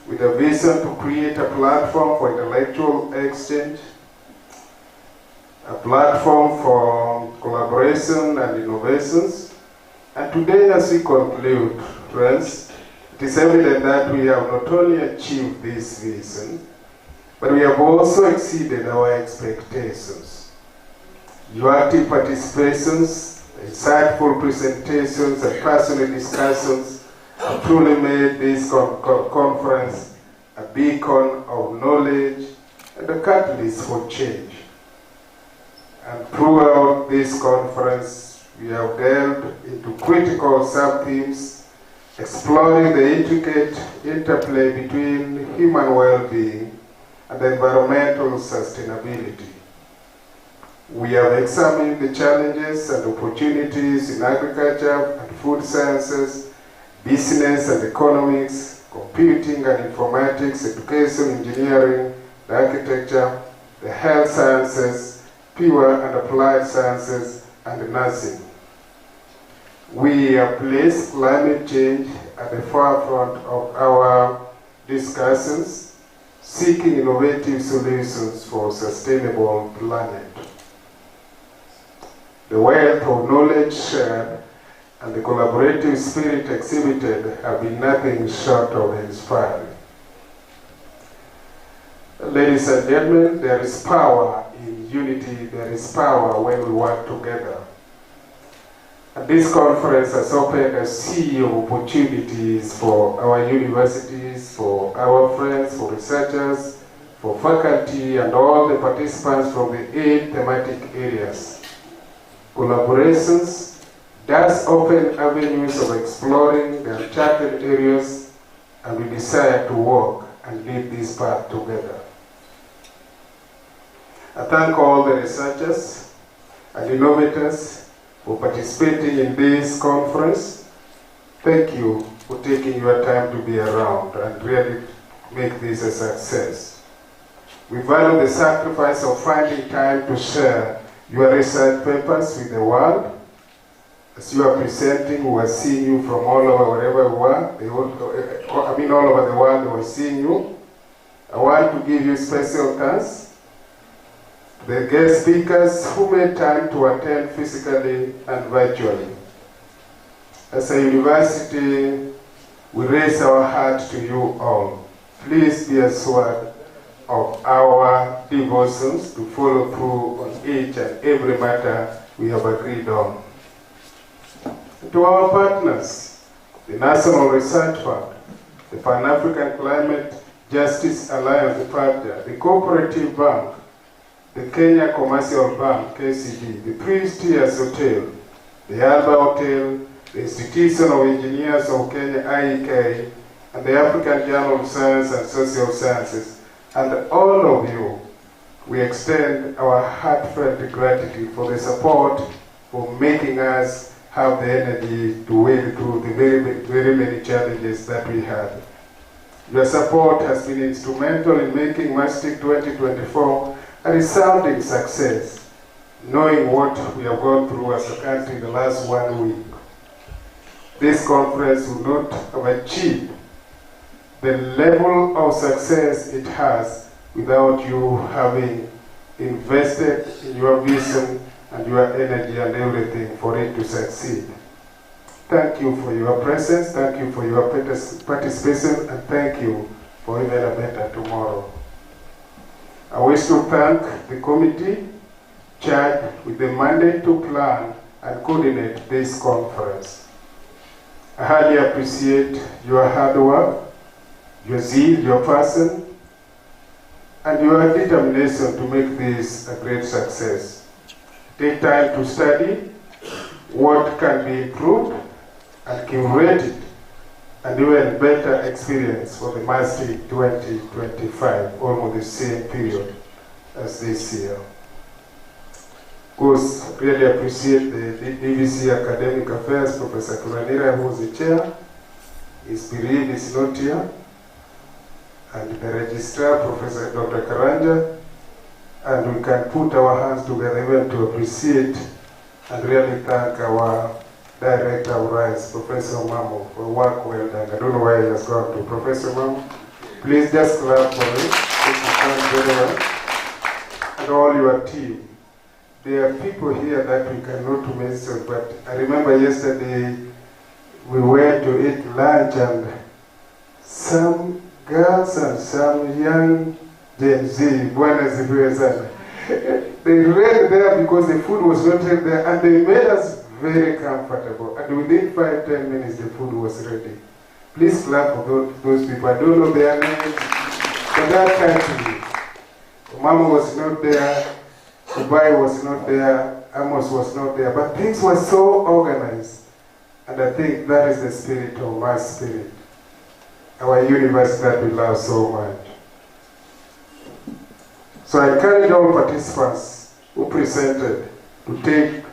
with a vision to create a platform for intellectual exchange, a platform for collaboration and innovations. And today, as we conclude, friends, it is evident that we have not only achieved this vision, but we have also exceeded our expectations. Your active participations, insightful presentations, and passionate discussions have truly made this conference a beacon of knowledge and a catalyst for change. And throughout this conference, we have delved into critical sub-themes, exploring the intricate interplay between human well-being and environmental sustainability. We have examined the challenges and opportunities in agriculture and food sciences, business and economics, computing and informatics, education, engineering, the architecture, the health sciences, pure and applied sciences, and nursing. We have placed climate change at the forefront of our discussions, seeking innovative solutions for a sustainable planet. The wealth of knowledge shared and the collaborative spirit exhibited have been nothing short of inspiring. Ladies and gentlemen, there is power in unity, there is power when we work together. And this conference has opened a sea of opportunities for our universities, for our friends, for researchers, for faculty, and all the participants from the 8 thematic areas. Collaborations does open avenues of exploring the uncharted areas, and we desire to walk and lead this path together. I thank all the researchers and innovators for participating in this conference. Thank you for taking your time to be around and really make this a success. We value the sacrifice of finding time to share your research papers with the world. As you are presenting, we are seeing you from all over wherever we are. All over the world we are seeing you. I want to give you special thanks. The guest speakers who made time to attend physically and virtually. As a university, we raise our heart to you all. Please be assured of our devotions to follow through on each and every matter we have agreed on. To our partners, the National Research Fund, the Pan-African Climate Justice Alliance, the Cooperative Bank, the Kenya Commercial Bank, KCB, the Three Steers Hotel, the Alba Hotel, the Institution of Engineers of Kenya, IEK, and the African Journal of Science and Social Sciences, and all of you, we extend our heartfelt gratitude for the support, for making us have the energy to wade through the very many challenges that we had. Your support has been instrumental in making MASTIC 2024 a resounding success, knowing what we have gone through as a country in the last 1 week. This conference would not have achieved the level of success it has without you having invested in your vision and your energy and everything for it to succeed. Thank you for your presence, thank you for your participation, and thank you for even a better tomorrow. I wish to thank the committee charged with the mandate to plan and coordinate this conference. I highly appreciate your hard work, your zeal, your passion, and your determination to make this a great success. Take time to study what can be improved and curate it, and even better experience for the MASTIC 2025, almost the same period as this year. Of course, really appreciate the DVC Academic Affairs, Professor Kuranira, who is the chair. His bereaved is not here. And the registrar, Professor Dr. Karanja. And we can put our hands together even to appreciate and really thank our Director of Rights, Professor Mamo, for work well done. I don't know where he has gone to. Professor Mamo, please just clap for him. Thank you very well. And all your team. There are people here that we cannot mention, but I remember yesterday we went to eat lunch and some girls and some young Gen Z, they went there because the food was not yet there and they made us very comfortable. And within 5-10 minutes the food was ready. Please clap for those people. I don't know their names, but that country, Mama was not there, Dubai was not there, Amos was not there, but things were so organized. And I think that is the spirit of my spirit. Our university that we love so much. So I encourage all participants who presented to take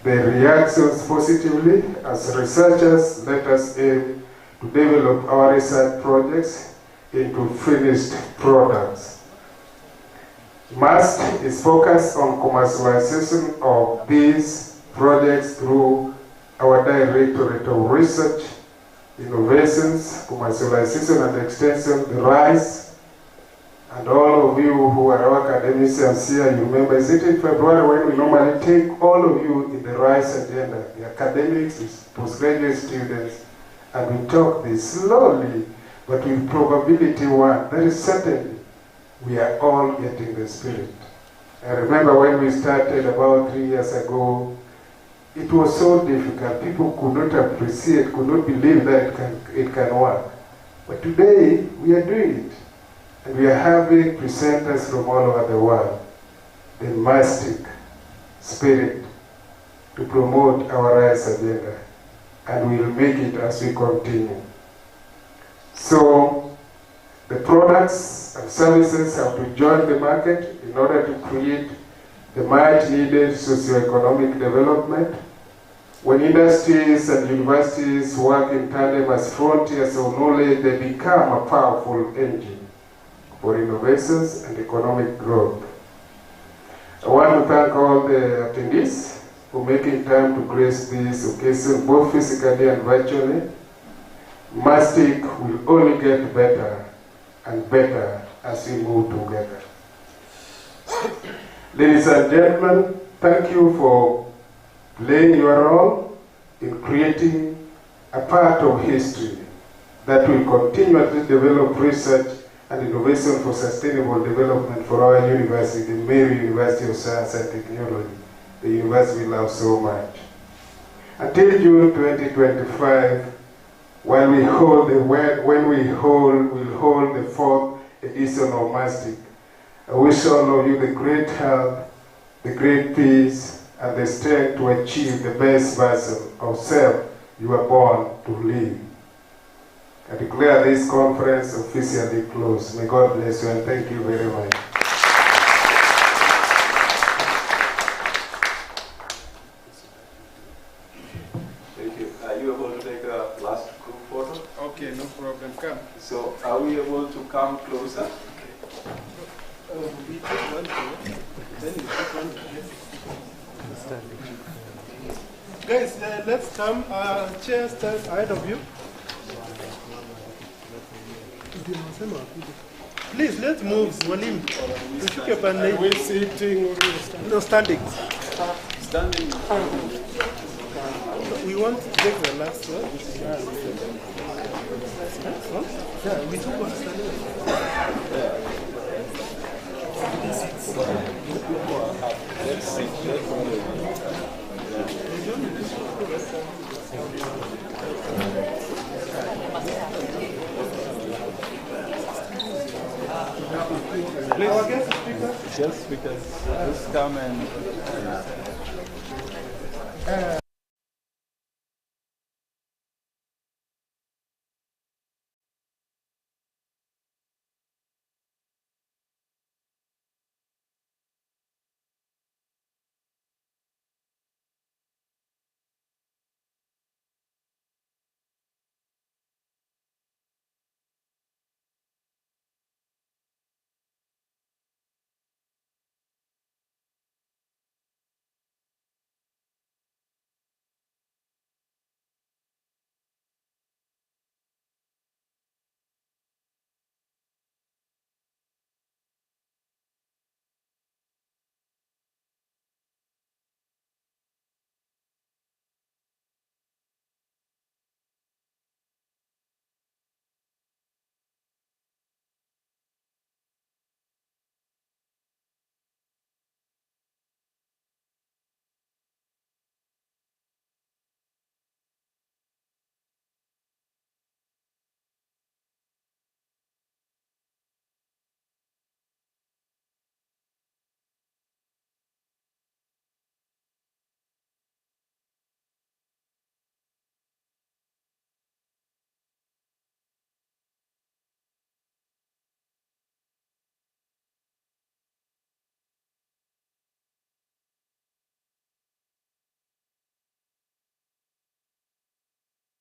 the reactions positively. As researchers, let us aim to develop our research projects into finished products. MAST is focused on commercialization of these projects through our Directorate of Research, Innovations, Commercialization and Extension, the RISE. And all of you who are our academicians here, you remember, is it in February when we normally take all of you in the RISE agenda, the academics, the postgraduate students, and we talk this slowly, but with probability one. That is certainly we are all getting the spirit. I remember when we started about 3 years ago, it was so difficult. People could not appreciate, could not believe that it can work. But today, we are doing it. And we are having presenters from all over the world. The mastic spirit to promote our rights agenda. And we will make it as we continue. So, the products and services have to join the market in order to create the much needed socio-economic development. When industries and universities work in tandem as frontiers of knowledge, they become a powerful engine for innovations and economic growth. I want to thank all the attendees for making time to grace this occasion, both physically and virtually. Mastic will only get better and better as we move together. Ladies and gentlemen, thank you for playing your role in creating a part of history that will continuously develop research and innovation for sustainable development for our university, the Meru University of Science and Technology, the university we love so much. Until June 2025, when we hold we'll hold the 4th edition of MASTIC. I wish all of you the great health, the great peace, and the strength to achieve the best version of self you were born to live. I declare this conference officially closed. May God bless you and thank you very much. Thank you. Are you able to take a last group photo? Okay, no problem. Come. So, are we able to come closer? We take one here, then you take one here. Guys, let's come. Chair stand ahead of you. Please, let's move. Walim. Are we sitting or standing? No, standing. Standing. We want to take the last one. Yeah, we took one standing. Our guest speaker? Guest speakers, just come and